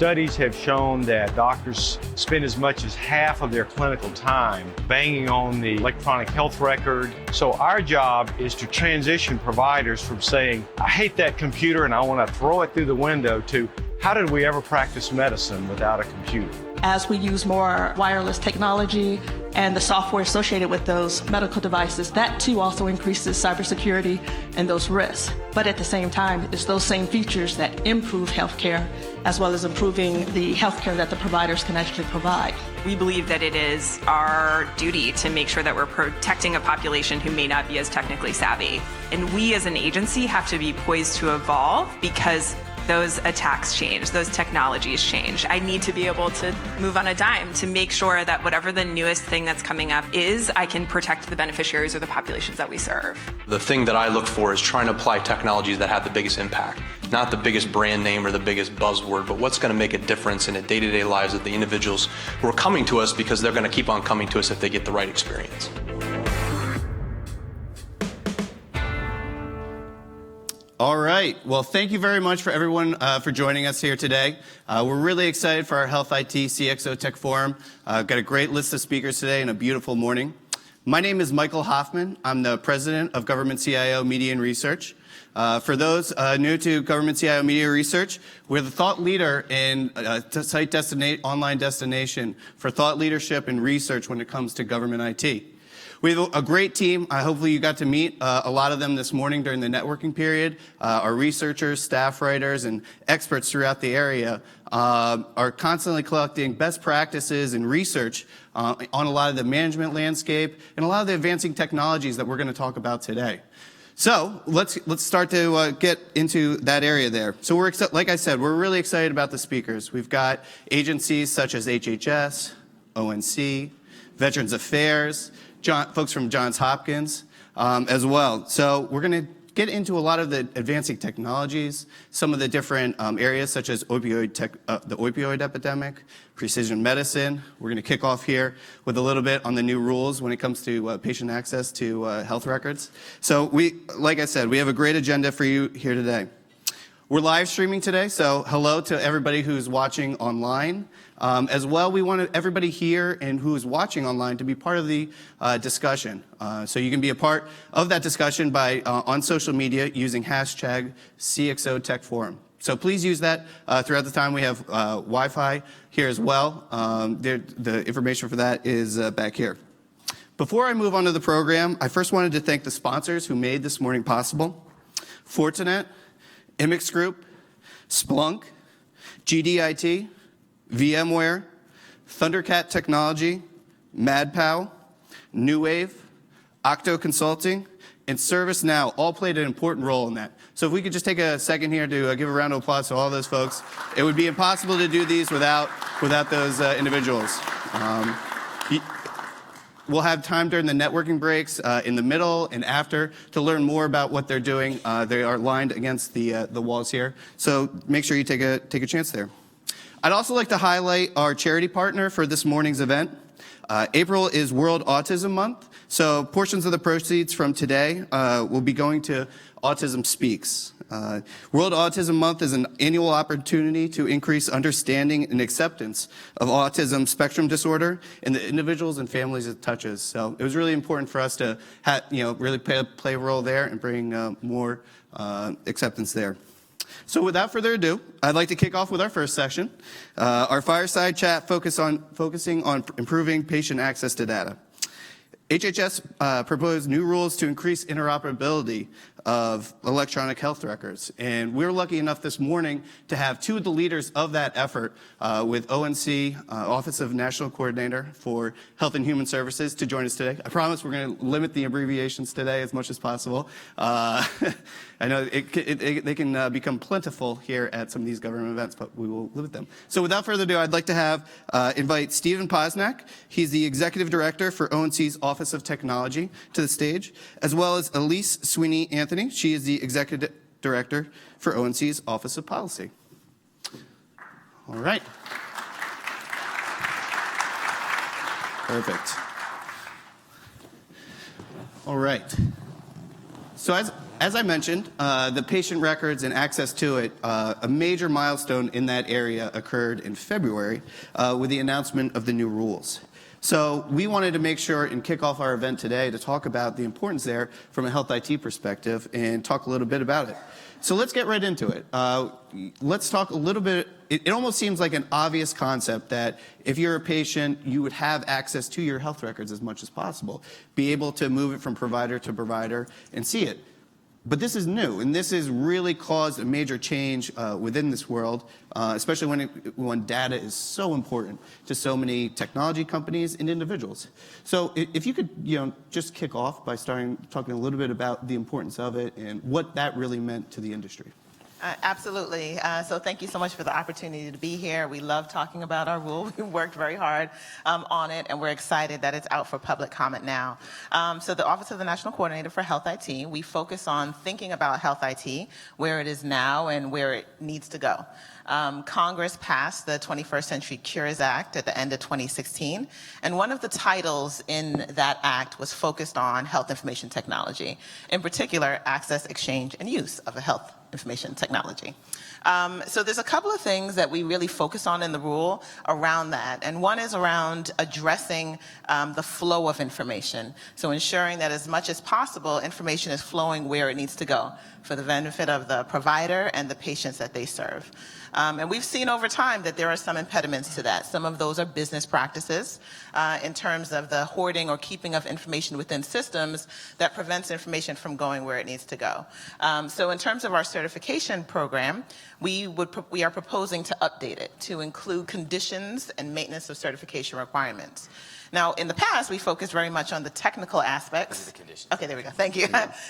Studies have shown that doctors spend as much as half of their clinical time banging on the electronic health record. So our job is to transition providers from saying, I hate that computer and I want to throw it through the window, to how did we ever practice medicine without a computer? As we use more wireless technology and the software associated with those medical devices, that too also increases cybersecurity and those risks. But at the same time, it's those same features that improve healthcare, as well as improving the healthcare that the providers can actually provide. We believe that it is our duty to make sure that we're protecting a population who may not be as technically savvy. And we as an agency have to be poised to evolve because those attacks change, those technologies change. I need to be able to move on a dime to make sure that whatever the newest thing that's coming up is, I can protect the beneficiaries or the populations that we serve. The thing that I look for is trying to apply technologies that have the biggest impact, not the biggest brand name or the biggest buzzword, but what's going to make a difference in the day-to-day lives of the individuals who are coming to us, because they're going to keep on coming to us if they get the right experience. All right. Well, thank you very much for everyone for joining us here today. We're really excited for our Health IT CXO Tech Forum. I've got a great list of speakers today and a beautiful morning. My name is Michael Hoffman. I'm the president of Government CIO Media and Research. For those new to Government CIO Media Research, we're the thought leader in online destination for thought leadership and research when it comes to government IT. We have a great team. Hopefully you got to meet a lot of them this morning during the networking period. Our researchers, staff writers, and experts throughout the area are constantly collecting best practices and research on a lot of the management landscape and a lot of the advancing technologies that we're going to talk about today. So let's start to get into that area there. So like I said, we're really excited about the speakers. We've got agencies such as HHS, ONC, Veterans Affairs, folks from Johns Hopkins as well. So we're going to get into a lot of the advancing technologies, some of the different areas such as the opioid epidemic, precision medicine. We're going to kick off here with a little bit on the new rules when it comes to patient access to health records. So like I said, we have a great agenda for you here today. We're live streaming today, so hello to everybody who's watching online. As well, we want everybody here and who's watching online to be part of the discussion. So you can be a part of that discussion by on social media using hashtag CXO Tech Forum. So please use that throughout the time. We have Wi-Fi here as well. The information for that is back here. Before I move on to the program, I first wanted to thank the sponsors who made this morning possible: Fortinet, Immix Group, Splunk, GDIT, VMware, Thundercat Technology, MadPow, NewWave, Octo Consulting, and ServiceNow all played an important role in that. So if we could just take a second here to give a round of applause to all those folks. It would be impossible to do these without those individuals. We'll have time during the networking breaks in the middle and after to learn more about what they're doing. They are lined against the walls here. So make sure you take a chance there. I'd also like to highlight our charity partner for this morning's event. April is World Autism Month, so portions of the proceeds from today will be going to Autism Speaks. World Autism Month is an annual opportunity to increase understanding and acceptance of autism spectrum disorder and the individuals and families it touches. So it was really important for us to really play a role there and bring more acceptance there. So without further ado, I'd like to kick off with our first session, our Fireside chat focusing on improving patient access to data. HHS proposed new rules to increase interoperability of electronic health records. And we're lucky enough this morning to have two of the leaders of that effort with ONC, Office of National Coordinator for Health and Human Services, to join us today. I promise we're going to limit the abbreviations today as much as possible. I know they can become plentiful here at some of these government events, but we will limit them. So without further ado, I'd like to invite Stephen Posnack. He's the Executive Director for ONC's Office of Technology to the stage, as well as Elise Sweeney-Anthony. She is the Executive Director for ONC's Office of Policy. All right. Perfect. All right. So as I mentioned, the patient records and access to it, a major milestone in that area occurred in February with the announcement of the new rules. So we wanted to make sure and kick off our event today to talk about the importance there from a health IT perspective and talk a little bit about it. So let's get right into it. Let's talk a little bit. It almost seems like an obvious concept that if you're a patient, you would have access to your health records as much as possible, be able to move it from provider to provider and see it. But this is new, and this has really caused a major change within this world, especially when data is so important to so many technology companies and individuals. So if you could just kick off by talking a little bit about the importance of it and what that really meant to the industry. Absolutely. So thank you so much for the opportunity to be here. We love talking about our rule. We worked very hard on it, and we're excited that it's out for public comment now. So the Office of the National Coordinator for Health IT, we focus on thinking about health IT, where it is now and where it needs to go. Congress passed the 21st Century Cures Act at the end of 2016, and one of the titles in that act was focused on health information technology, in particular, access, exchange, and use of a health information technology. So there's a couple of things that we really focus on in the rule around that, and one is around addressing the flow of information. So ensuring that as much as possible, information is flowing where it needs to go for the benefit of the provider and the patients that they serve. And we've seen over time that there are some impediments to that. Some of those are business practices in terms of the hoarding or keeping of information within systems that prevents information from going where it needs to go. So in terms of our certification program, we are proposing to update it to include conditions and maintenance of certification requirements. Now, in the past, we focused very much on the technical aspects. Okay, there we go. Thank you.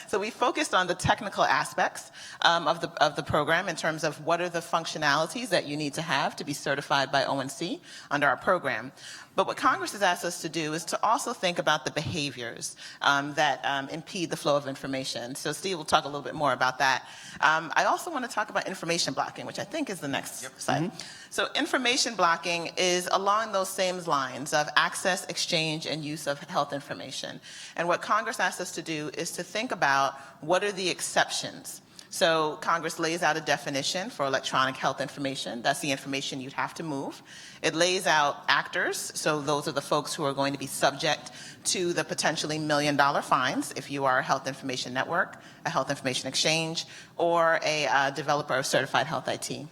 So we focused on the technical aspects of the program in terms of what are the functionalities that you need to have to be certified by ONC under our program. But what Congress has asked us to do is to also think about the behaviors that impede the flow of information. So Steve will talk a little bit more about that. I also want to talk about information blocking, which I think is the next slide. Mm-hmm. So information blocking is along those same lines of access, exchange, and use of health information. And what Congress asked us to do is to think about what are the exceptions. So Congress lays out a definition for electronic health information. That's the information you'd have to move. It lays out actors. So those are the folks who are going to be subject to the potentially $1 million fines if you are a health information network, a health information exchange, or a developer of certified health IT.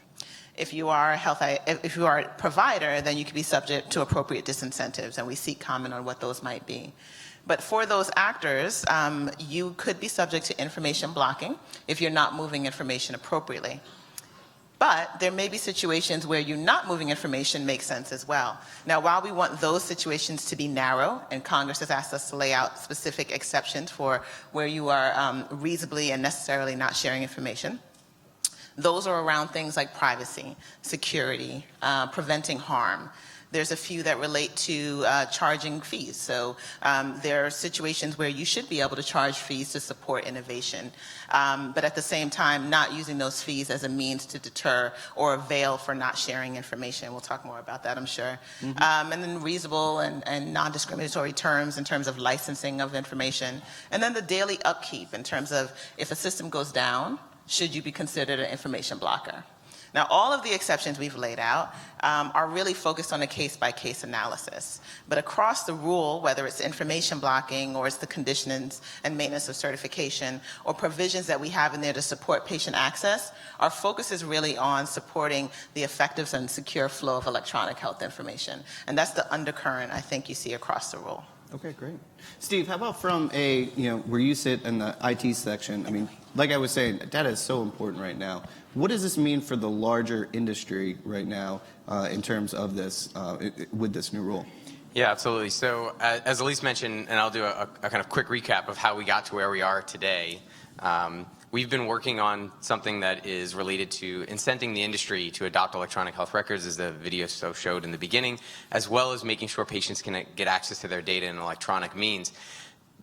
If you are a provider, then you could be subject to appropriate disincentives, and we seek comment on what those might be. But for those actors, you could be subject to information blocking if you're not moving information appropriately. But there may be situations where you not moving information makes sense as well. Now, while we want those situations to be narrow, and Congress has asked us to lay out specific exceptions for where you are reasonably and necessarily not sharing information, those are around things like privacy, security, preventing harm. There's a few that relate to charging fees. So there are situations where you should be able to charge fees to support innovation, but at the same time, not using those fees as a means to deter or a veil for not sharing information. We'll talk more about that, I'm sure. Mm-hmm. And then reasonable and non-discriminatory terms in terms of licensing of information. And then the daily upkeep in terms of if a system goes down, should you be considered an information blocker? Now, all of the exceptions we've laid out are really focused on a case-by-case analysis. But across the rule, whether it's information blocking or it's the conditions and maintenance of certification or provisions that we have in there to support patient access, our focus is really on supporting the effective and secure flow of electronic health information. And that's the undercurrent I think you see across the rule. Okay, great. Steve, how about from a, where you sit in the IT section? I mean, like I was saying, data is so important right now. What does this mean for the larger industry right now in terms of this, with this new rule? Yeah, absolutely. So as Elise mentioned, and I'll do a kind of quick recap of how we got to where we are today. We've been working on something that is related to incenting the industry to adopt electronic health records, as the video showed in the beginning, as well as making sure patients can get access to their data in electronic means.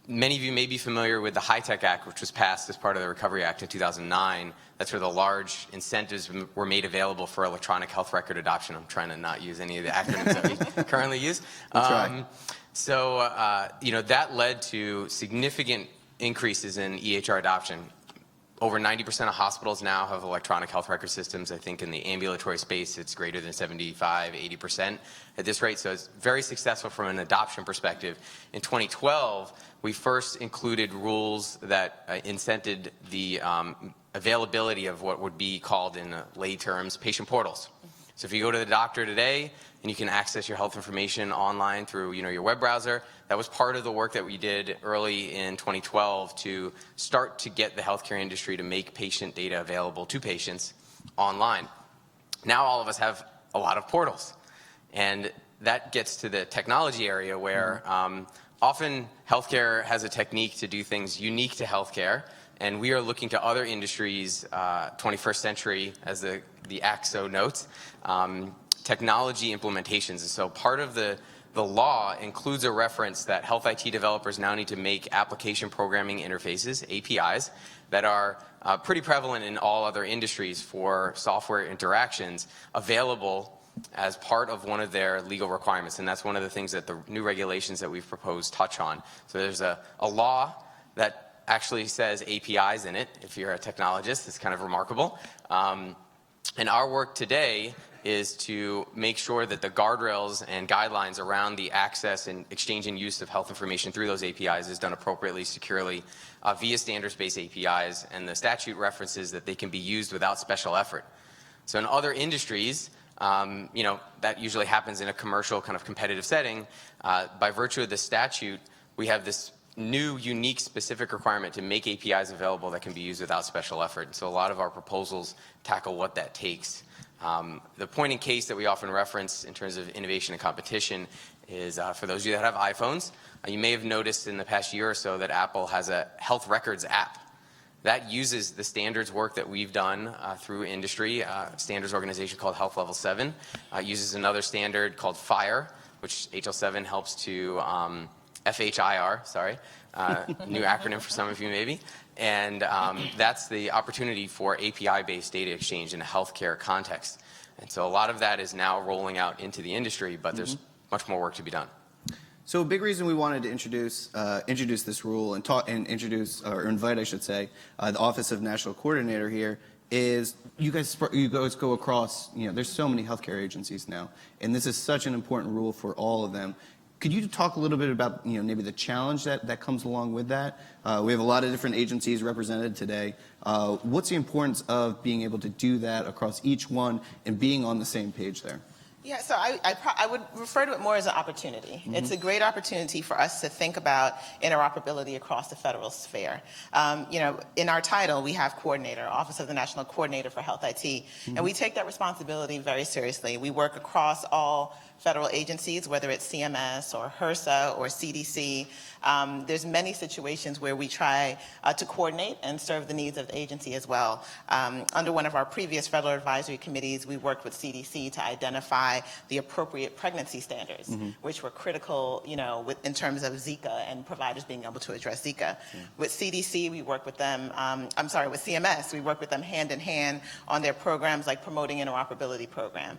Many of you may be familiar with the HITECH Act, which was passed as part of the Recovery Act in 2009. That's where the large incentives were made available for electronic health record adoption. I'm trying to not use any of the acronyms that we currently use. So, that led to significant increases in EHR adoption. over 90% of hospitals now have electronic health record systems. I think in the ambulatory space, it's greater than 75, 80% at this rate. So it's very successful from an adoption perspective. In 2012, we first included rules that incented the availability of what would be called in lay terms patient portals. So if you go to the doctor today and you can access your health information online through your web browser, that was part of the work that we did early in 2012 to start to get the healthcare industry to make patient data available to patients online. Now all of us have a lot of portals. And that gets to the technology area where often healthcare has a technique to do things unique to healthcare. And we are looking to other industries, 21st century, as the CXO notes, technology implementations. And so part of the law includes a reference that health IT developers now need to make application programming interfaces, APIs, that are pretty prevalent in all other industries for software interactions available as part of one of their legal requirements. And that's one of the things that the new regulations that we've proposed touch on. So there's a law that actually says APIs in it. If you're a technologist, it's kind of remarkable. And our work today is to make sure that the guardrails and guidelines around the access and exchange and use of health information through those APIs is done appropriately, securely, via standards-based APIs, and the statute references that they can be used without special effort. So in other industries, that usually happens in a commercial kind of competitive setting. By virtue of the statute, we have this new, unique, specific requirement to make APIs available that can be used without special effort. So a lot of our proposals tackle what that takes. The point in case that we often reference in terms of innovation and competition is for those of you that have iPhones, you may have noticed in the past year or so that Apple has a health records app. That uses the standards work that we've done through industry, standards organization called Health Level 7, uses another standard called FHIR, which HL7 helps to FHIR, sorry, new acronym for some of you maybe. And that's the opportunity for API-based data exchange in a healthcare context. And so a lot of that is now rolling out into the industry, but there's much more work to be done. So a big reason we wanted to introduce this rule and invite, I should say, the Office of National Coordinator here is you guys go across, there's so many healthcare agencies now, and this is such an important rule for all of them. Could you talk a little bit about, maybe the challenge that comes along with that? We have a lot of different agencies represented today. What's the importance of being able to do that across each one and being on the same page there? Yeah, so I would refer to it more as an opportunity. It's a great opportunity for us to think about interoperability across the federal sphere. In our title, we have coordinator, Office of the National Coordinator for Health IT, and we take that responsibility very seriously. We work across all federal agencies, whether it's CMS or HRSA or CDC. There's many situations where we try to coordinate and serve the needs of the agency as well. Under one of our previous federal advisory committees, we worked with CDC to identify the appropriate pregnancy standards, which were critical, in terms of Zika and providers being able to address Zika. With CDC, we work with them, with CMS, we work with them hand in hand on their programs like Promoting Interoperability Program,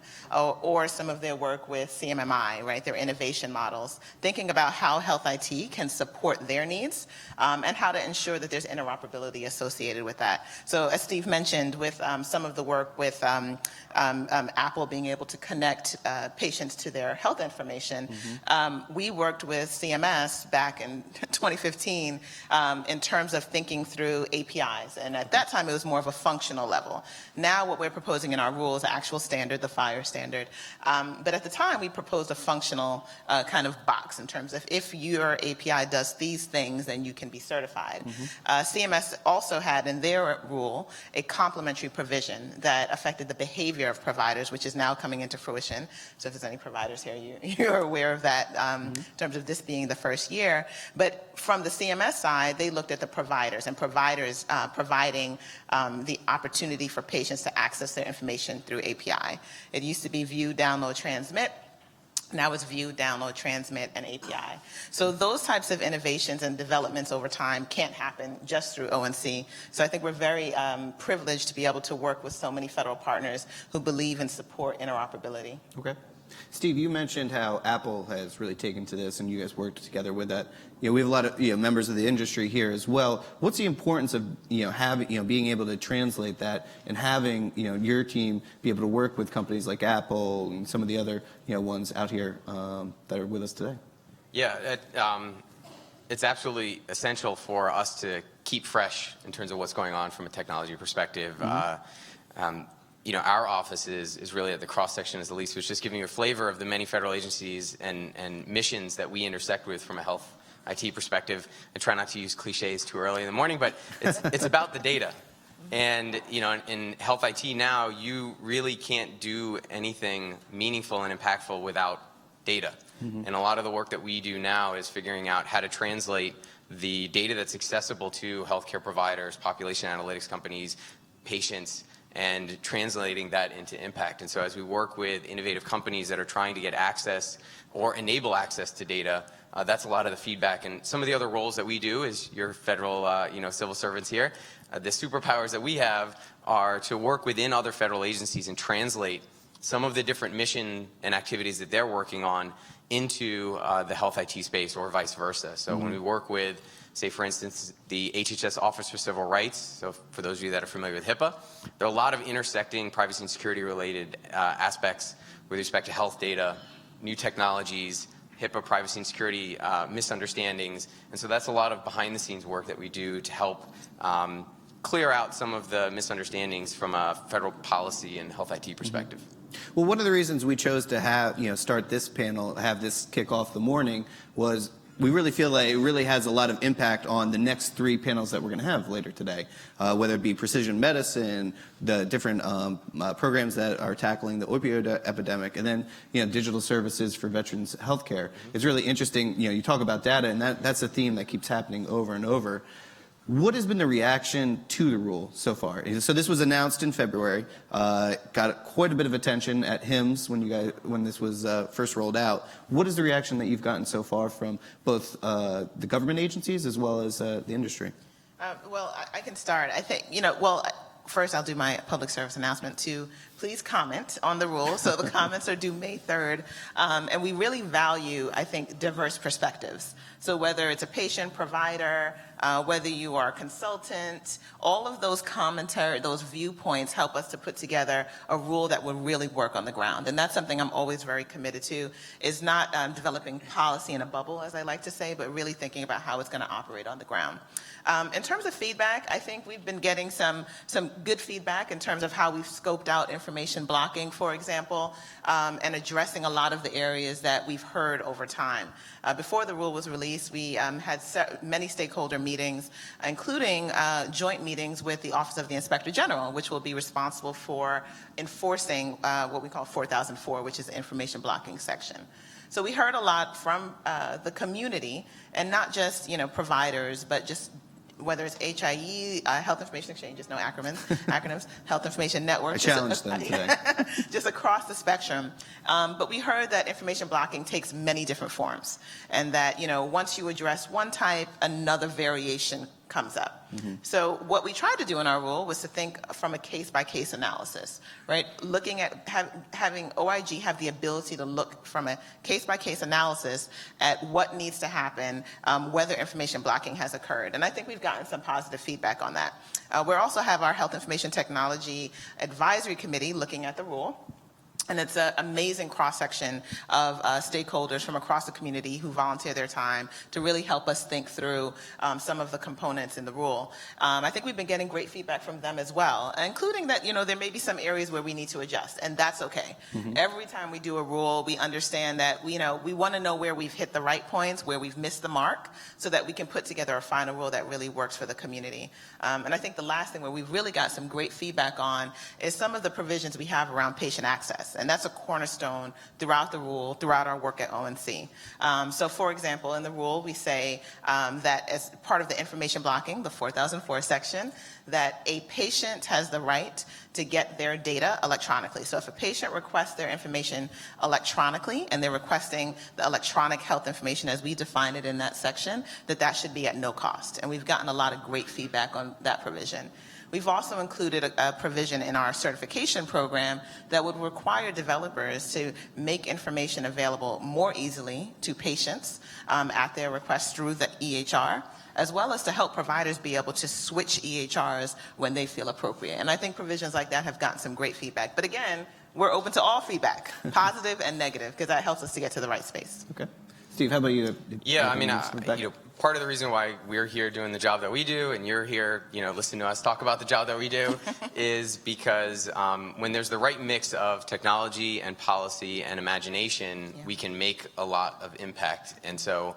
or some of their work with CMMI, right, their innovation models, thinking about how health IT can support their needs and how to ensure that there's interoperability associated with that. So as Steve mentioned, with some of the work with Apple being able to connect patients to their health information, we worked with CMS back in 2015 in terms of thinking through APIs. And at that time, it was more of a functional level. Now what we're proposing in our rule is the actual standard, the FHIR standard. But at the time, we proposed a functional kind of box in terms of if your API does these things, then you can be certified. CMS also had in their rule a complementary provision that affected the behavior of providers, which is now coming into fruition. So if there's any providers here, you're aware of that in terms of this being the first year. But from the CMS side, they looked at the providers and providers providing the opportunity for patients to access their information through API. It used to be view, download, transmit. Now it's view, download, transmit, and API. So those types of innovations and developments over time can't happen just through ONC. So I think we're very privileged to be able to work with so many federal partners who believe and support interoperability. Okay. Steve, you mentioned how Apple has really taken to this, and you guys worked together with that. We have a lot of members of the industry here as well. What's the importance of having being able to translate that and having your team be able to work with companies like Apple and some of the other ones out here that are with us today? Yeah, it's absolutely essential for us to keep fresh in terms of what's going on from a technology perspective. Our office is really at the cross-section, as Elise was just giving you a flavor of the many federal agencies and missions that we intersect with from a health IT perspective. I try not to use cliches too early in the morning, but it's about the data. And in health IT now, you really can't do anything meaningful and impactful without data. And a lot of the work that we do now is figuring out how to translate the data that's accessible to healthcare providers, population analytics companies, patients, and translating that into impact. And so as we work with innovative companies that are trying to get access or enable access to data, that's a lot of the feedback. And some of the other roles that we do is your federal civil servants here. The superpowers that we have are to work within other federal agencies and translate some of the different mission and activities that they're working on into the health IT space or vice versa. So when we work with, say, for instance, the HHS Office for Civil Rights, so for those of you that are familiar with HIPAA, there are a lot of intersecting privacy and security related aspects with respect to health data, new technologies, HIPAA privacy and security misunderstandings. And so that's a lot of behind the scenes work that we do to help clear out some of the misunderstandings from a federal policy and health IT perspective. Well, one of the reasons we chose to have, start this panel, have this kick off the morning, was we really feel like it really has a lot of impact on the next three panels that we're going to have later today, whether it be precision medicine, the different programs that are tackling the opioid epidemic, and then digital services for veterans healthcare. It's really interesting. You talk about data, and that's a theme that keeps happening over and over. What has been the reaction to the rule so far? So this was announced in February, got quite a bit of attention at HIMSS when this was first rolled out. What is the reaction that you've gotten so far from both the government agencies as well as the industry? Well, I can start. I think, first I'll do my public service announcement to please comment on the rule. So the comments are due May 3rd. And we really value, I think, diverse perspectives. So whether it's a patient, provider, whether you are a consultant, all of those commentary, those viewpoints help us to put together a rule that will really work on the ground. And that's something I'm always very committed to, is not developing policy in a bubble, as I like to say, but really thinking about how it's going to operate on the ground. In terms of feedback, I think we've been getting some good feedback in terms of how we've scoped out information blocking, for example, and addressing a lot of the areas that we've heard over time. Before the rule was released, we had many stakeholder meetings, including joint meetings with the Office of the Inspector General, which will be responsible for enforcing what we call 4004, which is the information blocking section. So we heard a lot from the community, and not just providers, but just whether it's HIE, Health Information Exchanges, no acronyms, Health Information Network. I challenged them today. Just across the spectrum. But we heard that information blocking takes many different forms, and that once you address one type, another variation comes up. So what we tried to do in our rule was to think from a case-by-case analysis, right? Looking at having OIG have the ability to look from a case-by-case analysis at what needs to happen, whether information blocking has occurred. And I think we've gotten some positive feedback on that. We also have our Health Information Technology Advisory Committee looking at the rule. And it's an amazing cross-section of stakeholders from across the community who volunteer their time to really help us think through some of the components in the rule. I think we've been getting great feedback from them as well, including that there may be some areas where we need to adjust, and that's okay. Every time we do a rule, we understand that we want to know where we've hit the right points, where we've missed the mark, so that we can put together a final rule that really works for the community. And I think the last thing where we've really got some great feedback on is some of the provisions we have around patient access. And that's a cornerstone throughout the rule, throughout our work at ONC. So for example, in the rule, we say that as part of the information blocking, the 4004 section, that a patient has the right to get their data electronically. So if a patient requests their information electronically, and they're requesting the electronic health information as we define it in that section, that should be at no cost. And we've gotten a lot of great feedback on that provision. We've also included a provision in our certification program that would require developers to make information available more easily to patients at their request through the EHR, as well as to help providers be able to switch EHRs when they feel appropriate. And I think provisions like that have gotten some great feedback. But again, we're open to all feedback, positive and negative, because that helps us to get to the right space. Okay. Steve, how about you? Yeah, I mean, part of the reason why we're here doing the job that we do, and you're here, listening to us talk about the job that we do, is because when there's the right mix of technology and policy and imagination, we can make a lot of impact. And so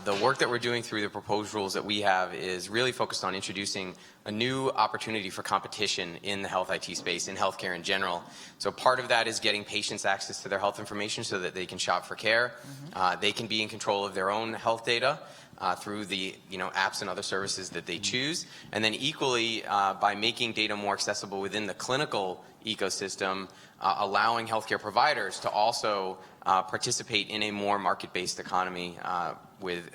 the work that we're doing through the proposed rules that we have is really focused on introducing a new opportunity for competition in the health IT space, in healthcare in general. So part of that is getting patients access to their health information so that they can shop for care. They can be in control of their own health data through the apps and other services that they choose. And then equally, by making data more accessible within the clinical ecosystem, allowing healthcare providers to also participate in a more market-based economy with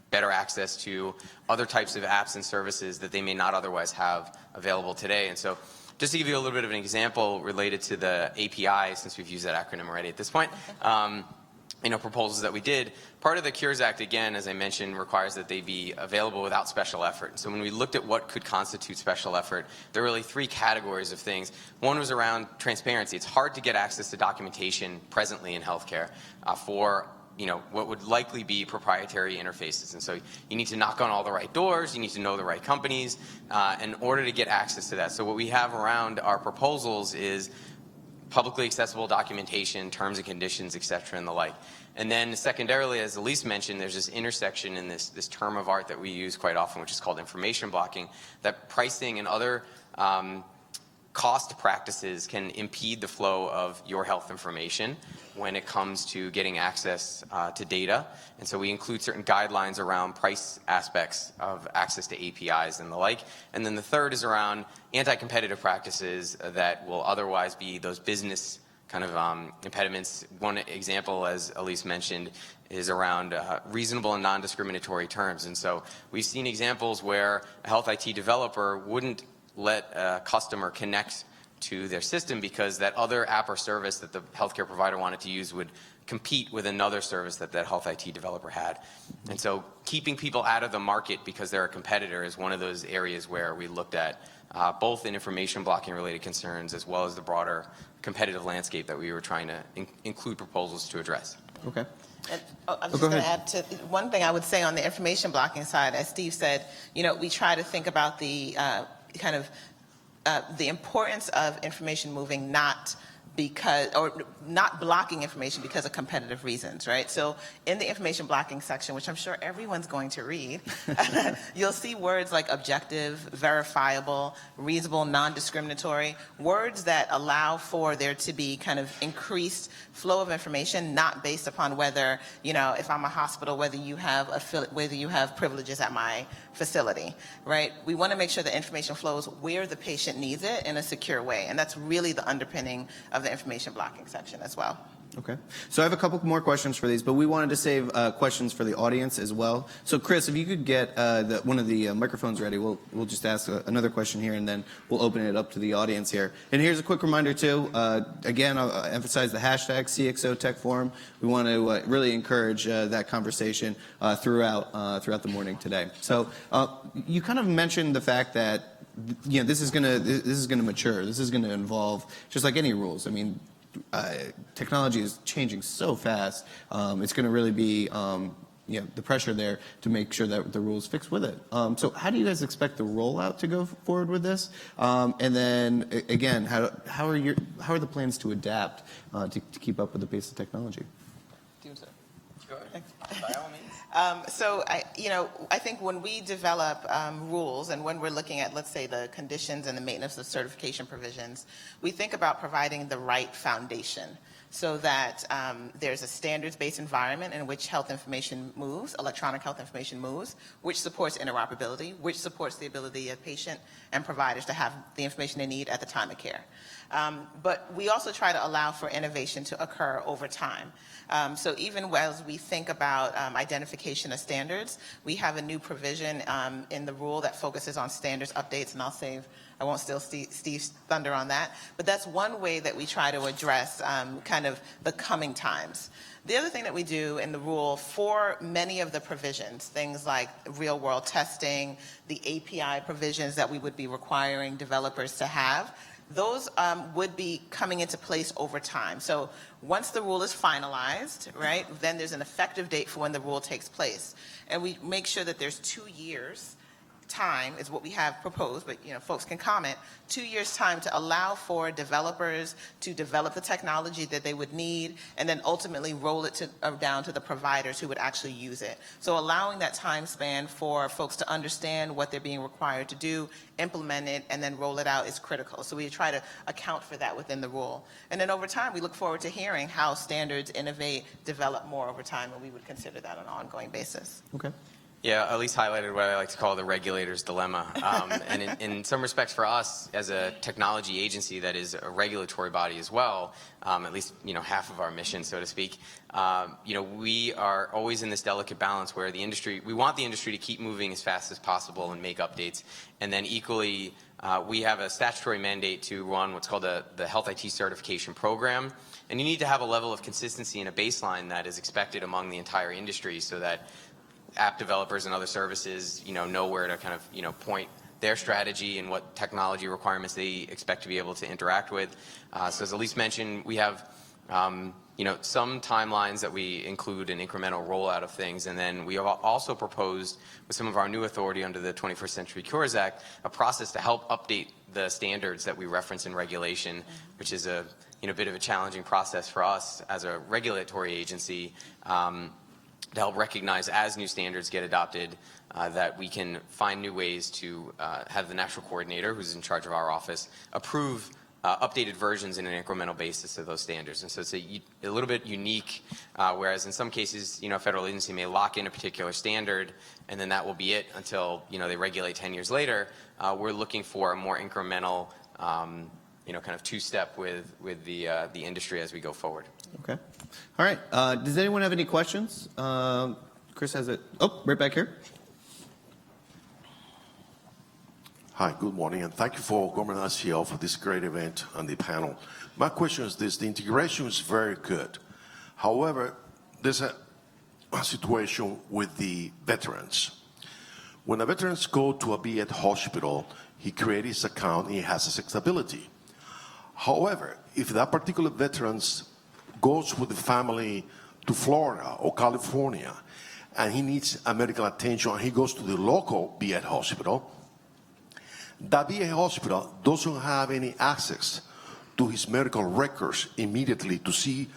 better access to other types of apps and services that they may not otherwise have available today. And so just to give you a little bit of an example related to the API, since we've used that acronym already at this point, proposals that we did, part of the Cures Act, again, as I mentioned, requires that they be available without special effort. So when we looked at what could constitute special effort, there were really three categories of things. One was around transparency. It's hard to get access to documentation presently in healthcare for what would likely be proprietary interfaces. And so you need to knock on all the right doors, you need to know the right companies in order to get access to that. So what we have around our proposals is publicly accessible documentation, terms and conditions, et cetera, and the like. And then secondarily, as Elise mentioned, there's this intersection in this term of art that we use quite often, which is called information blocking, that pricing and other cost practices can impede the flow of your health information when it comes to getting access to data. And so we include certain guidelines around price aspects of access to APIs and the like. And then the third is around anti-competitive practices that will otherwise be those business kind of impediments. One example, as Elise mentioned, is around reasonable and non-discriminatory terms. And so we've seen examples where a health IT developer wouldn't let a customer connect to their system because that other app or service that the healthcare provider wanted to use would compete with another service that that health IT developer had. And so keeping people out of the market because they're a competitor is one of those areas where we looked at both in information blocking related concerns as well as the broader competitive landscape that we were trying to include proposals to address. Okay. And, I'm just going to add to one thing I would say on the information blocking side. As Steve said, we try to think about the the importance of information moving not blocking information because of competitive reasons, right? So in the information blocking section, which I'm sure everyone's going to read, you'll see words like objective, verifiable, reasonable, non-discriminatory, words that allow for there to be kind of increased flow of information, not based upon whether, if I'm a hospital, whether you have privileges at my facility, right? We want to make sure the information flows where the patient needs it in a secure way, and that's really the underpinning of the information blocking section as well. Okay. So I have a couple more questions for these, but we wanted to save questions for the audience as well. So Chris, if you could get one of the microphones ready, we'll just ask another question here, and then we'll open it up to the audience here. And here's a quick reminder too. Again, I'll emphasize the hashtag CXO Tech Forum. We want to really encourage that conversation throughout the morning today. So you kind of mentioned the fact that this is going to mature. This is going to evolve, just like any rules. I mean, technology is changing so fast. It's going to really be the pressure there to make sure that the rules fix with it. So how do you guys expect the rollout to go forward with this? And then again, how are the plans to adapt to keep up with the pace of technology? Go ahead. By all means. So I think when we develop rules and when we're looking at, let's say, the conditions and the maintenance of certification provisions, we think about providing the right foundation so that there's a standards-based environment in which health information moves, electronic health information moves, which supports interoperability, which supports the ability of patient and providers to have the information they need at the time of care. But we also try to allow for innovation to occur over time. So even as we think about identification of standards, we have a new provision in the rule that focuses on standards updates, and I won't steal Steve's thunder on that, but that's one way that we try to address kind of the coming times. The other thing that we do in the rule for many of the provisions, things like real-world testing, the API provisions that we would be requiring developers to have, those would be coming into place over time. So once the rule is finalized, right, then there's an effective date for when the rule takes place. And we make sure that there's 2 years time is what we have proposed, but folks can comment, 2 years time to allow for developers to develop the technology that they would need and then ultimately roll it down to the providers who would actually use it. So allowing that time span for folks to understand what they're being required to do, implement it, and then roll it out is critical. So we try to account for that within the rule. And then over time, we look forward to hearing how standards innovate, develop more over time, and we would consider that on an ongoing basis. Okay. Yeah, Elise highlighted what I like to call the regulator's dilemma. And in some respects for us, as a technology agency that is a regulatory body as well, at least half of our mission, so to speak, we are always in this delicate balance where we want the industry to keep moving as fast as possible and make updates. And then equally, we have a statutory mandate to run what's called the Health IT Certification Program. And you need to have a level of consistency and a baseline that is expected among the entire industry so that app developers and other services, know where to kind of, point their strategy and what technology requirements they expect to be able to interact with. So as Elise mentioned, we have, some timelines that we include an incremental rollout of things. And then we have also proposed with some of our new authority under the 21st Century Cures Act, a process to help update the standards that we reference in regulation, which is a, bit of a challenging process for us as a regulatory agency. To help recognize as new standards get adopted that we can find new ways to have the national coordinator, who's in charge of our office, approve updated versions in an incremental basis of those standards. And so it's a little bit unique, whereas in some cases, a federal agency may lock in a particular standard, and then that will be it until they regulate 10 years later. We're looking for a more incremental, kind of two-step with the industry as we go forward. Okay. All right. Does anyone have any questions? Chris has it. Oh, right back here. Hi, good morning, and thank you for Governor ICL for this great event on the panel. My question is this: the integration is very good. However, there's a situation with the veterans. When the veterans go to a VA hospital, he creates his account and he has accessibility. However, if that particular veterans goes with the family to Florida or California and he needs a medical attention and he goes to the local VA hospital, that VA hospital doesn't have any access to his medical records immediately to see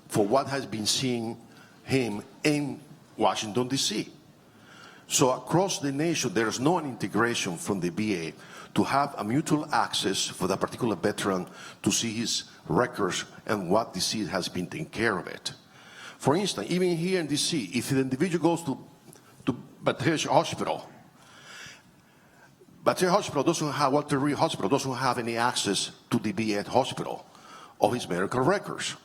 for what has been seeing him in Washington, D.C. So across the nation, there's no integration from the VA to have a mutual access for that particular veteran to see his records and what disease has been taken care of it. For instance, even here in D.C., if the individual goes to Bethesda Hospital, Bethesda Hospital doesn't have, Walter Reed Hospital doesn't have any access to the VA hospital of his medical records.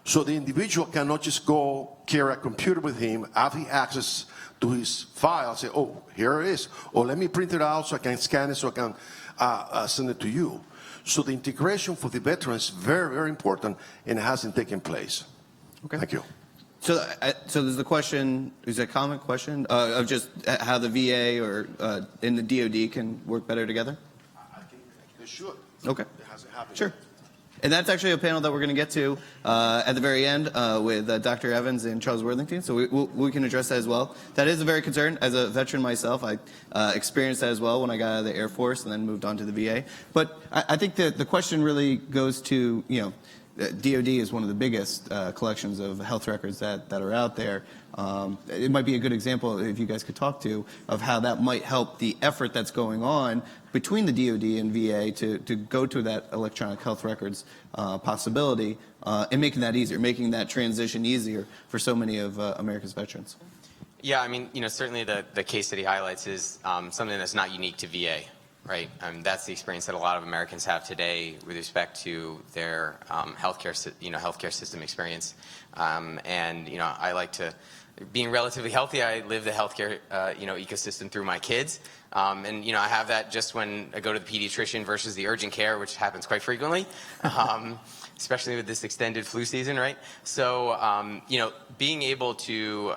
So the individual cannot just go carry a computer with him, have the access to his file, say, oh, here it is. Or let me print it out so I can scan it so I can send it to you. So the integration for the veterans is very, very important, and it hasn't taken place. Okay. Thank you. So there's the question, is that a common question, of just how the VA or in the DoD can work better together? I think they should. Okay. It hasn't happened. Sure. And that's actually a panel that we're going to get to at the very end with Dr. Evans and Charles Worthington, so we can address that as well. That is a very concern. As a veteran myself, I experienced that as well when I got out of the Air Force and then moved on to the VA. But I think that the question really goes to, DoD is one of the biggest collections of health records that are out there. It might be a good example, if you guys could talk to, of how that might help the effort that's going on between the DoD and VA to go to that electronic health records possibility and making that easier, making that transition easier for so many of America's veterans. Yeah, I mean, certainly the case that he highlights is something that's not unique to VA. right? That's the experience that a lot of Americans have today with respect to their healthcare system experience. And I like to, being relatively healthy, I live the healthcare ecosystem through my kids. And I have that just when I go to the pediatrician versus the urgent care, which happens quite frequently. Especially with this extended flu season, right? So, being able to,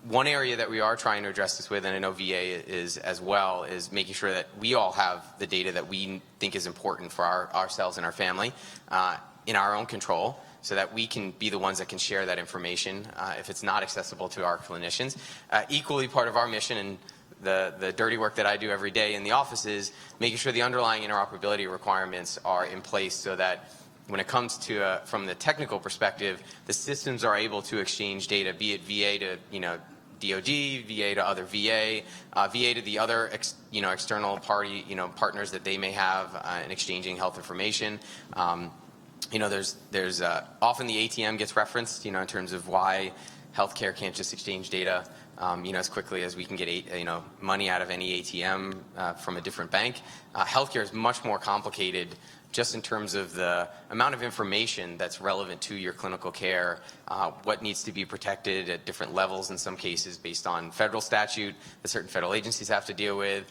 one area that we are trying to address this with, and I know VA is as well, is making sure that we all have the data that we think is important for ourselves and our family in our own control, so that we can be the ones that can share that information if it's not accessible to our clinicians. Equally part of our mission, and the dirty work that I do every day in the office, is making sure the underlying interoperability requirements are in place so that when it comes to, from the technical perspective, the systems are able to exchange data, be it VA to, DOD, VA to other VA, VA to the other, external party, partners that they may have in exchanging health information. There's often the ATM gets referenced, in terms of why healthcare can't just exchange data, as quickly as we can get, money out of any ATM from a different bank. Healthcare is much more complicated, just in terms of the amount of information that's relevant to your clinical care, what needs to be protected at different levels in some cases based on federal statute that certain federal agencies have to deal with,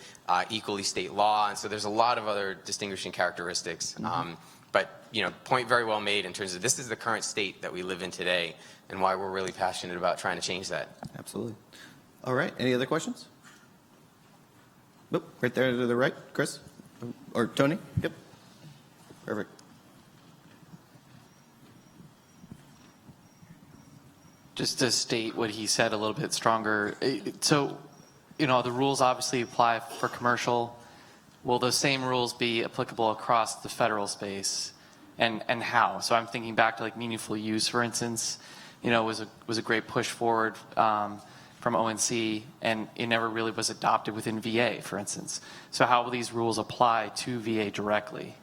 equally state law, and so there's a lot of other distinguishing characteristics. But point very well made in terms of this is the current state that we live in today and why we're really passionate about trying to change that. Absolutely. All right, any other questions? Nope, right there to the right, Chris? Or Tony? Yep. Perfect. Just to state what he said a little bit stronger, so, the rules obviously apply for commercial. Will those same rules be applicable across the federal space, and how? So I'm thinking back to like meaningful use, for instance, was a great push forward from ONC, and it never really was adopted within VA, for instance. So how will these rules apply to VA directly?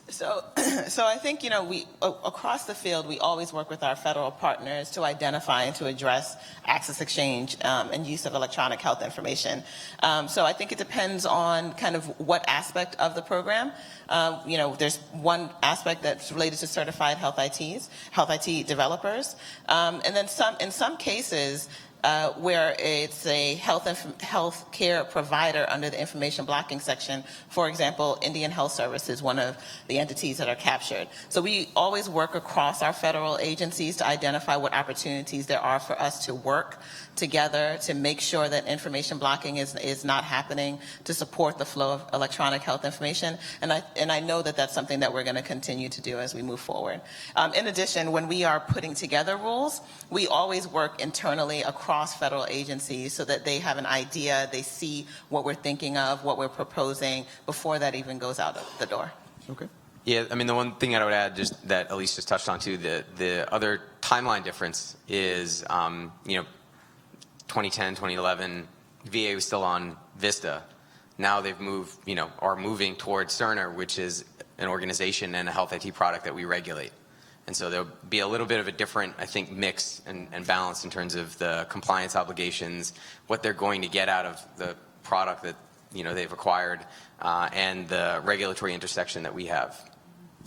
So I think, we across the field, we always work with our federal partners to identify and to address access exchange and use of electronic health information. So I think it depends on kind of what aspect of the program. There's one aspect that's related to certified health IT developers, and then in some cases, where it's a health care provider under the information blocking section. For example, Indian Health Service is one of the entities that are captured. So we always work across our federal agencies to identify what opportunities there are for us to work together to make sure that information blocking is not happening, to support the flow of electronic health information. And I know that that's something that we're going to continue to do as we move forward. In addition, when we are putting together rules, we always work internally across federal agencies so that they have an idea, they see what we're thinking of, what we're proposing before that even goes out of the door. Okay. Yeah, the one thing I would add, just that Elise just touched on too, the other timeline difference is, 2010, 2011, VA was still on Vista. Now they've moved, are moving towards Cerner, which is an organization and a health IT product that we regulate. And so there'll be a little bit of a different, I think, mix and balance in terms of the compliance obligations, what they're going to get out of the product that they've acquired, and the regulatory intersection that we have.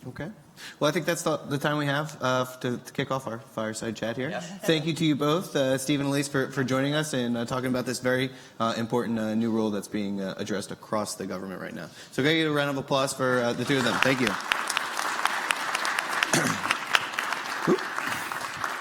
Okay. Well, I think that's the time we have to kick off our fireside chat here. Yes. Thank you to you both, Steve and Elise, for joining us and talking about this very important new rule that's being addressed across the government right now. So can I get a round of applause for the two of them? Thank you.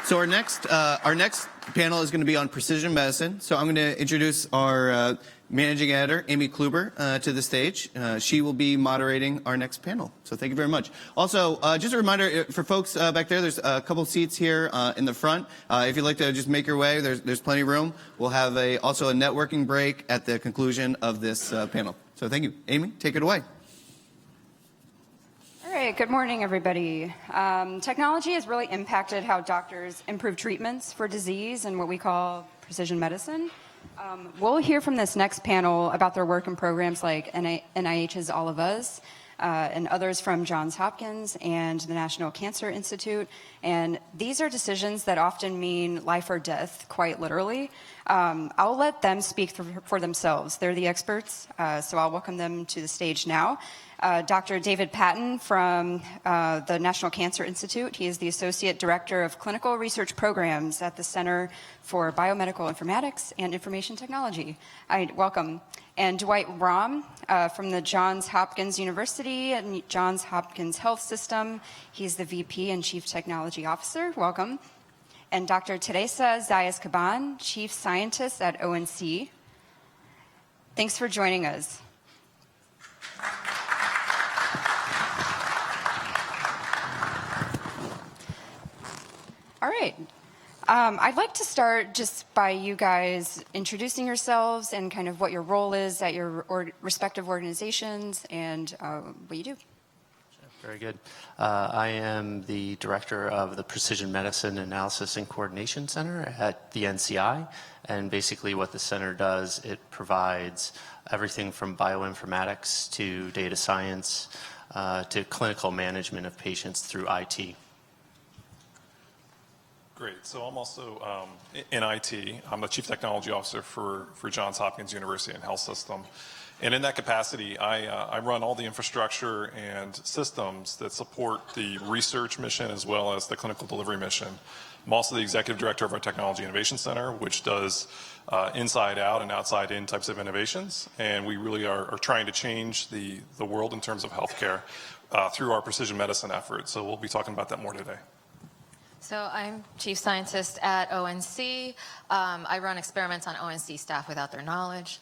So our next panel is going to be on precision medicine. So I'm going to introduce our managing editor, Amy Kluber, to the stage. She will be moderating our next panel. So thank you very much. Also, just a reminder for folks back there, there's a couple seats here in the front. If you'd like to just make your way, there's plenty of room. We'll have also a networking break at the conclusion of this panel. So thank you. Amy, take it away. All right, good morning, everybody. Technology has really impacted how doctors improve treatments for disease and what we call precision medicine. We'll hear from this next panel about their work in programs like NIH's All of Us, and others from Johns Hopkins and the National Cancer Institute. And these are decisions that often mean life or death, quite literally. I'll let them speak for themselves. They're the experts, so I'll welcome them to the stage now. Dr. David Patton from the National Cancer Institute. He is the Associate Director of Clinical Research Programs at the Center for Biomedical Informatics and Information Technology. Welcome. And Dwight Rahm from the Johns Hopkins University and Johns Hopkins Health System. He's the VP and Chief Technology Officer. Welcome. And Dr. Teresa Zayas-Caban, Chief Scientist at ONC. Thanks for joining us. All right. I'd like to start just by you guys introducing yourselves and kind of what your role is at your respective organizations and what you do. Very good. I am the director of the Precision Medicine Analysis and Coordination Center at the NCI. And basically what the center does, it provides everything from bioinformatics to data science to clinical management of patients through IT. Great. So I'm also in IT. I'm the Chief Technology Officer for Johns Hopkins University and Health System. And in that capacity, I run all the infrastructure and systems that support the research mission as well as the clinical delivery mission. I'm also the Executive Director of our Technology Innovation Center, which does inside out and outside in types of innovations. And we really are trying to change the world in terms of healthcare through our precision medicine efforts. So we'll be talking about that more today. So I'm Chief Scientist at ONC. I run experiments on ONC staff without their knowledge.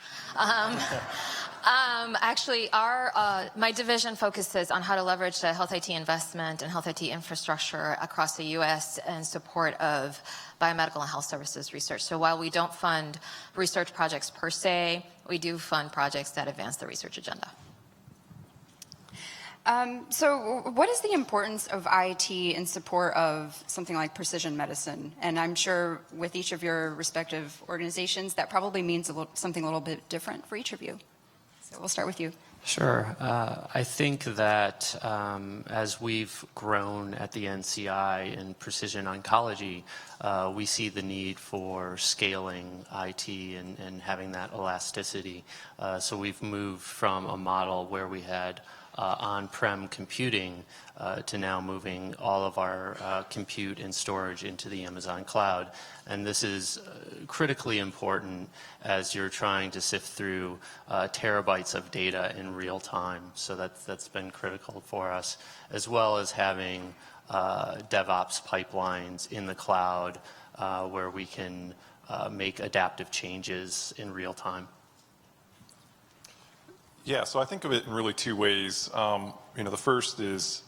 Actually, my division focuses on how to leverage the health IT investment and health IT infrastructure across the U.S. in support of biomedical and health services research. So while we don't fund research projects per se, we do fund projects that advance the research agenda. So what is the importance of IT in support of something like precision medicine? And I'm sure with each of your respective organizations, that probably means something a little bit different for each of you. So we'll start with you. Sure. I think that as we've grown at the NCI in precision oncology, we see the need for scaling IT and having that elasticity. So we've moved from a model where we had on-prem computing to now moving all of our compute and storage into the Amazon cloud. And this is critically important as you're trying to sift through terabytes of data in real time. So that's been critical for us, as well as having DevOps pipelines in the cloud where we can make adaptive changes in real time. Yeah, so I think of it in really two ways. The first is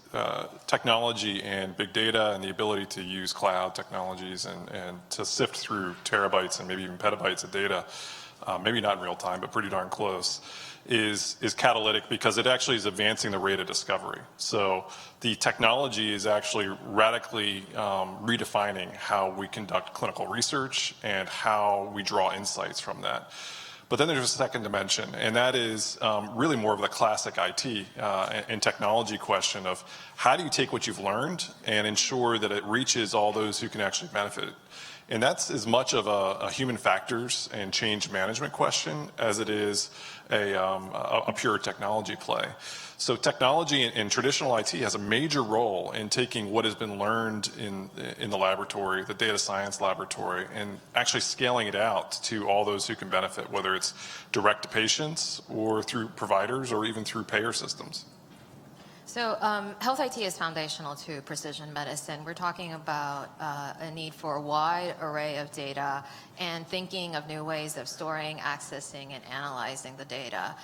technology and big data and the ability to use cloud technologies and to sift through terabytes and maybe even petabytes of data, maybe not in real time, but pretty darn close, is catalytic because it actually is advancing the rate of discovery. So the technology is actually radically redefining how we conduct clinical research and how we draw insights from that. But then there's a second dimension, and that is really more of the classic IT and technology question of how do you take what you've learned and ensure that it reaches all those who can actually benefit. And that's as much of a human factors and change management question as it is a pure technology play. So technology in traditional IT has a major role in taking what has been learned in the laboratory, the data science laboratory, and actually scaling it out to all those who can benefit, whether it's direct to patients or through providers or even through payer systems. So health IT is foundational to precision medicine. We're talking about a need for a wide array of data and thinking of new ways of storing, accessing, and analyzing the data.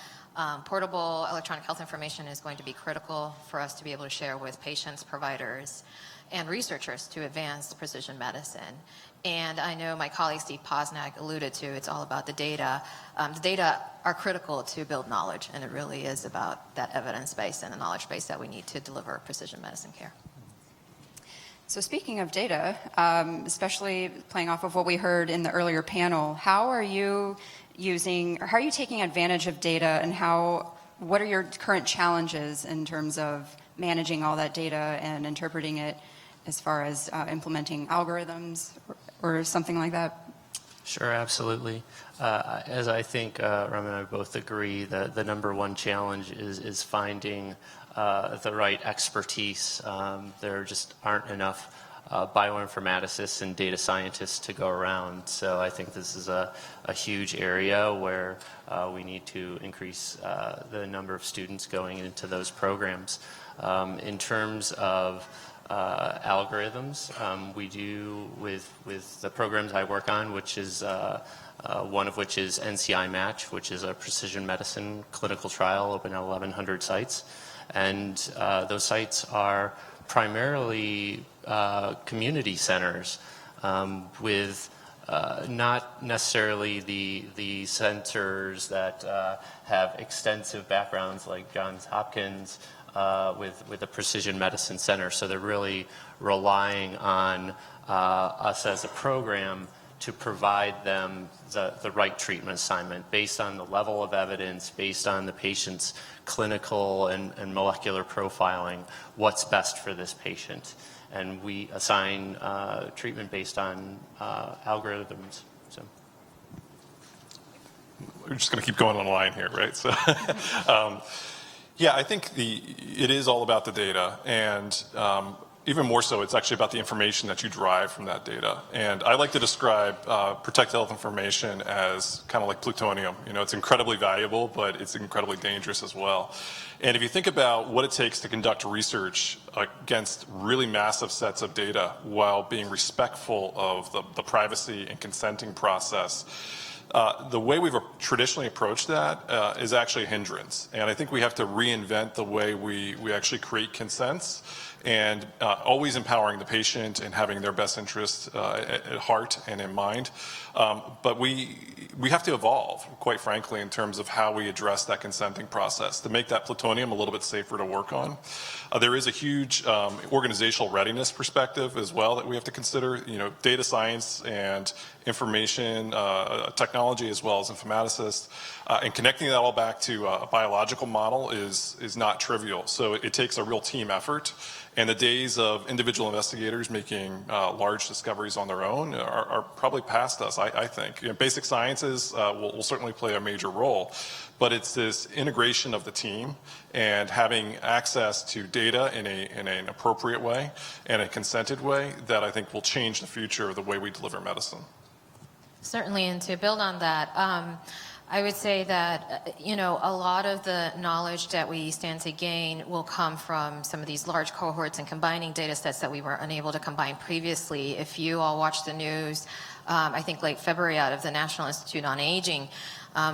Portable electronic health information is going to be critical for us to be able to share with patients, providers, and researchers to advance precision medicine. And I know my colleague Steve Posnack alluded to, it's all about the data. The data are critical to build knowledge, and it really is about that evidence base and the knowledge base that we need to deliver precision medicine care. So speaking of data, especially playing off of what we heard in the earlier panel, how are you taking advantage of data, and what are your current challenges in terms of managing all that data and interpreting it as far as implementing algorithms or something like that? Sure, absolutely. As I think Ram and I both agree, the number one challenge is finding the right expertise. There just aren't enough bioinformaticists and data scientists to go around. So I think this is a huge area where we need to increase the number of students going into those programs. In terms of algorithms, we do with the programs I work on, which is one of which is NCI Match, which is a precision medicine clinical trial open at 1,100 sites. And those sites are primarily community centers with not necessarily the centers that have extensive backgrounds like Johns Hopkins with a precision medicine center. So they're really relying on us as a program to provide them the right treatment assignment based on the level of evidence, based on the patient's clinical and molecular profiling, what's best for this patient. And we assign treatment based on algorithms. So. We're just going to keep going on the line here, right? So, yeah, I think it is all about the data, and even more so, it's actually about the information that you derive from that data. And I like to describe protected health information as kind of like plutonium. You know, it's incredibly valuable, but it's incredibly dangerous as well. And if you think about what it takes to conduct research against really massive sets of data while being respectful of the privacy and consenting process, the way we've traditionally approached that is actually a hindrance. And I think we have to reinvent the way we actually create consents, and always empowering the patient and having their best interests at heart and in mind. But we have to evolve, quite frankly, in terms of how we address that consenting process to make that plutonium a little bit safer to work on. There is a huge organizational readiness perspective as well that we have to consider. You know, data science and information technology, as well as informaticists, and connecting that all back to a biological model is not trivial. So it takes a real team effort. And the days of individual investigators making large discoveries on their own are probably past us, I think. You know, basic sciences will certainly play a major role, but it's this integration of the team and having access to data in an appropriate way and a consented way that I think will change the future of the way we deliver medicine. Certainly, and to build on that, I would say that, you know, a lot of the knowledge that we stand to gain will come from some of these large cohorts and combining data sets that we were unable to combine previously. If you all watched the news, I think late February out of the National Institute on Aging,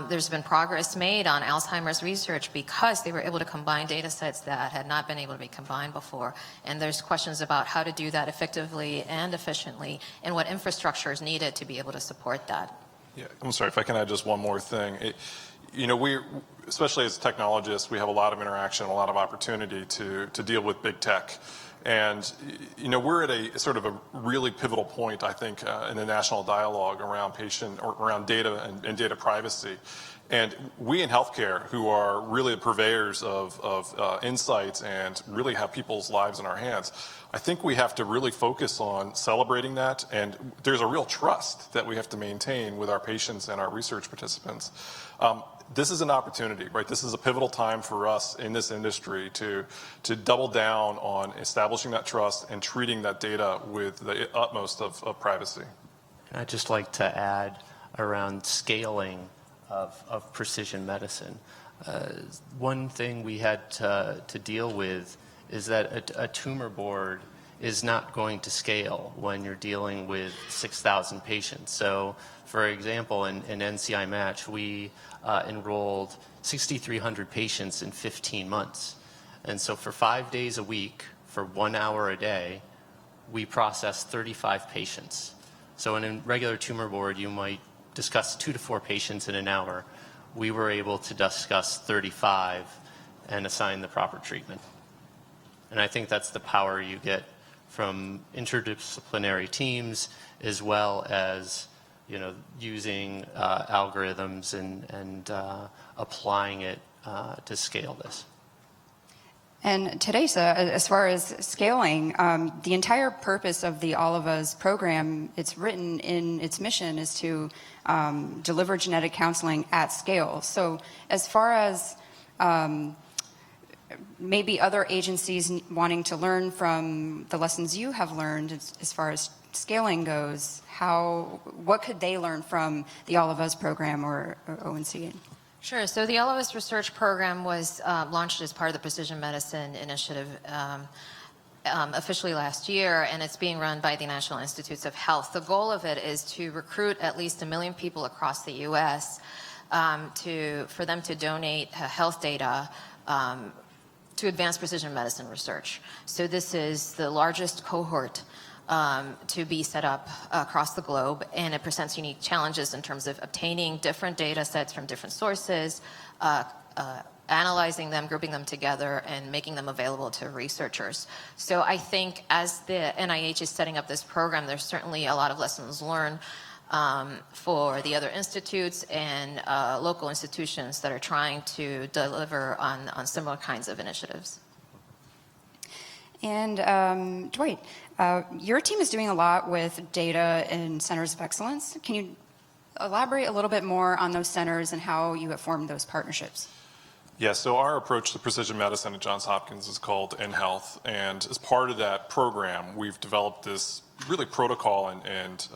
there's been progress made on Alzheimer's research because they were able to combine data sets that had not been able to be combined before. And there's questions about how to do that effectively and efficiently and what infrastructure is needed to be able to support that. Yeah, I'm sorry, if I can add just one more thing. You know, we, especially as technologists, we have a lot of interaction, a lot of opportunity to deal with big tech. And, you know, we're at a sort of a really pivotal point, I think, in the national dialogue around patient or around data and data privacy. And we in healthcare, who are really the purveyors of insights and really have people's lives in our hands, I think we have to really focus on celebrating that. And there's a real trust that we have to maintain with our patients and our research participants. This is an opportunity, right? This is a pivotal time for us in this industry to double down on establishing that trust and treating that data with the utmost of privacy. I'd just like to add around scaling of precision medicine. One thing we had to deal with is that a tumor board is not going to scale when you're dealing with 6,000 patients. So, for example, in NCI Match, we enrolled 6,300 patients in 15 months. And so for 5 days a week, for 1 hour a day, we processed 35 patients. So in a regular tumor board, you might discuss 2 to 4 patients in an hour. We were able to discuss 35 and assign the proper treatment. And I think that's the power you get from interdisciplinary teams, as well as, you know, using algorithms and applying it to scale this. And Teresa, as far as scaling, the entire purpose of the All of Us program, it's written in its mission, is to deliver genetic counseling at scale. So as far as maybe other agencies wanting to learn from the lessons you have learned as far as scaling goes, what could they learn from the All of Us program or ONC? Sure. So the All of Us Research Program was launched as part of the Precision Medicine Initiative officially last year, and it's being run by the National Institutes of Health. The goal of it is to recruit at least 1 million people across the U.S. For them to donate health data to advance precision medicine research. So this is the largest cohort to be set up across the globe, and it presents unique challenges in terms of obtaining different data sets from different sources, analyzing them, grouping them together, and making them available to researchers. So I think as the NIH is setting up this program, there's certainly a lot of lessons learned for the other institutes and local institutions that are trying to deliver on similar kinds of initiatives. And Dwight, your team is doing a lot with data and centers of excellence. Can you elaborate a little bit more on those centers and how you have formed those partnerships? Yeah, so our approach to precision medicine at Johns Hopkins is called InHealth, and as part of that program, we've developed this really protocol and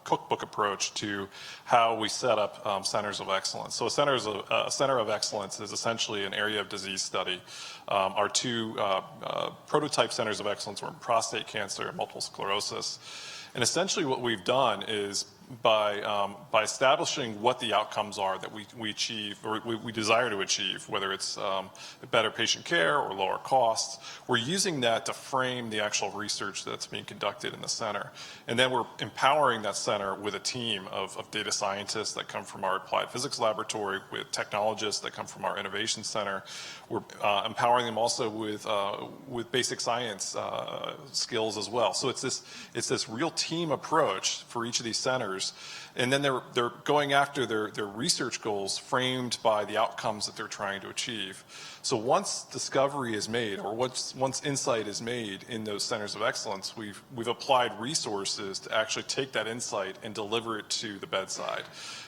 cookbook approach to how we set up centers of excellence. So a center of excellence is essentially an area of disease study. Our two prototype centers of excellence were in prostate cancer and multiple sclerosis. And essentially what we've done is by establishing what the outcomes are that we achieve or we desire to achieve, whether it's better patient care or lower costs, we're using that to frame the actual research that's being conducted in the center. And then we're empowering that center with a team of data scientists that come from our applied physics laboratory, with technologists that come from our innovation center. We're empowering them also with basic science skills as well. So it's this real team approach for each of these centers. And then they're going after their research goals framed by the outcomes that they're trying to achieve. So once discovery is made, or once insight is made in those centers of excellence, we've applied resources to actually take that insight and deliver it to the bedside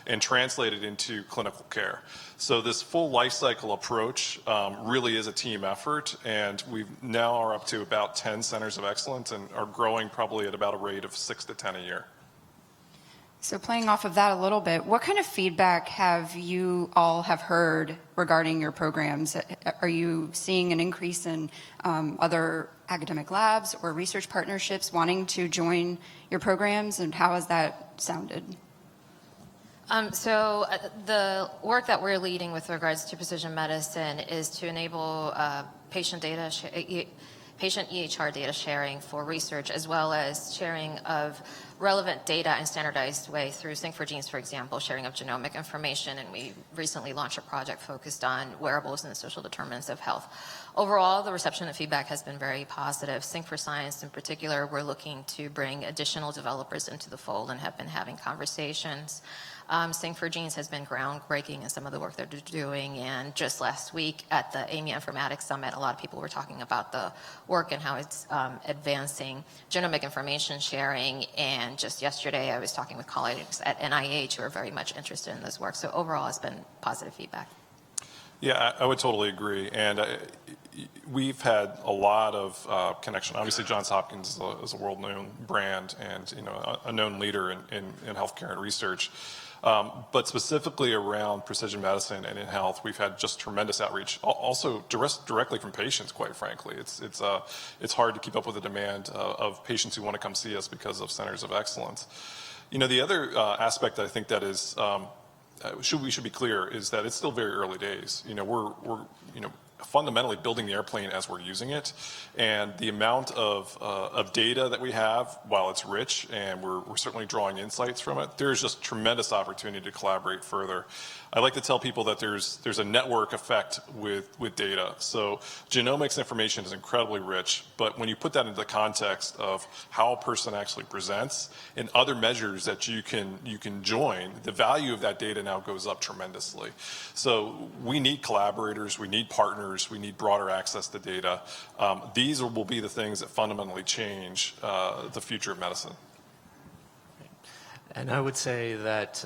and translate it into clinical care. So this full life cycle approach really is a team effort, and we now are up to about 10 centers of excellence and are growing probably at about a rate of 6 to 10 a year. So playing off of that a little bit, what kind of feedback have you all have heard regarding your programs? Are you seeing an increase in other academic labs or research partnerships wanting to join your programs, and how has that sounded? So the work that we're leading with regards to precision medicine is to enable patient EHR data sharing for research, as well as sharing of relevant data in standardized way through Sync4Genes, for example, sharing of genomic information. And we recently launched a project focused on wearables and the social determinants of health. Overall, the reception and feedback has been very positive. Sync4Science in particular, we're looking to bring additional developers into the fold and have been having conversations. Sync4Genes has been groundbreaking in some of the work that they're doing, and just last week at the AMIA Informatics Summit, a lot of people were talking about the work and how it's advancing genomic information sharing, and just yesterday I was talking with colleagues at NIH who are very much interested in this work. So overall, it's been positive feedback. Yeah, I would totally agree, and we've had a lot of connection. Obviously, Johns Hopkins is a world-known brand and a known leader in healthcare and research. But specifically around precision medicine and in health, we've had just tremendous outreach. Also, directly from patients, quite frankly. It's hard to keep up with the demand of patients who want to come see us because of centers of excellence. The other aspect that I think that is we should be clear is that it's still very early days. We're fundamentally building the airplane as we're using it. And the amount of data that we have, while it's rich and we're certainly drawing insights from it, there's just tremendous opportunity to collaborate further. I like to tell people that there's a network effect with data. So genomics information is incredibly rich, but when you put that into the context of how a person actually presents and other measures that you can join, the value of that data now goes up tremendously. So we need collaborators, we need partners, we need broader access to data. These will be the things that fundamentally change the future of medicine. And I would say that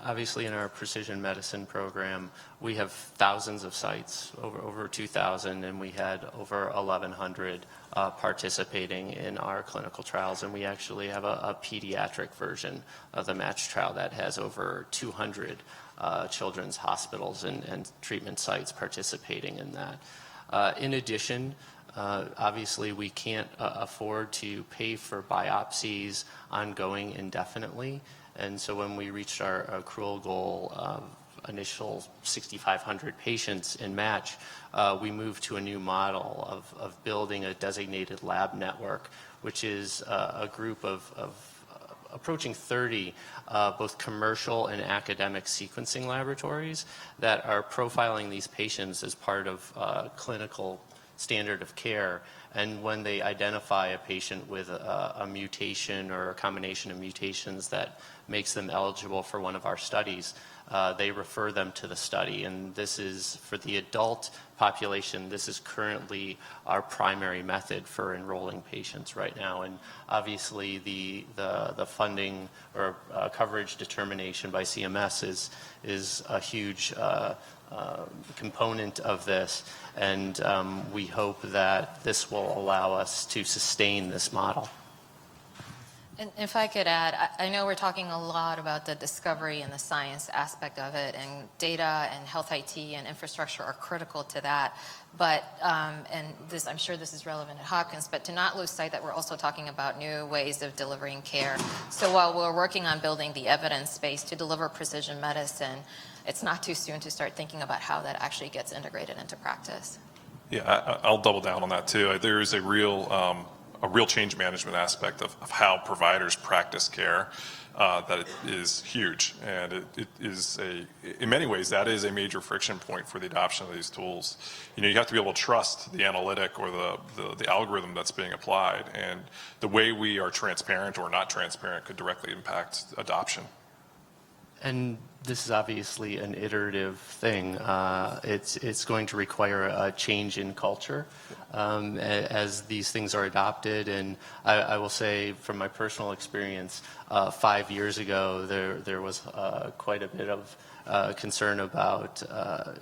obviously in our precision medicine program, we have thousands of sites, over 2,000, and we had over 1,100 participating in our clinical trials. And we actually have a pediatric version of the MATCH trial that has over 200 children's hospitals and treatment sites participating in that. In addition, obviously, we can't afford to pay for biopsies ongoing indefinitely. And so when we reached our accrual goal of initial 6,500 patients in MATCH, we moved to a new model of building a designated lab network, which is a group of approaching 30 both commercial and academic sequencing laboratories that are profiling these patients as part of clinical standard of care. And when they identify a patient with a mutation or a combination of mutations that makes them eligible for one of our studies, they refer them to the study. And this is, for the adult population, this is currently our primary method for enrolling patients right now. And obviously the funding or coverage determination by CMS is a huge component of this, and we hope that this will allow us to sustain this model. And if I could add, I know we're talking a lot about the discovery and the science aspect of it, and data and health IT and infrastructure are critical to that. But, and this, I'm sure this is relevant at Hopkins, but to not lose sight that we're also talking about new ways of delivering care. So while we're working on building the evidence base to deliver precision medicine, it's not too soon to start thinking about how that actually gets integrated into practice. Yeah, I'll double down on that too. There is a real change management aspect of how providers practice care that it is huge, and it is in many ways that is a major friction point for the adoption of these tools. You have to be able to trust the analytic or the algorithm that's being applied, and the way we are transparent or not transparent could directly impact adoption. And this is obviously an iterative thing. It's going to require a change in culture as these things are adopted. And I will say, from my personal experience, 5 years ago, there was quite a bit of concern about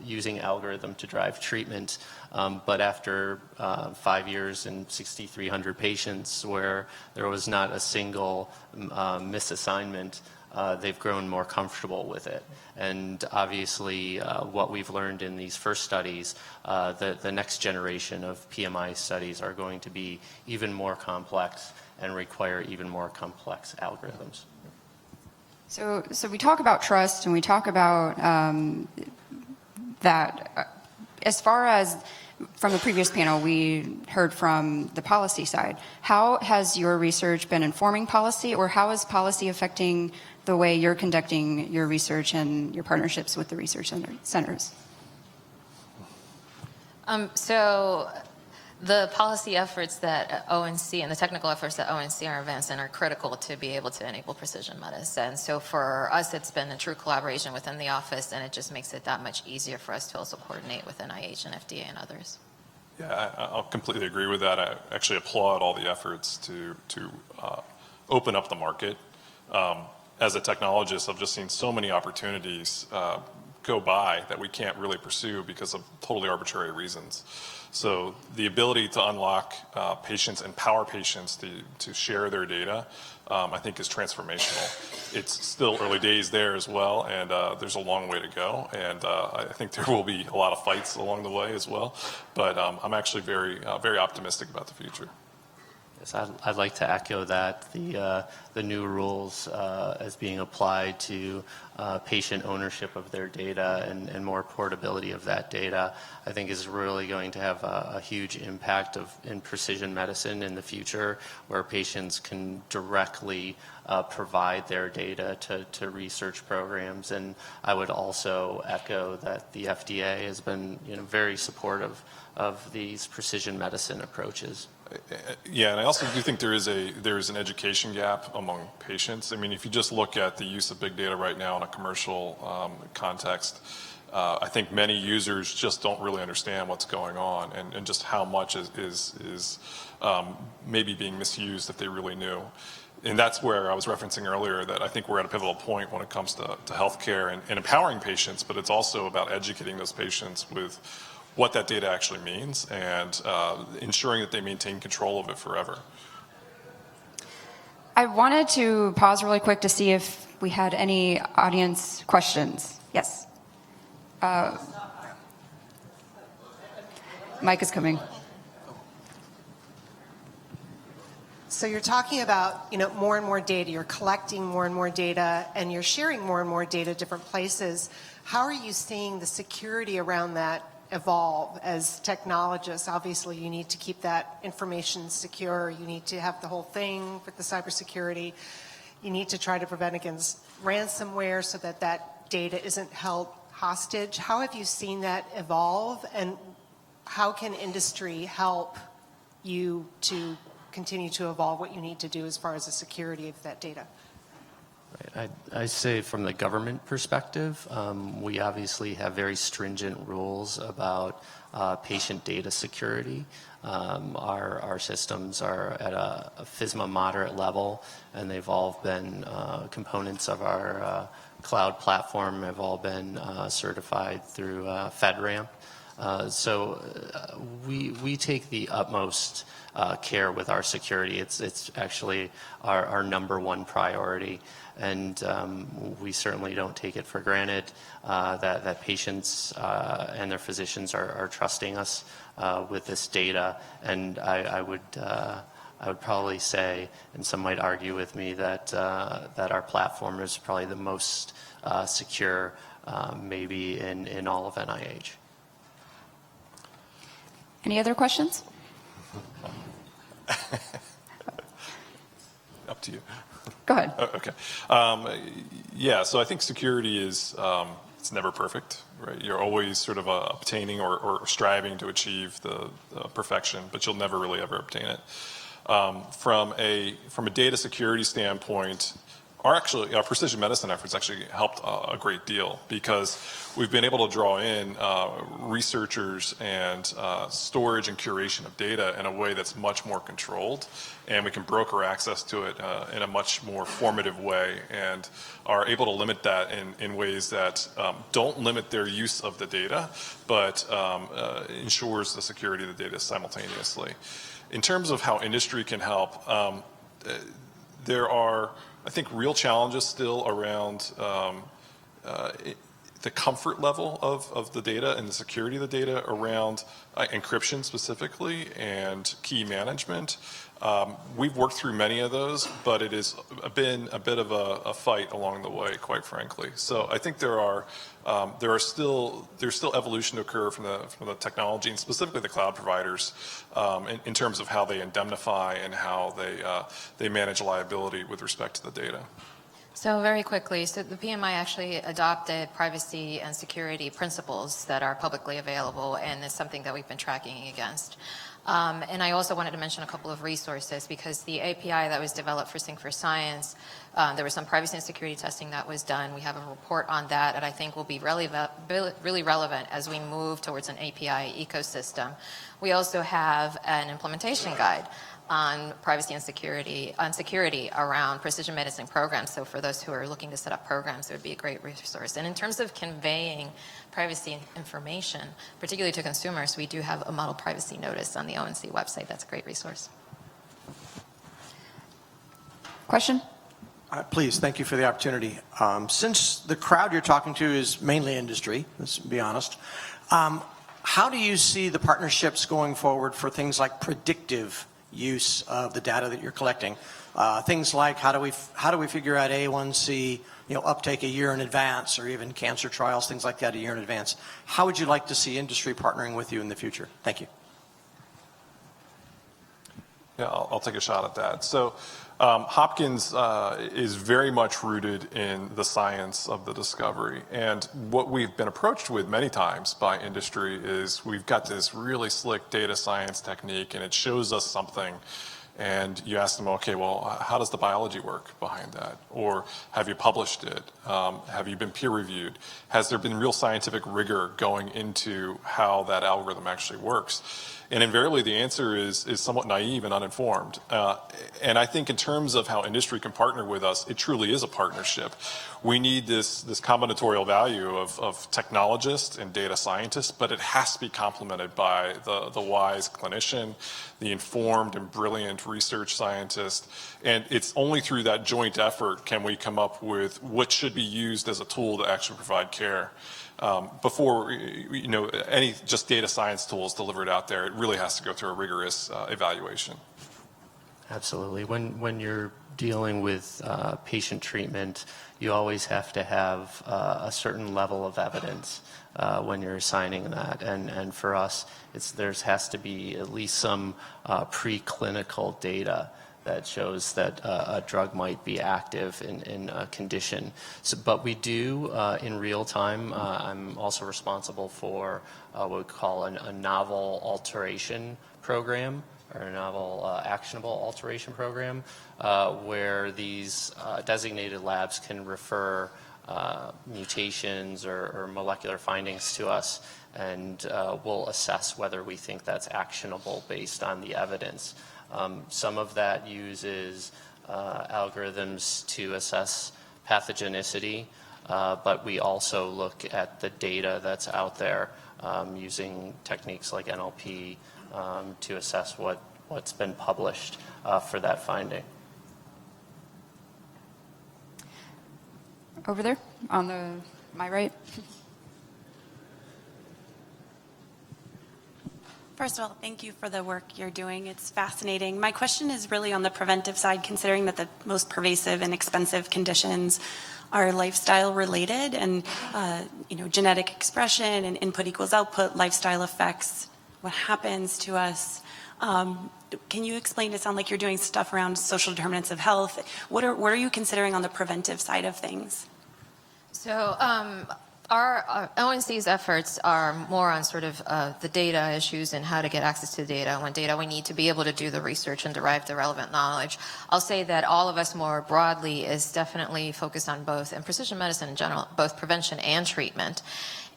using algorithm to drive treatment. But after 5 years and 6,300 patients where there was not a single misassignment, they've grown more comfortable with it. And obviously, what we've learned in these first studies, the next generation of PMI studies are going to be even more complex and require even more complex algorithms. So we talk about trust, and we talk about that. As far as from the previous panel, we heard from the policy side. How has your research been informing policy, or how is policy affecting the way you're conducting your research and your partnerships with the research centers? So the policy efforts that ONC and the technical efforts that ONC are advancing are critical to be able to enable precision medicine. So for us, it's been a true collaboration within the office, and it just makes it that much easier for us to also coordinate with NIH and FDA and others. Yeah, I'll completely agree with that. I actually applaud all the efforts to open up the market. As a technologist, I've just seen so many opportunities go by that we can't really pursue because of totally arbitrary reasons. So the ability to unlock patients, empower patients to share their data, I think is transformational. It's still early days there as well, and there's a long way to go. And I think there will be a lot of fights along the way as well. But I'm actually very optimistic about the future. Yes, I'd like to echo that. The new rules as being applied to patient ownership of their data and more portability of that data, I think is really going to have a huge impact in precision medicine in the future, where patients can directly provide their data to research programs. And I would also echo that the FDA has been very supportive of these precision medicine approaches. Yeah, and I also do think there is an education gap among patients. I mean, if you just look at the use of big data right now in a commercial context, I think many users just don't really understand what's going on and just how much is maybe being misused if they really knew. And that's where I was referencing earlier that I think we're at a pivotal point when it comes to healthcare and empowering patients, but it's also about educating those patients with what that data actually means and ensuring that they maintain control of it forever. I wanted to pause really quick to see if we had any audience questions. Yes. Mike is coming. So you're talking about, more and more data. You're collecting more and more data, and you're sharing more and more data different places. How are you seeing the security around that evolve as technologists? Obviously, you need to keep that information secure. You need to have the whole thing with the cybersecurity. You need to try to prevent against ransomware so that that data isn't held hostage. How have you seen that evolve, and how can industry help you to continue to evolve what you need to do as far as the security of that data? I say from the government perspective, we obviously have very stringent rules about patient data security. Our systems are at a FISMA moderate level, and they've all been components of our cloud platform have all been certified through FedRAMP. So we take the utmost care with our security. It's actually our number one priority. And we certainly don't take it for granted that patients and their physicians are trusting us with this data. And I would probably say, and some might argue with me, that our platform is probably the most secure, maybe in all of NIH. Any other questions? Up to you. Go ahead. Okay. Yeah, so I think security is, it's never perfect, right? You're always sort of obtaining or striving to achieve the perfection, but you'll never really ever obtain it. From a data security standpoint, our precision medicine efforts actually helped a great deal, because we've been able to draw in researchers and storage and curation of data in a way that's much more controlled, and we can broker access to it in a much more formative way, and are able to limit that in ways that don't limit their use of the data, but ensures the security of the data simultaneously. In terms of how industry can help, there are, I think, real challenges still around the comfort level of the data and the security of the data around encryption specifically and key management. We've worked through many of those, but it has been a bit of a fight along the way, quite frankly. So I think there's still evolution to occur from the technology, and specifically the cloud providers, in terms of how they indemnify and how they manage liability with respect to the data. So very quickly, so the PMI actually adopted privacy and security principles that are publicly available, and it's something that we've been tracking against. And I also wanted to mention a couple of resources, because the API that was developed for Sync for Science, there was some privacy and security testing that was done. We have a report on that I think will be really relevant as we move towards an API ecosystem. We also have an implementation guide on privacy and security around precision medicine programs. So for those who are looking to set up programs, it would be a great resource. And in terms of conveying privacy information, particularly to consumers, we do have a model privacy notice on the ONC website. That's a great resource. Question? Please, thank you for the opportunity. Since the crowd you're talking to is mainly industry, let's be honest, how do you see the partnerships going forward for things like predictive use of the data that you're collecting. Things like how do we figure out A1C uptake a year in advance, or even cancer trials, things like that a year in advance. How would you like to see industry partnering with you in the future? Thank you. Yeah, I'll take a shot at that. So Hopkins is very much rooted in the science of the discovery. And what we've been approached with many times by industry is we've got this really slick data science technique and it shows us something. And you ask them, okay, well, how does the biology work behind that? Or have you published it? Have you been peer reviewed? Has there been real scientific rigor going into how that algorithm actually works? And invariably, the answer is somewhat naive and uninformed. And I think in terms of how industry can partner with us, it truly is a partnership. We need this combinatorial value of technologists and data scientists, but it has to be complemented by the wise clinician, the informed and brilliant research scientist. And it's only through that joint effort can we come up with what should be used as a tool to actually provide care. Before any just data science tools delivered out there, it really has to go through a rigorous evaluation. Absolutely. When you're dealing with patient treatment, you always have to have a certain level of evidence when you're assigning that. And for us, there has to be at least some preclinical data that shows that a drug might be active in a condition. But we do, in real time, I'm also responsible for what we call a novel alteration program, or a novel actionable alteration program, where these designated labs can refer mutations or molecular findings to us, and we'll assess whether we think that's actionable based on the evidence. Some of that uses algorithms to assess pathogenicity, but we also look at the data that's out there using techniques like NLP to assess what's been published for that finding. Over there on my right. First of all, thank you for the work you're doing. It's fascinating. My question is really on the preventive side, considering that the most pervasive and expensive conditions are lifestyle related, and genetic expression and input equals output, lifestyle affects what happens to us. Can you explain? It sounds like you're doing stuff around social determinants of health. What are you considering on the preventive side of things? So our ONC's efforts are more on sort of the data issues and how to get access to data. When data, we need to be able to do the research and derive the relevant knowledge. I'll say that all of us more broadly is definitely focused on both, and precision medicine in general, both prevention and treatment.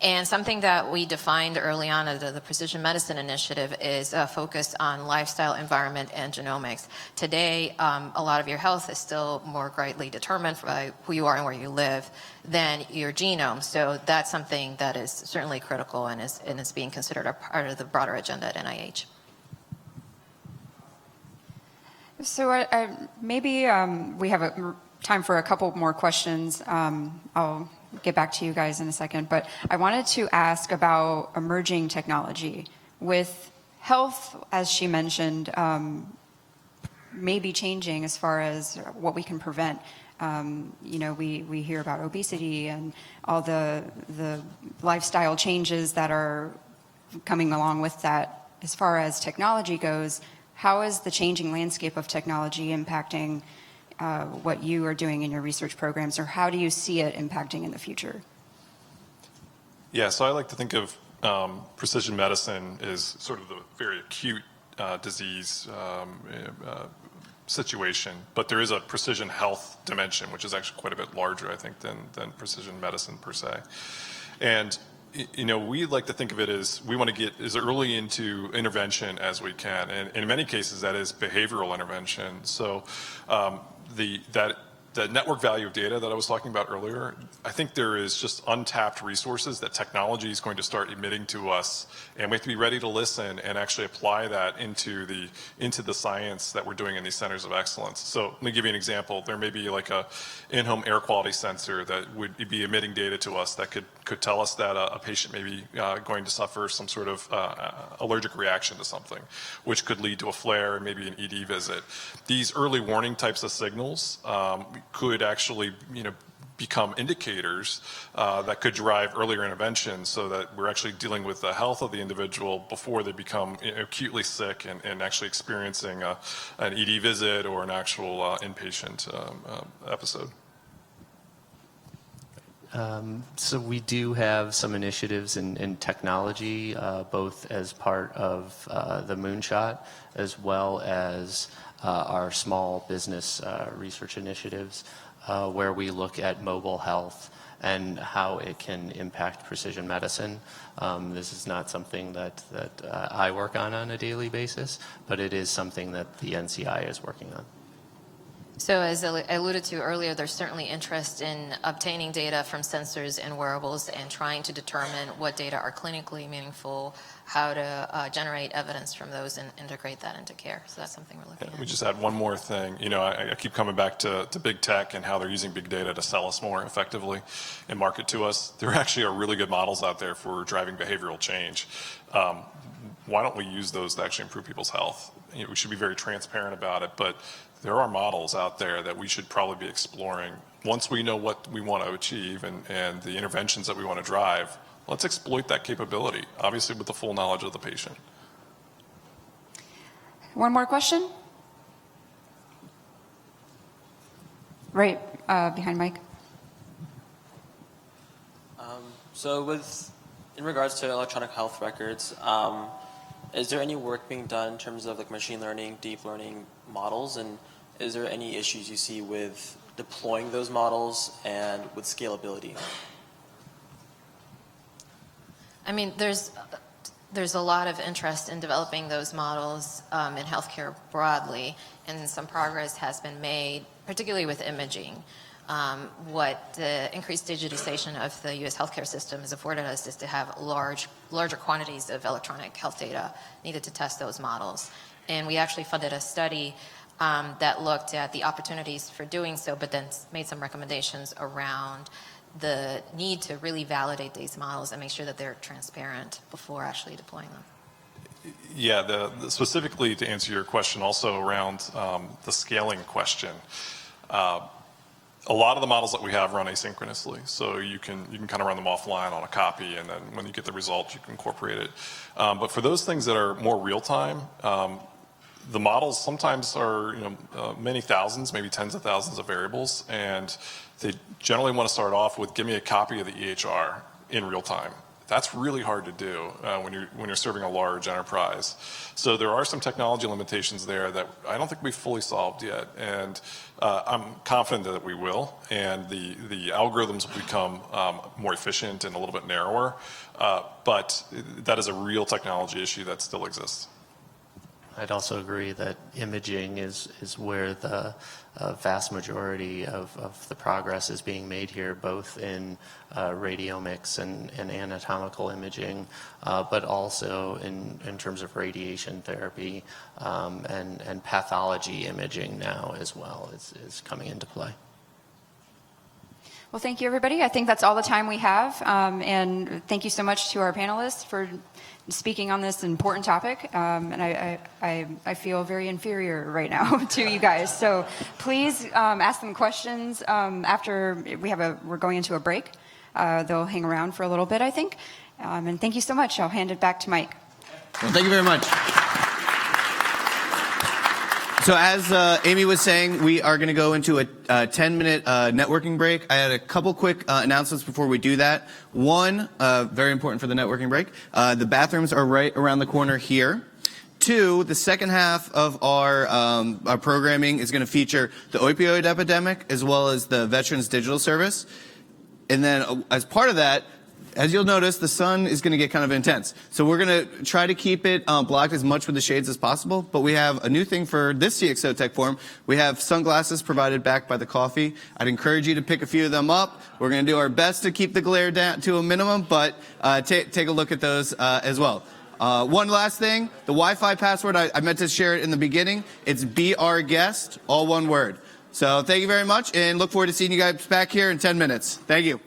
And something that we defined early on as the Precision Medicine Initiative is focused on lifestyle, environment, and genomics. Today, a lot of your health is still more greatly determined by who you are and where you live than your genome. So that's something that is certainly critical and is being considered a part of the broader agenda at NIH. So maybe we have time for a couple more questions. I'll get back to you guys in a second, but I wanted to ask about emerging technology. With health, as she mentioned, maybe changing as far as what we can prevent. We hear about obesity and all the lifestyle changes that are coming along with that. As far as technology goes, how is the changing landscape of technology impacting what you are doing in your research programs, or how do you see it impacting in the future? Yeah, so I like to think of precision medicine as sort of the very acute disease situation, but there is a precision health dimension, which is actually quite a bit larger, I think, than precision medicine per se. And we like to think of it as we want to get as early into intervention as we can, and in many cases that is behavioral intervention. So that the network value of data that I was talking about earlier, I think there is just untapped resources that technology is going to start emitting to us, and we have to be ready to listen and actually apply that into the science that we're doing in these centers of excellence. So let me give you an example. There may be like a in-home air quality sensor that would be emitting data to us that could tell us that a patient may be going to suffer some sort of allergic reaction to something, which could lead to a flare and maybe an ED visit. These early warning types of signals could actually, become indicators that could drive earlier intervention, so that we're actually dealing with the health of the individual before they become acutely sick and actually experiencing an ED visit or an actual inpatient episode. So we do have some initiatives in technology, both as part of the Moonshot as well as our small business research initiatives, where we look at mobile health and how it can impact precision medicine. This is not something that I work on a daily basis, but it is something that the NCI is working on. So as I alluded to earlier, there's certainly interest in obtaining data from sensors and wearables and trying to determine what data are clinically meaningful, how to generate evidence from those and integrate that into care. So that's something we're looking at. We just add one more thing. I keep coming back to big tech and how they're using big data to sell us more effectively and market to us. There actually are really good models out there for driving behavioral change. Why don't we use those to actually improve people's health? We should be very transparent about it, but there are models out there that we should probably be exploring. Once we know what we want to achieve and the interventions that we want to drive, let's exploit that capability, obviously with the full knowledge of the patient. One more question? Right behind Mike. So in regards to electronic health records, is there any work being done in terms of like machine learning, deep learning models, and is there any issues you see with deploying those models and with scalability? I mean, there's a lot of interest in developing those models in healthcare broadly, and some progress has been made, particularly with imaging. What the increased digitization of the U.S. healthcare system has afforded us is to have larger quantities of electronic health data needed to test those models. And we actually funded a study that looked at the opportunities for doing so, but then made some recommendations around the need to really validate these models and make sure that they're transparent before actually deploying them. Yeah, specifically to answer your question also around the scaling question. A lot of the models that we have run asynchronously, so you can kind of run them offline on a copy, and then when you get the results, you can incorporate it. But for those things that are more real time, the models sometimes are many thousands, maybe tens of thousands of variables, and they generally want to start off with give me a copy of the EHR in real time. That's really hard to do when you're serving a large enterprise. So there are some technology limitations there that I don't think we've fully solved yet, and I'm confident that we will. And the algorithms will become more efficient and a little bit narrower, but that is a real technology issue that still exists. I'd also agree that imaging is where the vast majority of the progress is being made here, both in radiomics and anatomical imaging, but also in terms of radiation therapy and pathology imaging now as well is coming into play. Well, thank you, everybody. I think that's all the time we have. And thank you so much to our panelists for speaking on this important topic. And I feel very inferior right now to you guys. So please ask them questions after we're going into a break. They'll hang around for a little bit, I think. And thank you so much. I'll hand it back to Mike. Well, thank you very much. So as Amy was saying, we are going to go into a 10-minute networking break. I had a couple quick announcements before we do that. One, very important for the networking break, the bathrooms are right around the corner here. Two, the second half of our programming is going to feature the opioid epidemic as well as the Veterans Digital Service. And then as part of that, as you'll notice, the sun is going to get kind of intense. So we're going to try to keep it blocked as much with the shades as possible. But we have a new thing for this CXO Tech Forum. We have sunglasses provided back by the coffee. I'd encourage you to pick a few of them up. We're going to do our best to keep the glare down to a minimum, but take a look at those as well. One last thing, the Wi-Fi password, I meant to share it in the beginning. It's Be Our Guest, all one word. So thank you very much, and look forward to seeing you guys back here in 10 minutes. Thank you.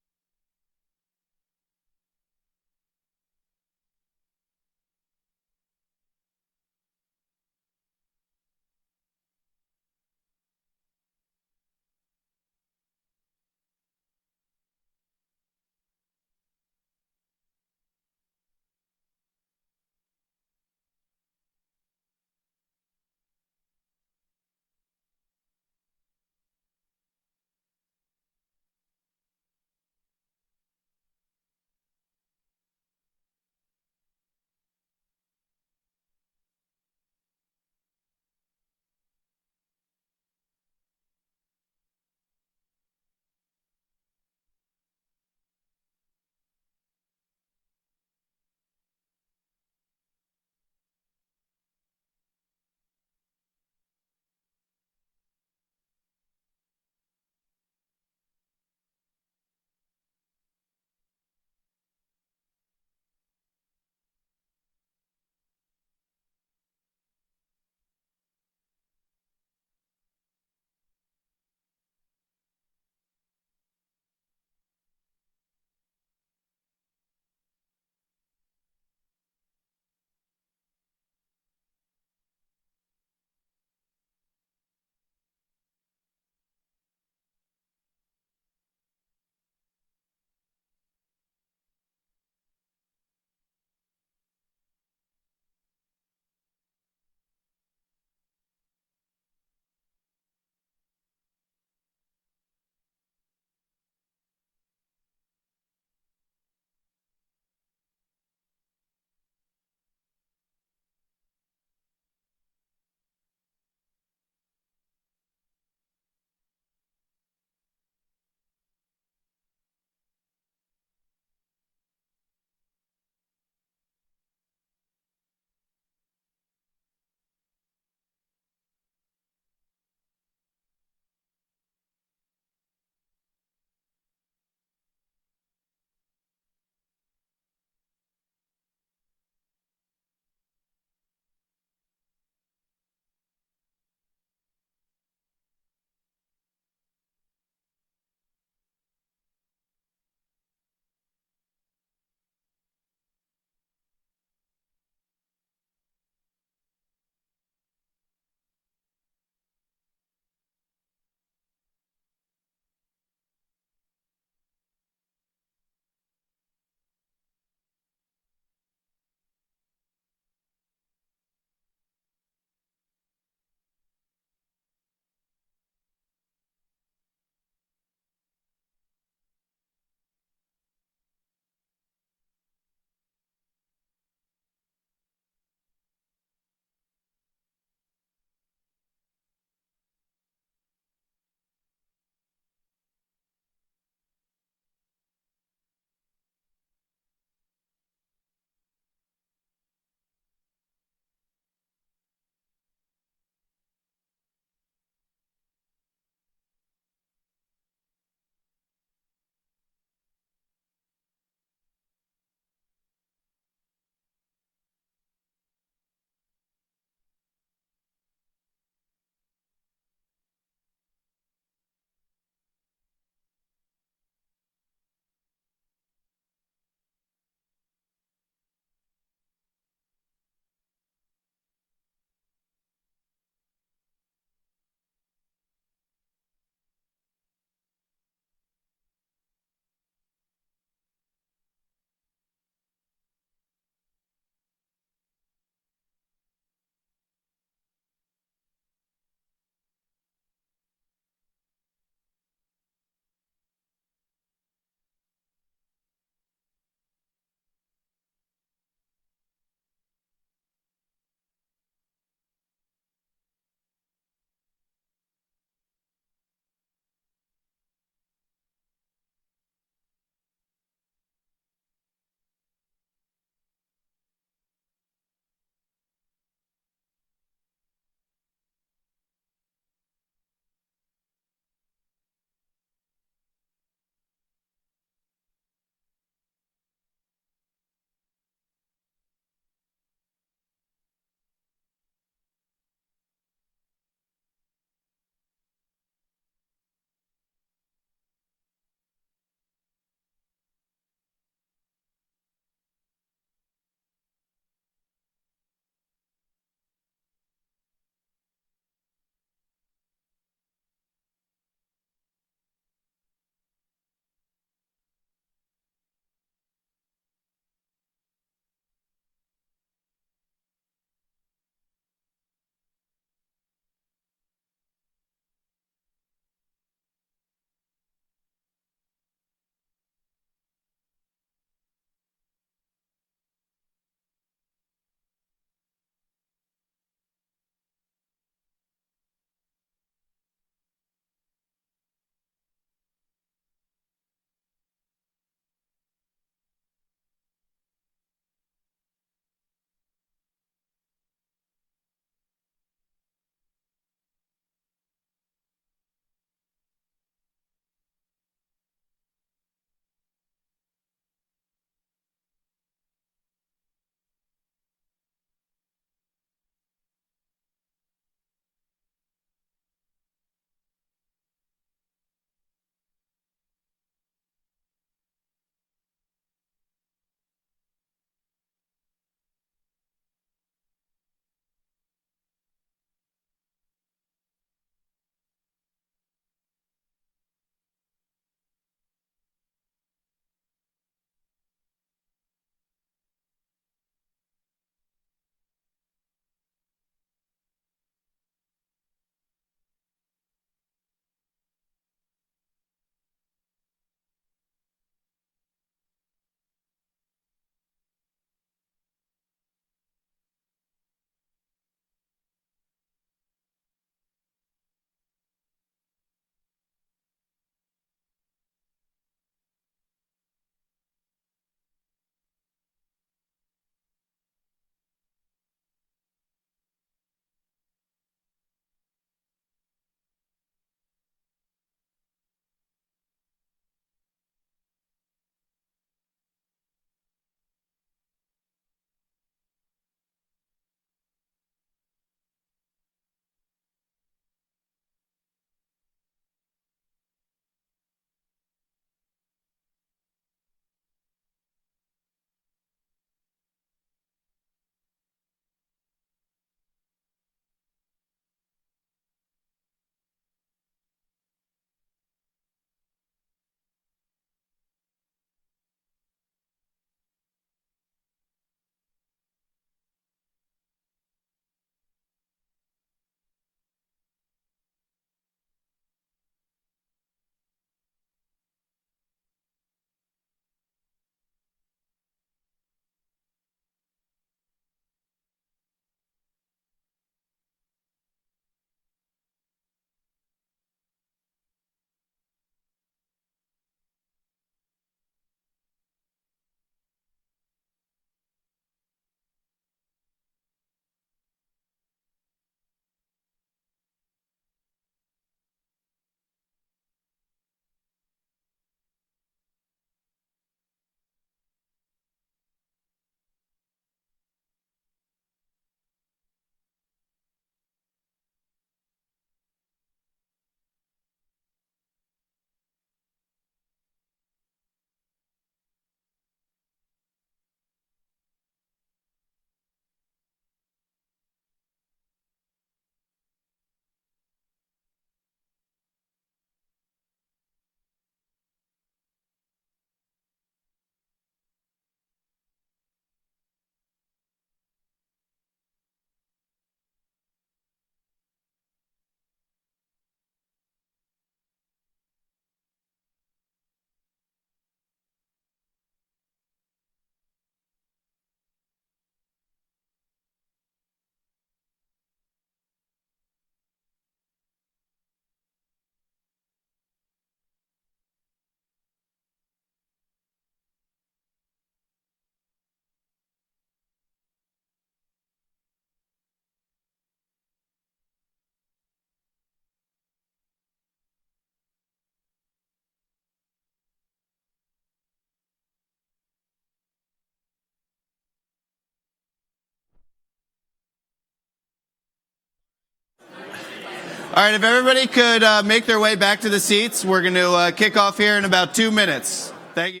All right, if everybody could make their way back to the seats, we're going to kick off here in about 2 minutes. Thank you.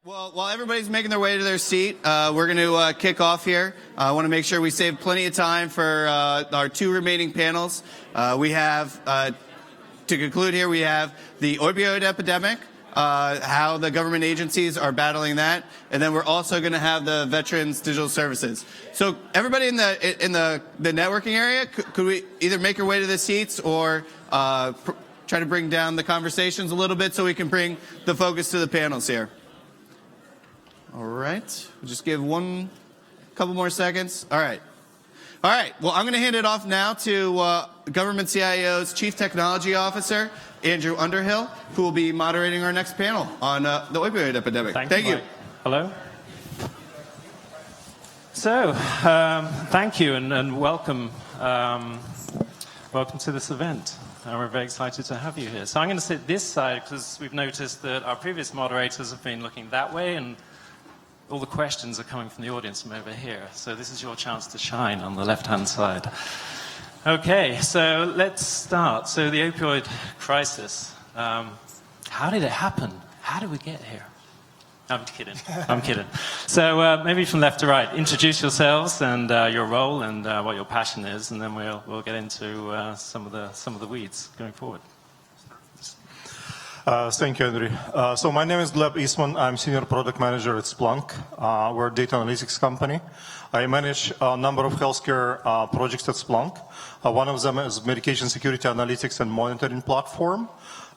Well, while everybody's making their way to their seat, we're going to kick off here. I want to make sure we save plenty of time for our two remaining panels. We have, to conclude here, we have the opioid epidemic, how the government agencies are battling that, and then we're also going to have the Veterans Digital Services. So everybody in the networking area, could we either make your way to the seats or try to bring down the conversations a little bit so we can bring the focus to the panels here? All right. We'll just give one couple more seconds. All right. All right. Well, I'm going to hand it off now to Government CIO's Chief Technology Officer, Andrew Underhill, who will be moderating our next panel on the opioid epidemic. Thank you. Hello. So, thank you and welcome. Welcome to this event. We're very excited to have you here. So I'm going to sit this side because we've noticed that our previous moderators have been looking that way and all the questions are coming from the audience from over here. So this is your chance to shine on the left-hand side. Okay, so let's start. So the opioid crisis, how did it happen? How did we get here? I'm kidding. I'm kidding. So maybe from left to right, introduce yourselves and your role and what your passion is, and then we'll get into some of the weeds going forward. Thank you, Andrew. So my name is Gleb Eastman. I'm Senior Product Manager at Splunk. We're a data analytics company. I manage a number of healthcare projects at Splunk. One of them is medication security analytics and monitoring platform.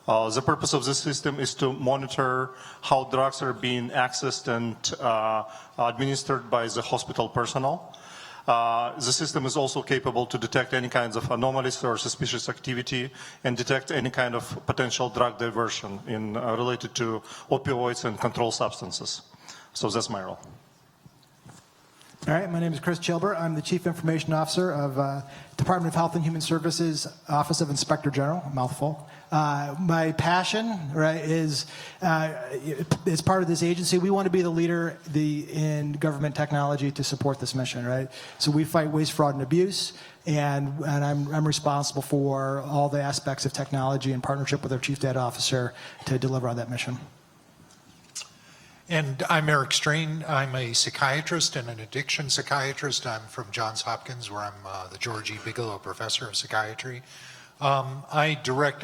The purpose of this system is to monitor how drugs are being accessed and administered by the hospital personnel. The system is also capable to detect any kinds of anomalies or suspicious activity and detect any kind of potential drug diversion related to opioids and controlled substances. So that's my role. All right, my name is Chris Chilbert. I'm the Chief Information Officer of Department of Health and Human Services, Office of Inspector General, a mouthful. My passion, right, is as part of this agency, we want to be the leader in government technology to support this mission, right? So we fight waste, fraud, and abuse, and I'm responsible for all the aspects of technology in partnership with our Chief Data Officer to deliver on that mission. And I'm Eric Strain. I'm a psychiatrist and an addiction psychiatrist. I'm from Johns Hopkins, where I'm the George E. Bigelow Professor of Psychiatry. I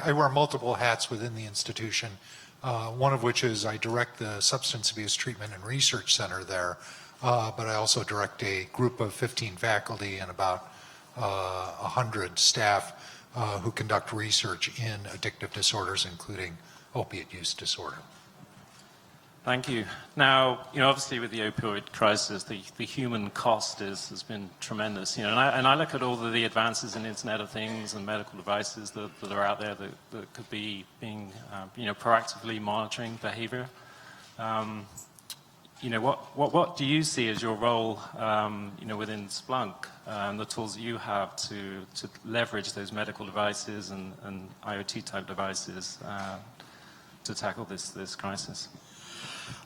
wear multiple hats within the institution, one of which is I direct the Substance Abuse Treatment and Research Center there, but I also direct a group of 15 faculty and about 100 staff who conduct research in addictive disorders, including opiate use disorder. Thank you. Now, obviously with the opioid crisis, the human cost has been tremendous. And I look at all of the advances in Internet of Things and medical devices that are out there that could be being, proactively monitoring behavior. What do you see as your role, within Splunk and the tools that you have to leverage those medical devices and IoT type devices to tackle this crisis?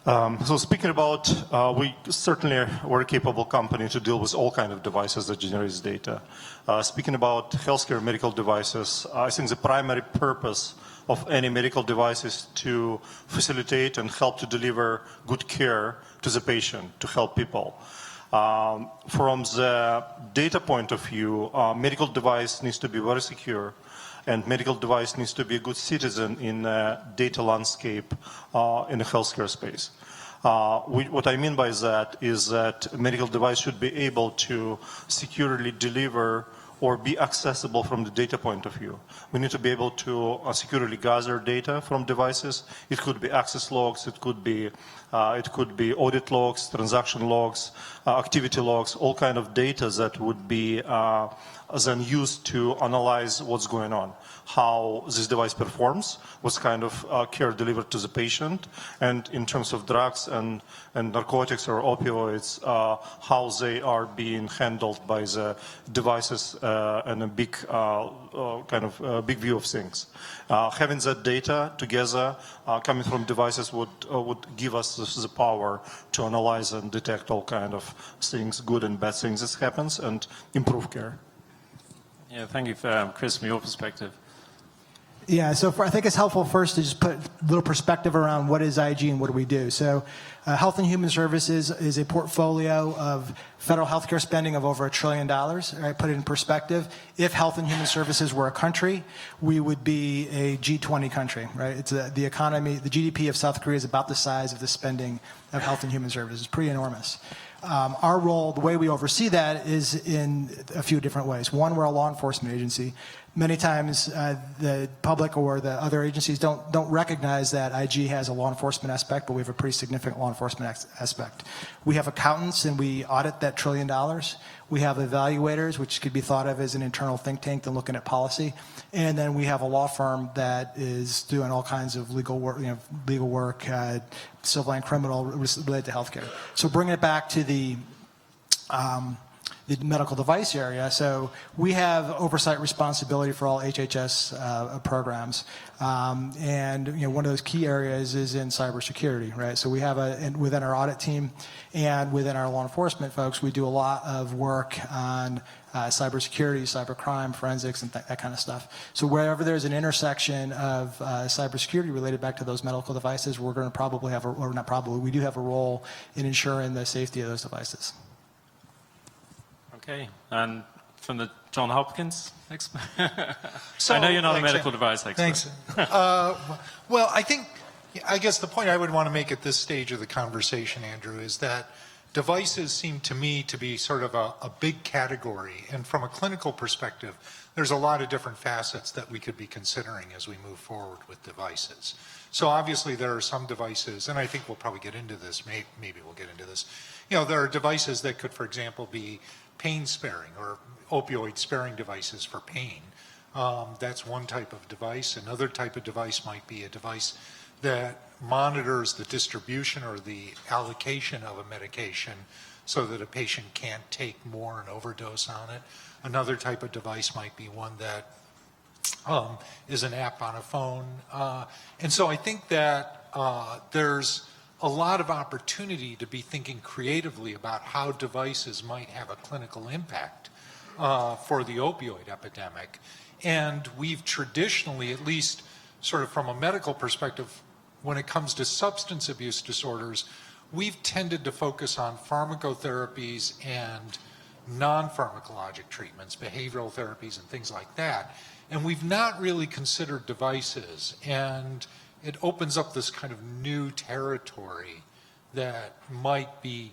So speaking about, we certainly were a capable company to deal with all kinds of devices that generates data. Speaking about healthcare medical devices, I think the primary purpose of any medical device is to facilitate and help to deliver good care to the patient, to help people. From the data point of view, medical device needs to be very secure, and medical device needs to be a good citizen in a data landscape in the healthcare space. What I mean by that is that a medical device should be able to securely deliver or be accessible from the data point of view. We need to be able to securely gather data from devices. It could be access logs, it could be audit logs, transaction logs, activity logs, all kind of data that would be then used to analyze what's going on, how this device performs, what kind of care delivered to the patient, and in terms of drugs and narcotics or opioids, how they are being handled by the devices and a big big view of things. Having that data together coming from devices would give us the power to analyze and detect all kind of things, good and bad things that happens, and improve care. Yeah, thank you, Chris, from your perspective. Yeah, so I think it's helpful first to just put a little perspective around what is IG and what do we do. So Health and Human Services is a portfolio of federal healthcare spending of over $1 trillion. Right? Put it in perspective, if Health and Human Services were a country, we would be a G20 country. Right? It's the economy, the GDP of South Korea is about the size of the spending of Health and Human Services. It's pretty enormous. Our role, the way we oversee that, is in a few different ways. One, we're a law enforcement agency. Many times the public or the other agencies don't recognize that IG has a law enforcement aspect, but we have a pretty significant law enforcement aspect. We have accountants and we audit that $1 trillion. We have evaluators, which could be thought of as an internal think tank and looking at policy. And then we have a law firm that is doing all kinds of legal work, civil and criminal related to healthcare. So bringing it back to the the medical device area. So we have oversight responsibility for all HHS programs. And one of those key areas is in cybersecurity, right? So we have within our audit team and within our law enforcement folks, we do a lot of work on cybersecurity, cybercrime, forensics, and that kind of stuff. So wherever there's an intersection of cybersecurity related back to those medical devices, we're going to probably have, or not probably, we do have a role in ensuring the safety of those devices. Okay, and from the John Hopkins expert. So, I know you're not a thanks, medical device expert. Thanks. Well, I guess the point I would want to make at this stage of the conversation, Andrew, is that devices seem to me to be sort of a big category. And from a clinical perspective, there's a lot of different facets that we could be considering as we move forward with devices. So obviously there are some devices, and I think we'll probably get into this, maybe we'll get into this. There are devices that could, for example, be pain sparing or opioid sparing devices for pain. That's one type of device. Another type of device might be a device that monitors the distribution or the allocation of a medication so that a patient can't take more and overdose on it. Another type of device might be one that is an app on a phone. And so I think that there's a lot of opportunity to be thinking creatively about how devices might have a clinical impact for the opioid epidemic. And we've traditionally, at least sort of from a medical perspective, when it comes to substance abuse disorders, we've tended to focus on pharmacotherapies and non-pharmacologic treatments, behavioral therapies and things like that. And we've not really considered devices. And it opens up this kind of new territory that might be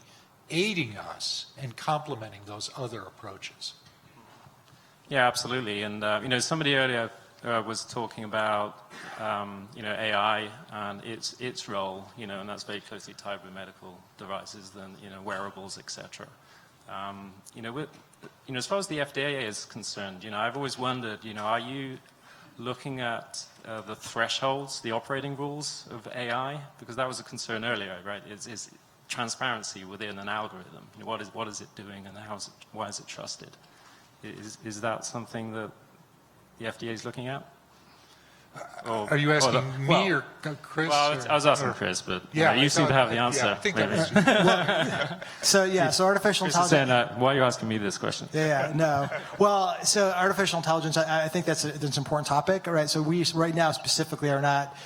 aiding us and complementing those other approaches. Yeah, absolutely. And somebody earlier was talking about AI and its role, and that's very closely tied with medical devices than wearables, etc. As far as the FDA is concerned, I've always wondered, are you looking at the thresholds, the operating rules of AI? Because that was a concern earlier, right? Is transparency within an algorithm. What is it doing, and why is it trusted? Is that something that the FDA is looking at? Are you asking me or Chris? Well, I was asking Chris, but you seem to have the answer. Yeah, I think that was so artificial Chris intelligence. Is saying, why are you asking me this question? No. Well, so artificial intelligence, I think that's an important topic, right? So we right now specifically are not,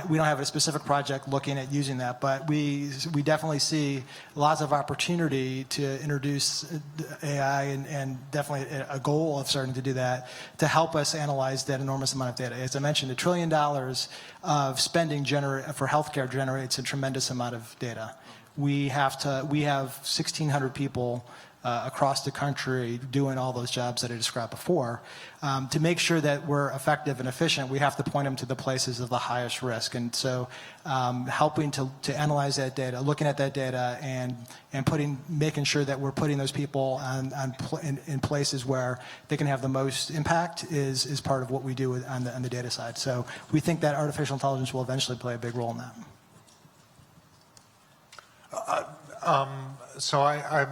we don't have a specific project looking at using that, but we definitely see lots of opportunity to introduce AI and definitely a goal of starting to do that to help us analyze that enormous amount of data. As I mentioned, $1 trillion of spending for healthcare generates a tremendous amount of data. We have 1,600 people across the country doing all those jobs that I described before. To make sure that we're effective and efficient, we have to point them to the places of the highest risk. And so helping to analyze that data, looking at that data, and making sure that we're putting those people in places where they can have the most impact is part of what we do on the data side. So we think that artificial intelligence will eventually play a big role in that. So I'm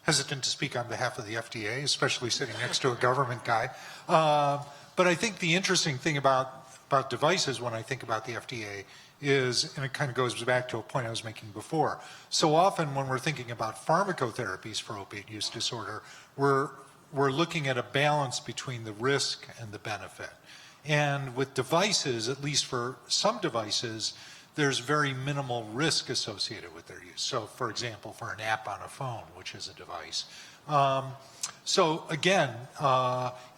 hesitant to speak on behalf of the FDA, especially sitting next to a government guy. But I think the interesting thing about devices when I think about the FDA is, and it kind of goes back to a point I was making before, so often when we're thinking about pharmacotherapies for opiate use disorder, we're looking at a balance between the risk and the benefit. And with devices, at least for some devices, there's very minimal risk associated with their use. So, for example, for an app on a phone, which is a device. So again,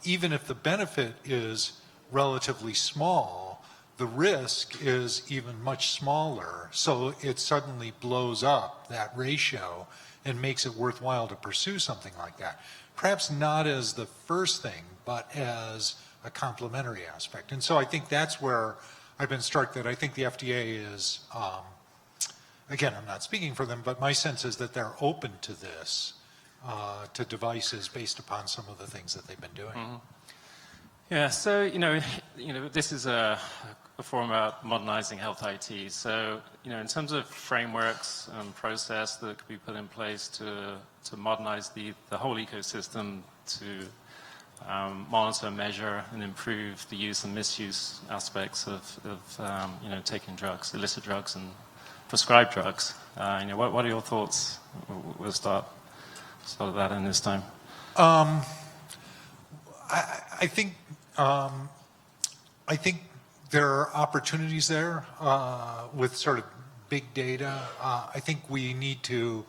even if the benefit is relatively small, the risk is even much smaller. So it suddenly blows up that ratio and makes it worthwhile to pursue something like that. Perhaps not as the first thing, but as a complementary aspect. And so I think that's where I've been struck that I think the FDA is, again, I'm not speaking for them, but my sense is that they're open to this, to devices based upon some of the things that they've been doing. Mm-hmm. Yeah, so, this is a before about modernizing health IT. So, in terms of frameworks and process that could be put in place to modernize the whole ecosystem to monitor, measure, and improve the use and misuse aspects of taking drugs, illicit drugs and prescribed drugs. What are your thoughts? We'll start with that in this time. I think there are opportunities there with sort of big data. I think we need to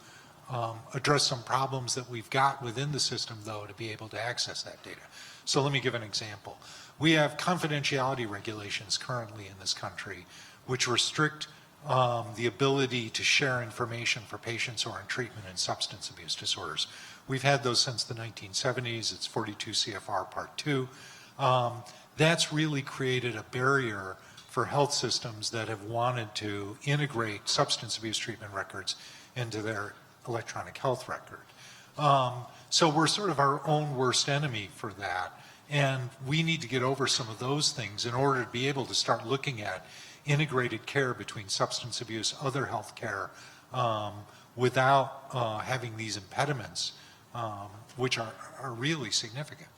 address some problems that we've got within the system, though, to be able to access that data. So let me give an example. We have confidentiality regulations currently in this country which restrict the ability to share information for patients who are in treatment in substance abuse disorders. We've had those since the 1970s. It's 42 CFR Part 2. That's really created a barrier for health systems that have wanted to integrate substance abuse treatment records into their electronic health record. So we're sort of our own worst enemy for that. And we need to get over some of those things in order to be able to start looking at integrated care between substance abuse, other health care, without having these impediments, which are really significant.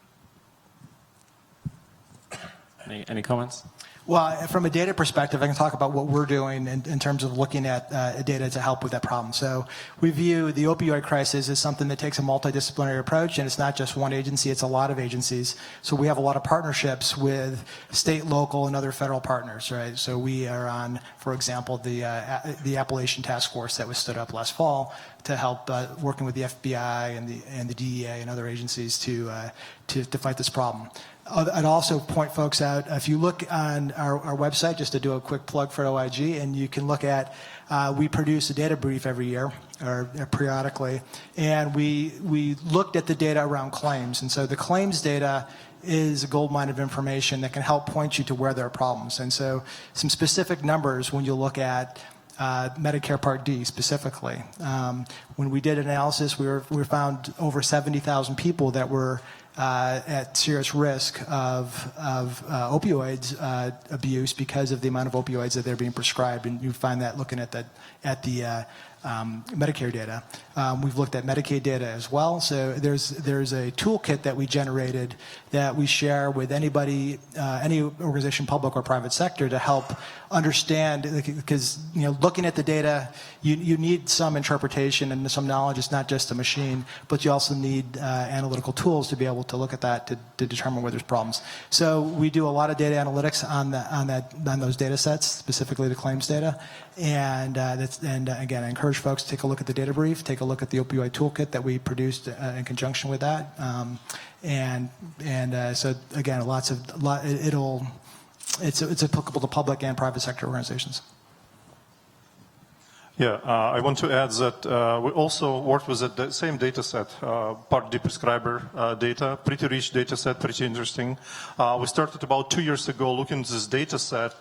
Any comments? Well, from a data perspective, I can talk about what we're doing in terms of looking at data to help with that problem. So we view the opioid crisis as something that takes a multidisciplinary approach, and it's not just one agency, it's a lot of agencies. So we have a lot of partnerships with state, local, and other federal partners, right? So we are on, for example, the Appalachian Task Force that was stood up last fall to help working with the FBI and the DEA and other agencies to fight this problem. I'd also point folks out, if you look on our website, just to do a quick plug for OIG, and you can look at, we produce a data brief every year, or periodically, and we looked at the data around claims. And so the claims data is a goldmine of information that can help point you to where there are problems. And so some specific numbers when you look at Medicare Part D specifically. When we did analysis, we found over 70,000 people that were at serious risk of opioids abuse because of the amount of opioids that they're being prescribed, and you find that looking at the Medicare data. We've looked at Medicaid data as well. So there's a toolkit that we generated that we share with anybody, any organization, public or private sector, to help understand, because looking at the data, you need some interpretation and some knowledge. It's not just a machine, but you also need analytical tools to be able to look at that to determine where there's problems. So we do a lot of data analytics on those data sets, specifically the claims data. And again, I encourage folks to take a look at the data brief, take a look at the opioid toolkit that we produced in conjunction with that. So again, it's applicable to public and private sector organizations. Yeah, I want to add that we also worked with the same data set, Part D prescriber data, pretty rich data set, pretty interesting. We started about 2 years ago looking at this data set.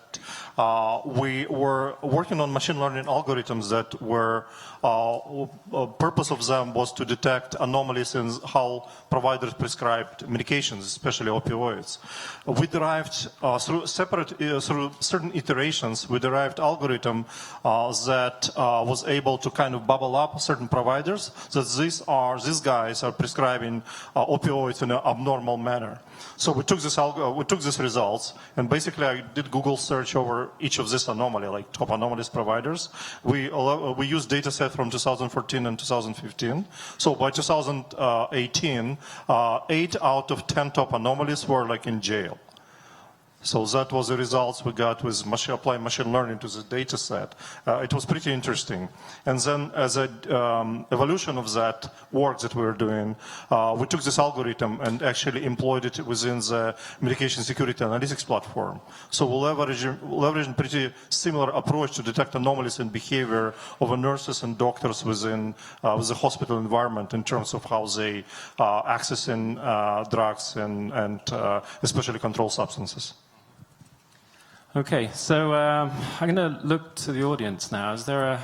We were working on machine learning algorithms that were, purpose of them was to detect anomalies in how providers prescribed medications, especially opioids. We derived, through certain iterations, we derived algorithm that was able to kind of bubble up certain providers that these guys are prescribing opioids in an abnormal manner. So we took these results, and basically I did Google search over each of these anomaly, like top anomalies providers. We used data set from 2014 and 2015. So by 2018, 8 out of 10 top anomalies were like in jail. So that was the results we got with applying machine learning to the data set. It was pretty interesting. And then as an evolution of that work that we were doing, we took this algorithm and actually employed it within the medication security analytics platform. So we're leveraging pretty similar approach to detect anomalies in behavior of nurses and doctors within the hospital environment in terms of how they accessing drugs and especially controlled substances. Okay, so I'm going to look to the audience now. Is there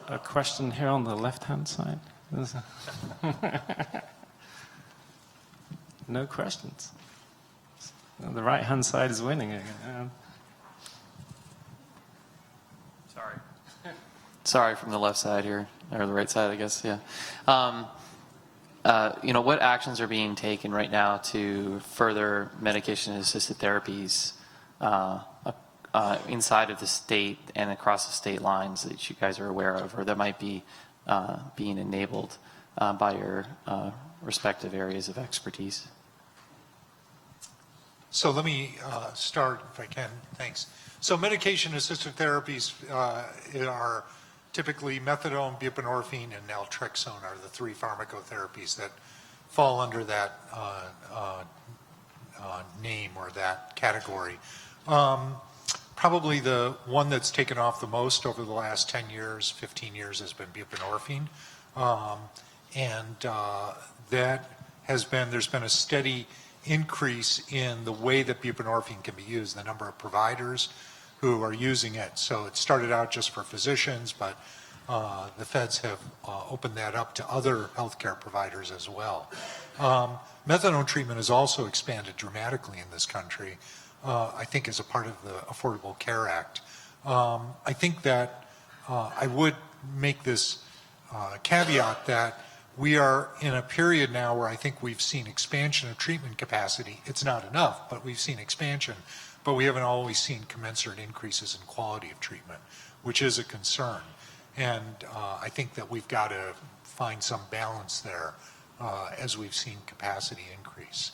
a question here on the left-hand side? No questions. The right-hand side is winning again. sorry, from the left side here, or the right side, I guess, yeah. What actions are being taken right now to further medication-assisted therapies inside of the state and across the state lines that you guys are aware of, or that might be being enabled by your respective areas of expertise? So let me start, if I can. Thanks. So medication-assisted therapies are typically methadone, buprenorphine, and naltrexone are the three pharmacotherapies that fall under that name or that category. Probably the one that's taken off the most over the last 10 years, 15 years has been buprenorphine. There's been a steady increase in the way that buprenorphine can be used, the number of providers who are using it. So it started out just for physicians, but the feds have opened that up to other healthcare providers as well. Methadone treatment has also expanded dramatically in this country, I think as a part of the Affordable Care Act. I think that I would make this caveat that we are in a period now where I think we've seen expansion of treatment capacity. It's not enough, but we've seen expansion. But we haven't always seen commensurate increases in quality of treatment, which is a concern. And I think that we've got to find some balance there as we've seen capacity increase.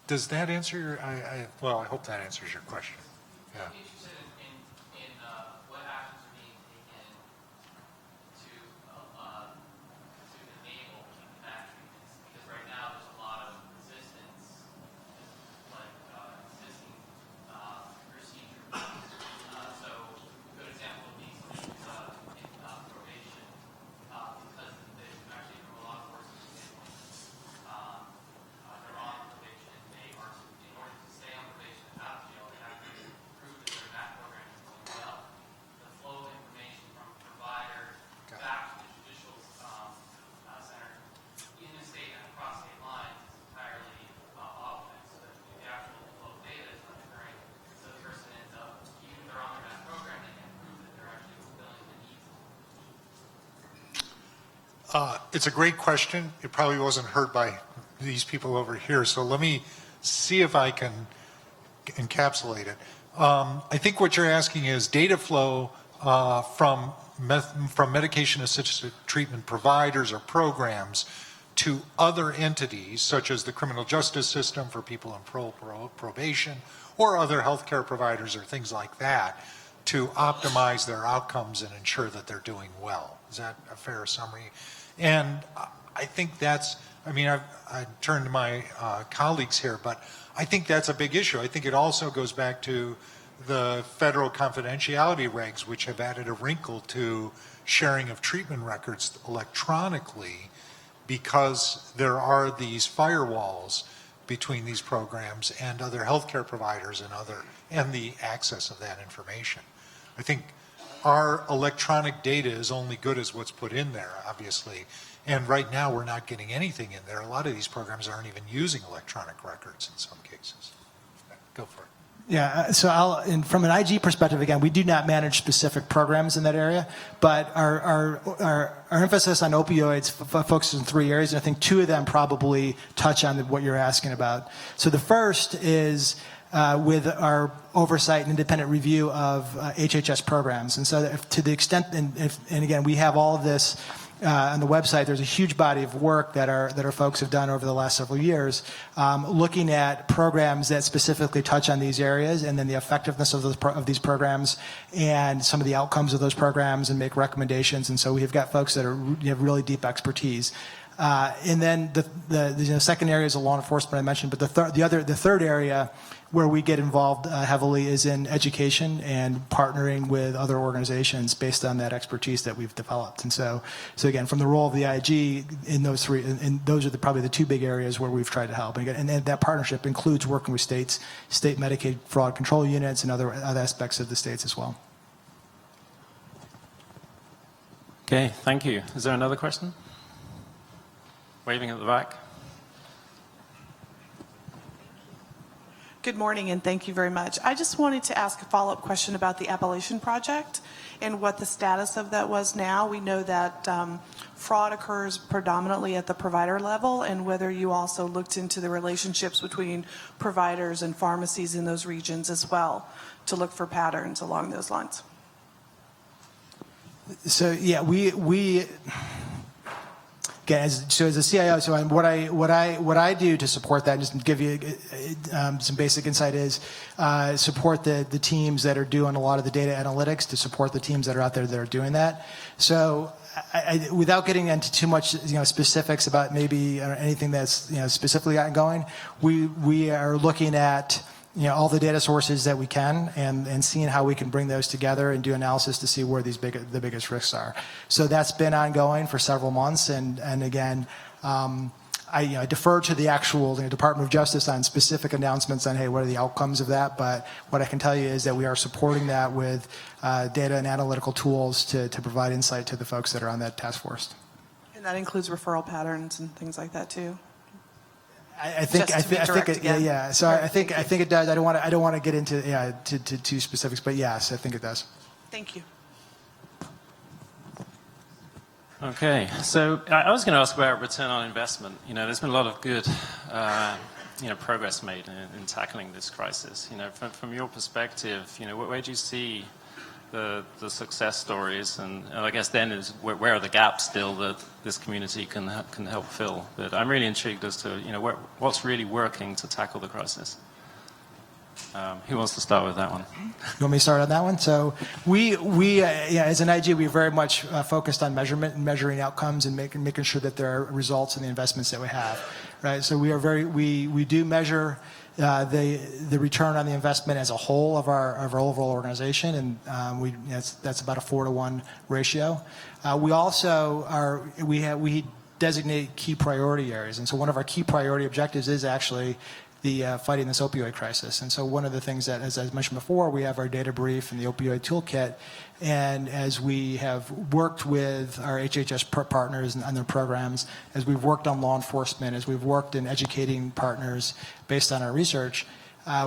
Does that answer your, well, I hope that answers your question. Yeah. It's a great question. It probably wasn't heard by these people over here, so let me see if I can encapsulate it. I think what you're asking is data flow from medication-assisted treatment providers or programs to other entities, such as the criminal justice system for people in probation, or other healthcare providers or things like that, to optimize their outcomes and ensure that they're doing well. Is that a fair summary? And I think that's, I mean, I turn to my colleagues here, but I think that's a big issue. I think it also goes back to the federal confidentiality regs, which have added a wrinkle to sharing of treatment records electronically, because there are these firewalls between these programs and other healthcare providers and the access of that information. I think our electronic data is only good as what's put in there, obviously. And right now we're not getting anything in there. A lot of these programs aren't even using electronic records in some cases. Go for it. Yeah, so from an IG perspective, again, we do not manage specific programs in that area, but our emphasis on opioids focuses in 3 areas, and I think 2 of them probably touch on what you're asking about. So the first is with our oversight and independent review of HHS programs. And so to the extent, and again, we have all of this on the website, there's a huge body of work that our folks have done over the last several years, looking at programs that specifically touch on these areas, and then the effectiveness of these programs, and some of the outcomes of those programs, and make recommendations. And so we have got folks that have really deep expertise. And then the second area is the law enforcement I mentioned, but the third area where we get involved heavily is in education and partnering with other organizations based on that expertise that we've developed. And so again, from the role of the IG in those three, and those are probably the 2 big areas where we've tried to help. And that partnership includes working with states, state Medicaid fraud control units, and other aspects of the states as well. Okay, thank you. Is there another question? Waving at the back. Good morning, and thank you very much. I just wanted to ask a follow-up question about the Appalachian Project and what the status of that was now. We know that fraud occurs predominantly at the provider level, and whether you also looked into the relationships between providers and pharmacies in those regions as well to look for patterns along those lines. So yeah, we again, as a CIO, so what I do to support that, just to give you some basic insight, is support the teams that are doing a lot of the data analytics, to support the teams that are out there that are doing that. So without getting into too much specifics about maybe anything that's specifically ongoing, we are looking at all the data sources that we can and seeing how we can bring those together and do analysis to see where the biggest risks are. So that's been ongoing for several months, and again, I defer to the actual Department of Justice on specific announcements on, hey, what are the outcomes of that? But what I can tell you is that we are supporting that with data and analytical tools to provide insight to the folks that are on that task force. And that includes referral patterns and things like that too. I think yeah. So I think it does. I don't want to get into to specifics, but yes, I think it does. Thank you. Okay, so I was going to ask about return on investment. There's been a lot of good, progress made in tackling this crisis. From your perspective, where do you see the success stories, and I guess then is where are the gaps still that this community can help fill? But I'm really intrigued as to what's really working to tackle the crisis. Who wants to start with that one? You want me to start on that one? So we as an IG, we're very much focused on measurement and measuring outcomes and making sure that there are results in the investments that we have, right? So we do measure the return on the investment as a whole of our overall organization, and that's about a 4-to-1 ratio. We also we designate key priority areas, and so one of our key priority objectives is actually the fighting this opioid crisis. And so one of the things that, as I mentioned before, we have our data brief and the opioid toolkit, and as we have worked with our HHS partners and their programs, as we've worked on law enforcement, as we've worked in educating partners based on our research,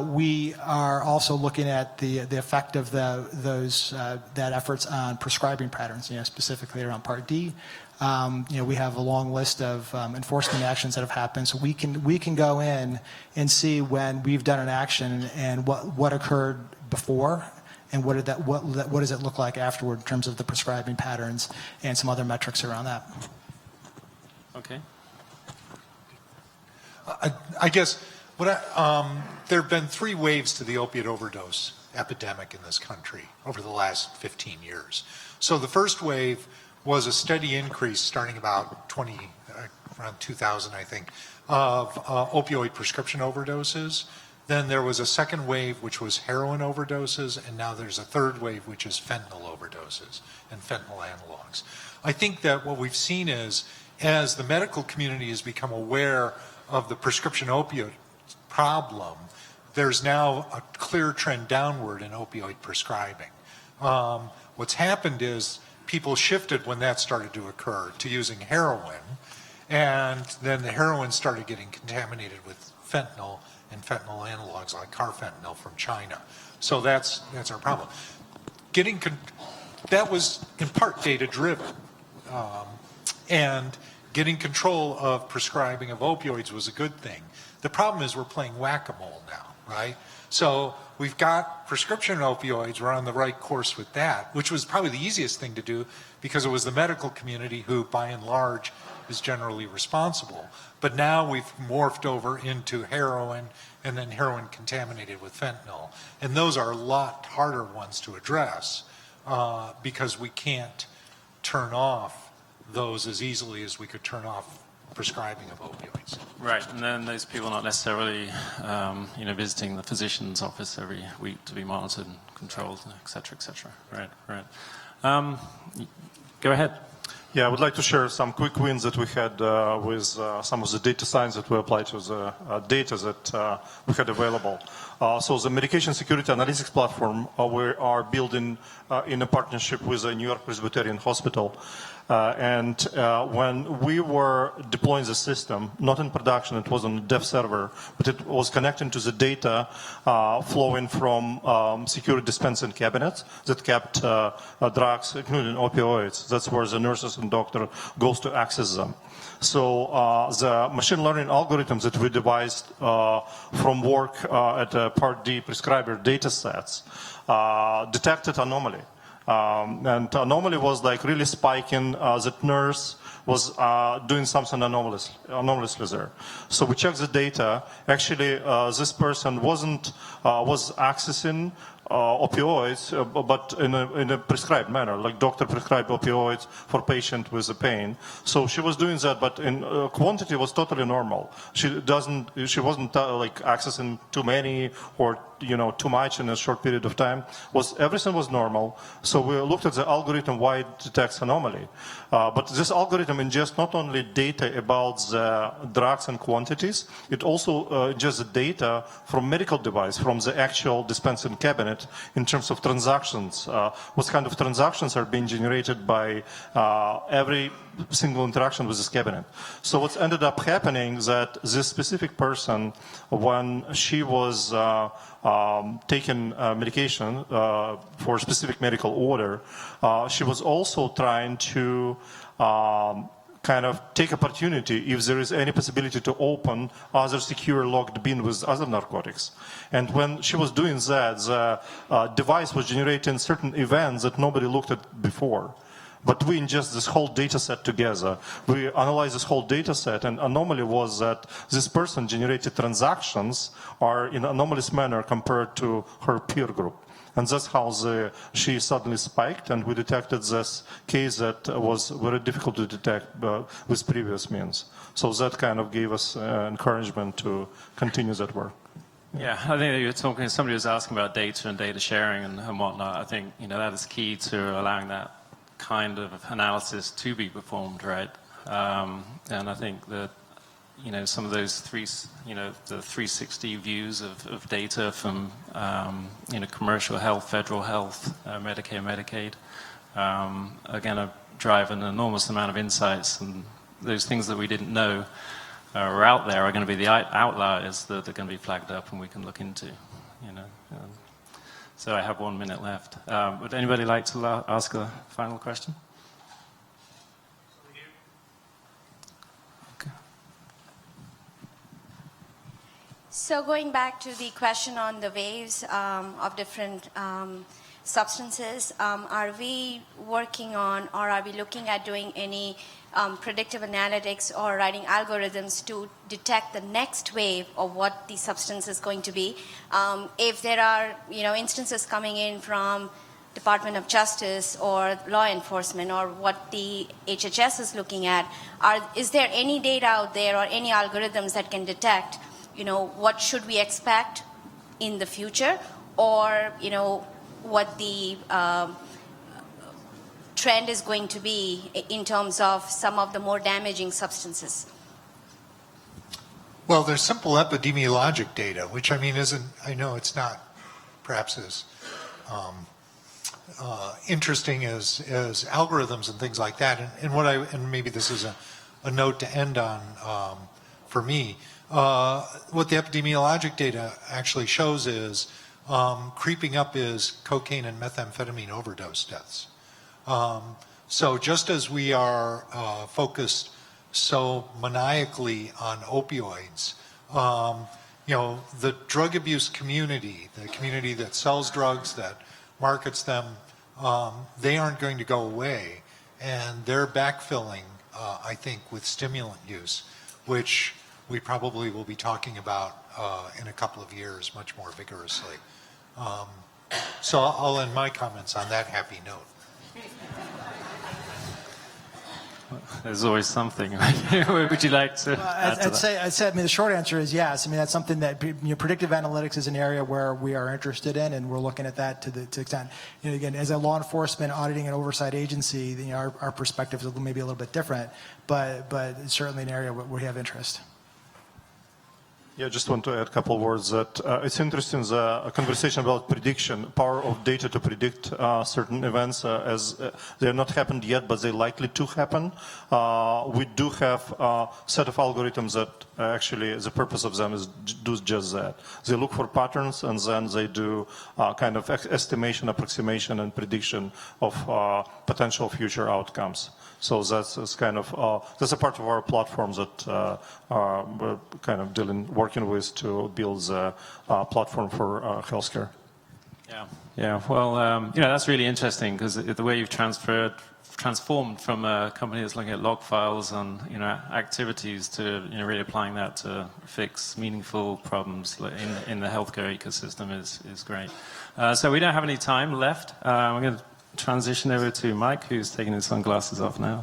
we are also looking at the effect of that efforts on prescribing patterns, specifically around Part D. We have a long list of enforcement actions that have happened, so we can go in and see when we've done an action and what occurred before, and what does it look like afterward in terms of the prescribing patterns and some other metrics around that. Okay. I guess there have been 3 waves to the opiate overdose epidemic in this country over the last 15 years. So the first wave was a steady increase starting about around 2000, I think, of opioid prescription overdoses. Then there was a second wave, which was heroin overdoses, and now there's a third wave, which is fentanyl overdoses and fentanyl analogs. I think that what we've seen is, as the medical community has become aware of the prescription opioid problem, there's now a clear trend downward in opioid prescribing. What's happened is people shifted when that started to occur to using heroin, and then the heroin started getting contaminated with fentanyl and fentanyl analogs like carfentanil from China. So that's our problem. That was in part data driven, and getting control of prescribing of opioids was a good thing. The problem is we're playing whack-a-mole now, right? So we've got prescription opioids, we're on the right course with that, which was probably the easiest thing to do because it was the medical community who, by and large, is generally responsible. But now we've morphed over into heroin, and then heroin contaminated with fentanyl. And those are a lot harder ones to address because we can't turn off those as easily as we could turn off prescribing of opioids. Right, and then those people not necessarily, visiting the physician's office every week to be monitored and controlled, et cetera, et cetera. Right. Go ahead. Yeah, I would like to share some quick wins that we had with some of the data science that we applied to the data that we had available. So the medication security analytics platform we are building in a partnership with the New York Presbyterian Hospital. And when we were deploying the system, not in production, it was on a dev server, but it was connecting to the data flowing from security dispensing cabinets that kept drugs, including opioids. That's where the nurses and doctor goes to access them. So the machine learning algorithms that we devised from work at Part D prescriber data sets detected anomaly. And anomaly was like really spiking. That nurse was doing something anomalously there. So we checked the data. Actually, this person was accessing opioids, but in a prescribed manner, like doctor prescribed opioids for patient with a pain. So she was doing that, but in quantity was totally normal. She wasn't like accessing too many or too much in a short period of time. Everything was normal. So we looked at the algorithm why it detects anomaly. But this algorithm ingests not only data about the drugs and quantities, it also ingests the data from medical device, from the actual dispensing cabinet in terms of transactions. What kind of transactions are being generated by every single interaction with this cabinet. So what's ended up happening is that this specific person, when she was taking medication for a specific medical order, she was also trying to kind of take opportunity if there is any possibility to open other secure locked bin with other narcotics. And when she was doing that, the device was generating certain events that nobody looked at before. But we ingest this whole data set together. We analyze this whole data set, and anomaly was that this person generated transactions are in an anomalous manner compared to her peer group. And that's how she suddenly spiked, and we detected this case that was very difficult to detect with previous means. So that kind of gave us encouragement to continue that work. Yeah, I think you were talking, somebody was asking about data and data sharing and whatnot. I think that is key to allowing that kind of analysis to be performed, right? And I think that some of those the 360 views of data from commercial health, federal health, Medicare, Medicaid, are going to drive an enormous amount of insights, and those things that we didn't know are out there are going to be the outliers that are going to be flagged up and we can look into. So I have 1 minute left. Would anybody like to ask a final question? Okay. So going back to the question on the waves of different substances, are we working on or are we looking at doing any predictive analytics or writing algorithms to detect the next wave of what the substance is going to be? If there are instances coming in from Department of Justice or law enforcement or what the HHS is looking at, is there any data out there or any algorithms that can detect what should we expect in the future, or what the trend is going to be in terms of some of the more damaging substances? Well, there's simple epidemiologic data, which I know it's not perhaps as interesting as algorithms and things like that. And maybe this is a note to end on for me. What the epidemiologic data actually shows is creeping up is cocaine and methamphetamine overdose deaths. So just as we are focused so maniacally on opioids, the drug abuse community, the community that sells drugs, that markets them, they aren't going to go away. And they're backfilling, I think, with stimulant use, which we probably will be talking about in a couple of years much more vigorously. So I'll end my comments on that happy note. there's always something. Right? Would you like to add to that? I'd say, I mean, the short answer is yes. I mean, that's something that, predictive analytics is an area where we are interested in, and we're looking at that to the extent. Again, as a law enforcement auditing and oversight agency, our perspective is maybe a little bit different, but it's certainly an area where we have interest. Yeah, I just want to add a couple of words that it's interesting, a conversation about prediction, power of data to predict certain events as they are not happened yet, but they're likely to happen. We do have a set of algorithms that actually the purpose of them is do just that. They look for patterns and then they do kind of estimation, approximation, and prediction of potential future outcomes. So that's kind of that's a part of our platform that we're kind of working with to build a platform for healthcare. Yeah. Well, that's really interesting because the way you've transformed from a company that's looking at log files and activities to really applying that to fix meaningful problems in the healthcare ecosystem is great. So we don't have any time left. We're going to transition over to Mike, who's taking his sunglasses off now.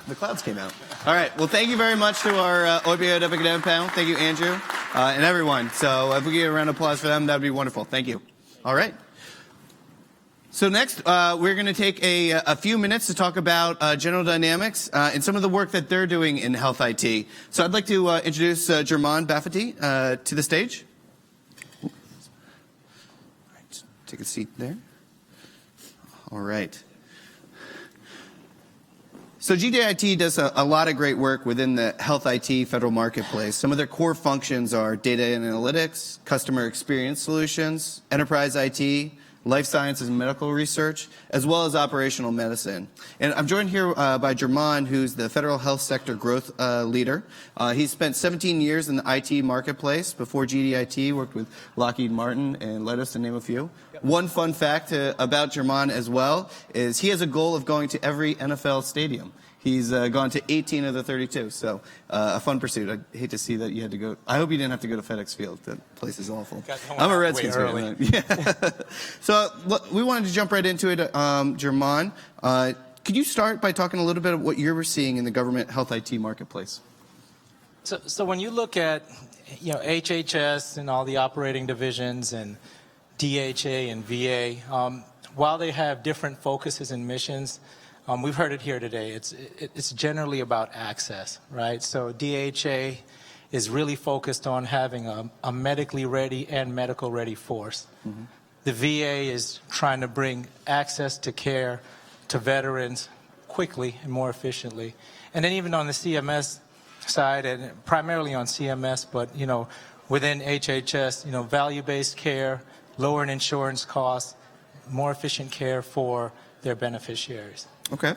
The clouds came out. All right. Well, thank you very much to our opioid epidemic panel. Thank you, Andrew, and everyone. So if we get a round of applause for them, that would be wonderful. Thank you. All right. So next, we're going to take a few minutes to talk about General Dynamics and some of the work that they're doing in health IT. So I'd like to introduce Germain Bafati to the stage. All right. Take a seat there. All right. So GDIT does a lot of great work within the health IT federal marketplace. Some of their core functions are data and analytics, customer experience solutions, enterprise IT, life sciences and medical research, as well as operational medicine. And I'm joined here by Germain, who's the federal health sector growth leader. He spent 17 years in the IT marketplace. Before GDIT, worked with Lockheed Martin and Leidos, to name a few. One fun fact about Germain as well is he has a goal of going to every NFL stadium. He's gone to 18 of the 32, so a fun pursuit. I hate to see that you had to go. I hope you didn't have to go to FedEx Field. That place is awful. I'm a Redskins fan. Yeah. So we wanted to jump right into it. Germain, could you start by talking a little bit of what you're seeing in the government health IT marketplace? So when you look at HHS and all the operating divisions and DHA and VA, while they have different focuses and missions, we've heard it here today. It's generally about access, right? So DHA is really focused on having a medically ready and medical ready force. Mm-hmm. The VA is trying to bring access to care to veterans quickly and more efficiently. And then even on the CMS side, and primarily on CMS, but within HHS, value-based care, lowering insurance costs, more efficient care for their beneficiaries. Okay.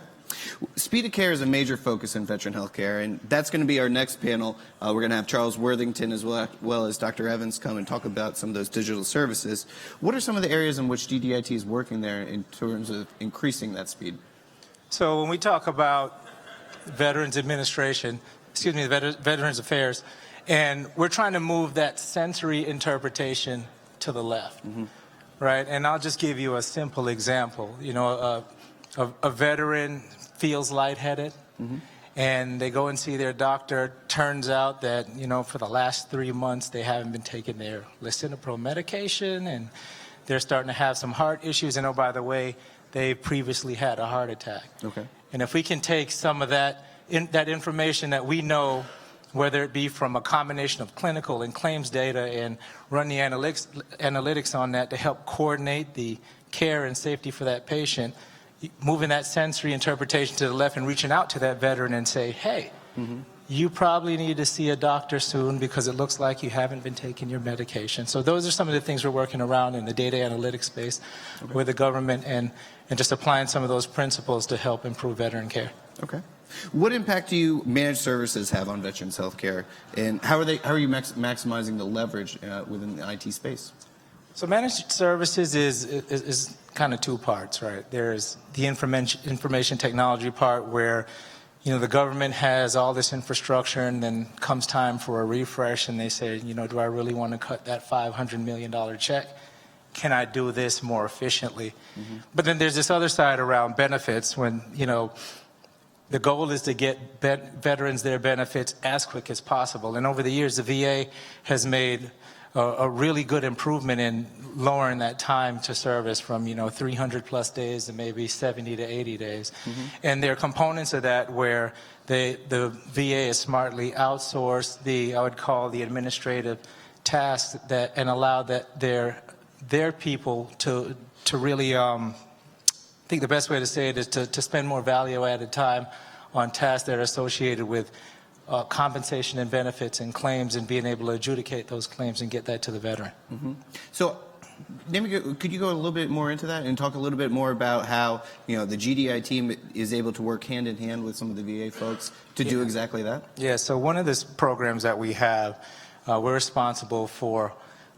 Speed of care is a major focus in veteran health care, and that's going to be our next panel. We're going to have Charles Worthington as well as Dr. Evans come and talk about some of those digital services. What are some of the areas in which GDIT is working there in terms of increasing that speed? So when we talk about Veterans Affairs, and we're trying to move that sensory interpretation to the left, mm-hmm. right? And I'll just give you a simple example. A veteran feels lightheaded, mm-hmm. and they go and see their doctor. Turns out that, for the last 3 months, they haven't been taking their lisinopril medication, and they're starting to have some heart issues. And, oh, by the way, they previously had a heart attack. Okay. And if we can take some of that information that we know, whether it be from a combination of clinical and claims data, and run the analytics on that to help coordinate the care and safety for that patient, moving that sensory interpretation to the left and reaching out to that veteran and say, hey, mm-hmm. you probably need to see a doctor soon because it looks like you haven't been taking your medication. So those are some of the things we're working around in the data analytics space with the government and just applying some of those principles to help improve veteran care. Okay. What impact do managed services have on veterans health care, and how are you maximizing the leverage within the IT space? So managed services is kind of two parts, right? There's the information technology part where, the government has all this infrastructure, and then comes time for a refresh, and they say, do I really want to cut that $500 million check? Can I do this more efficiently? Mm-hmm. But then there's this other side around benefits when, the goal is to get veterans their benefits as quick as possible. And over the years, the VA has made a really good improvement in lowering that time to service from 300 plus days to maybe 70 to 80 days. And there are components of that where the VA has smartly outsourced I would call the administrative tasks and allow their people to really, I think the best way to say it is to spend more value-added time on tasks that are associated with compensation and benefits and claims, and being able to adjudicate those claims and get that to the veteran. So could you go a little bit more into that and talk a little bit more about how the GDI team is able to work hand in hand with some of the VA folks to do exactly that? Yeah, so one of the programs that we have, we're responsible for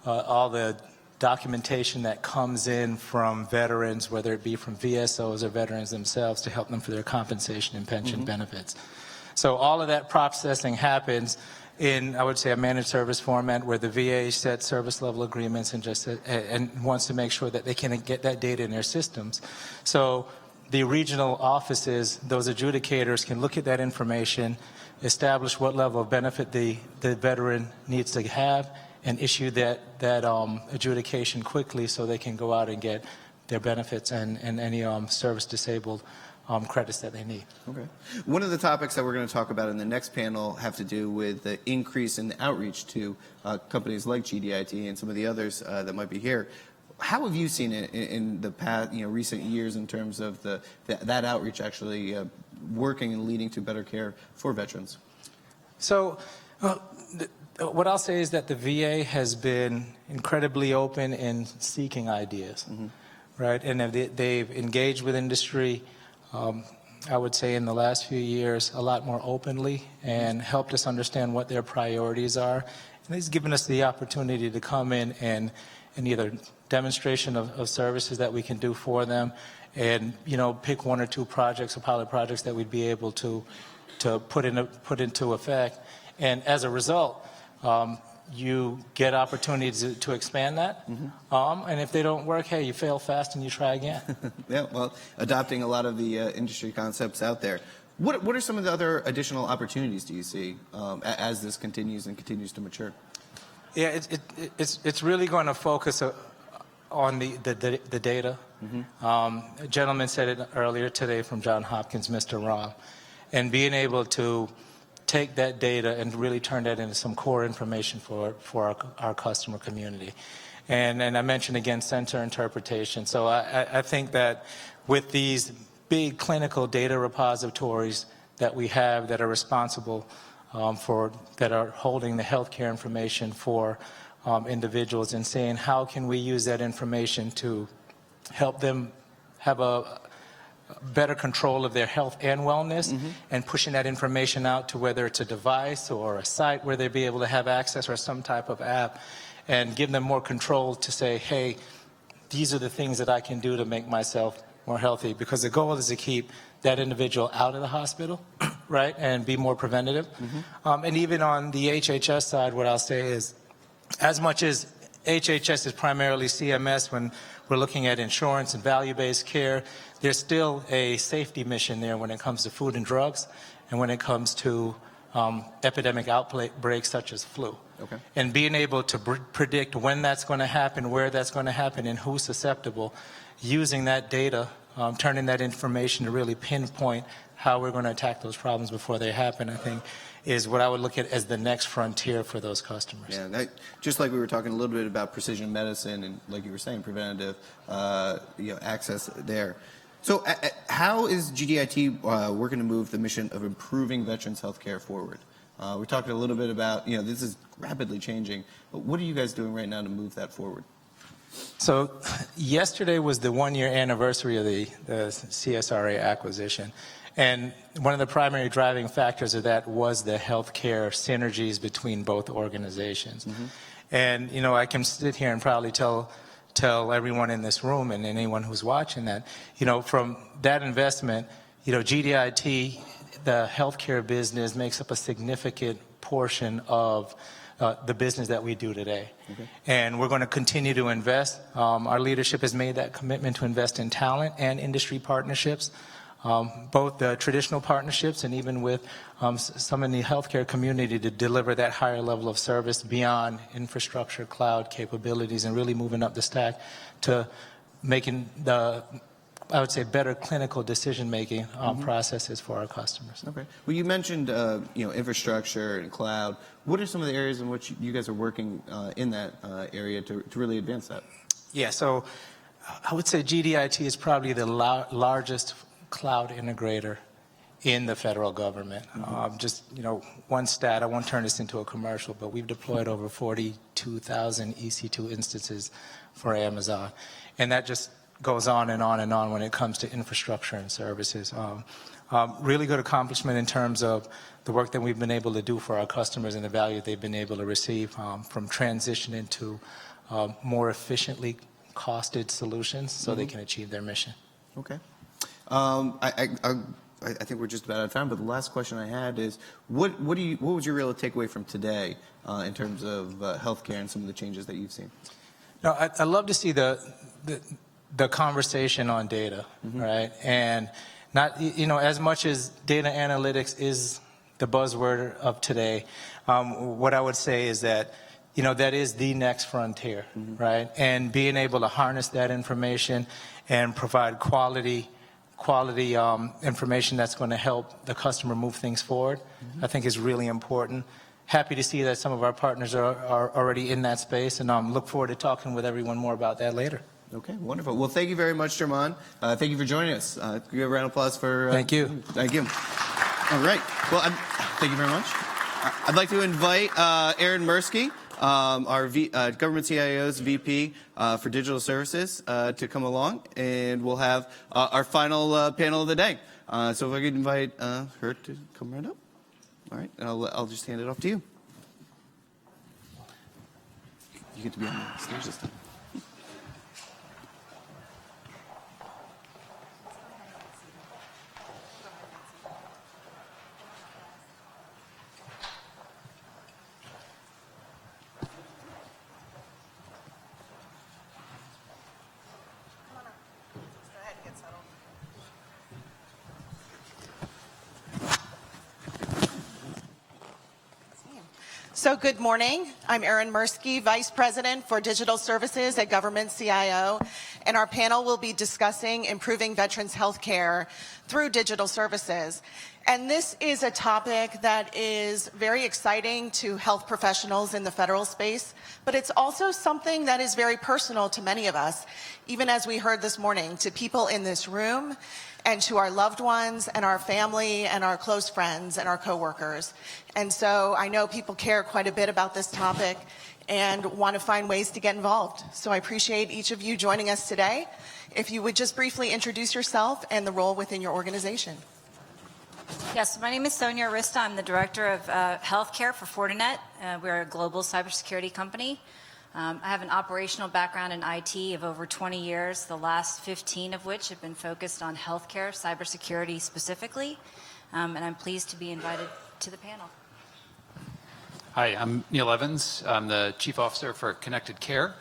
all the documentation that comes in from veterans, whether it be from VSOs or veterans themselves, to help them for their compensation and pension benefits. So all of that processing happens in, I would say, a managed service format where the VA sets service level agreements and wants to make sure that they can get that data in their systems. So the regional offices, those adjudicators, can look at that information, establish what level of benefit the veteran needs to have, and issue that adjudication quickly so they can go out and get their benefits and any service disabled credits that they need. Okay. One of the topics that we're going to talk about in the next panel have to do with the increase in the outreach to companies like GDIT and some of the others that might be here. How have you seen it in the past, recent years in terms of that outreach actually working and leading to better care for veterans? So what I'll say is that the VA has been incredibly open in seeking ideas, right? And they've engaged with industry, I would say in the last few years, a lot more openly, and helped us understand what their priorities are. And it's given us the opportunity to come in and either demonstration of services that we can do for them, and pick one or two projects or pilot projects that we'd be able to put into effect. And as a result, you get opportunities to expand that. And if they don't work, hey, you fail fast and you try again. Yeah, well, adopting a lot of the industry concepts out there. What are some of the other additional opportunities do you see as this continues to mature? Yeah, it's really going to focus on the data. A gentleman said it earlier today from Johns Hopkins, Mr. Ram, and being able to take that data and really turn that into some core information for our customer community. And I mentioned again center interpretation. So I think that with these big clinical data repositories that we have that are responsible that are holding the healthcare information for individuals, and saying how can we use that information to help them have a better control of their health and wellness, and pushing that information out to whether it's a device or a site where they'd be able to have access, or some type of app, and give them more control to say, hey, these are the things that I can do to make myself more healthy. Because the goal is to keep that individual out of the hospital, right, and be more preventative. And even on the HHS side, what I'll say is, as much as HHS is primarily CMS when we're looking at insurance and value-based care, there's still a safety mission there when it comes to food and drugs, and when it comes to epidemic outbreaks such as flu. And being able to predict when that's going to happen, where that's going to happen, and who's susceptible, using that data, turning that information to really pinpoint how we're going to attack those problems before they happen, I think, is what I would look at as the next frontier for those customers. Yeah, just like we were talking a little bit about precision medicine and, like you were saying, preventative access there. So how is GDIT working to move the mission of improving veterans' health care forward? We're talking a little bit about, this is rapidly changing. But what are you guys doing right now to move that forward? So yesterday was the one-year anniversary of the CSRA acquisition. And one of the primary driving factors of that was the healthcare synergies between both organizations. And, I can sit here and proudly tell everyone in this room and anyone who's watching that, from that investment, GDIT, the healthcare business, makes up a significant portion of the business that we do today. And we're going to continue to invest. Our leadership has made that commitment to invest in talent and industry partnerships both the traditional partnerships and even with some in the healthcare community to deliver that higher level of service beyond infrastructure, cloud capabilities, and really moving up the stack to making the, I would say, better clinical decision-making processes for our customers. Okay. Well, you mentioned infrastructure and cloud. What are some of the areas in which you guys are working in that area to really advance that? Yeah, so I would say GDIT is probably the largest cloud integrator in the federal government. Just, one stat, I won't turn this into a commercial, but we've deployed over 42,000 EC2 instances for Amazon. And that just goes on and on and on when it comes to infrastructure and services. Really good accomplishment in terms of the work that we've been able to do for our customers and the value they've been able to receive from transitioning to more efficiently costed solutions so they can achieve their mission. Okay. I think we're just about out of time, but the last question I had is, what was your real takeaway from today in terms of healthcare and some of the changes that you've seen? No, I love to see the conversation on data, right? And not, as much as data analytics is the buzzword of today, what I would say is that, that is the next frontier, right? And being able to harness that information and provide quality information that's going to help the customer move things forward, I think is really important. Happy to see that some of our partners are already in that space, and look forward to talking with everyone more about that later. Okay, wonderful. Well, thank you very much, Jermon. Thank you for joining us. Give a round of applause for... Thank you. Thank you. All right. Well, thank you very much. I'd like to invite Aaron Mirsky, our Government CIO's VP for Digital Services, to come along, and we'll have our final panel of the day. So if I could invite her to come right up. All right, and I'll just hand it off to you. You get to be on the stage this time. So good morning. I'm Erin Mirsky, Vice President for Digital Services at Government CIO, and our panel will be discussing improving veterans health care through digital services. And this is a topic that is very exciting to health professionals in the federal space, but it's also something that is very personal to many of us, even as we heard this morning, to people in this room and to our loved ones and our family and our close friends and our coworkers. And so I know people care quite a bit about this topic and want to find ways to get involved. So I appreciate each of you joining us today. If you would just briefly introduce yourself and the role within your organization. Yes, my name is Sonia Arista. I'm the Director of Healthcare for Fortinet. We're a global cybersecurity company. I have an operational background in IT of over 20 years, the last 15 of which have been focused on healthcare, cybersecurity specifically, and I'm pleased to be invited to the panel. Hi, I'm Neil Evans. I'm the Chief Officer for Connected Care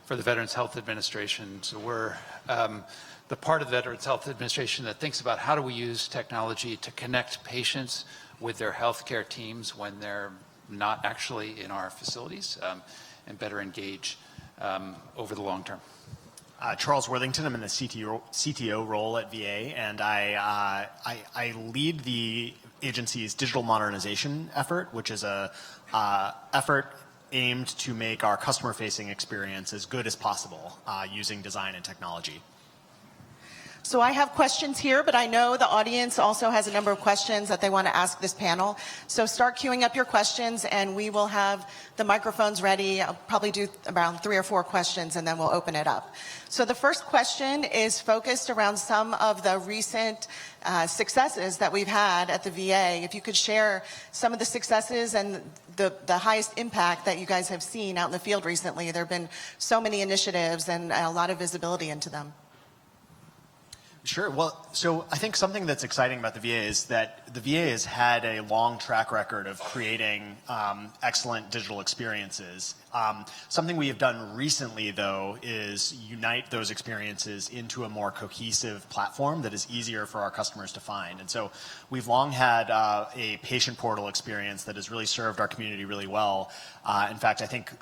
for the Veterans Health Administration. So we're the part of the Veterans Health Administration that thinks about how do we use technology to connect patients with their healthcare teams when they're not actually in our facilities, and better engage over the long term. Charles Worthington, I'm in the CTO role at VA, and I lead the agency's digital modernization effort, which is a effort aimed to make our customer-facing experience as good as possible using design and technology. So I have questions here, but I know the audience also has a number of questions that they want to ask this panel. So start queuing up your questions, and we will have the microphones ready. I'll probably do around 3 or 4 questions, and then we'll open it up. So the first question is focused around some of the recent successes that we've had at the VA. If you could share some of the successes and the highest impact that you guys have seen out in the field recently. There have been so many initiatives and a lot of visibility into them. Sure. Well, so I think something that's exciting about the VA is that the VA has had a long track record of creating excellent digital experiences. Something we have done recently, though, is unite those experiences into a more cohesive platform that is easier for our customers to find. And so we've long had a patient portal experience that has really served our community really well. In fact, I think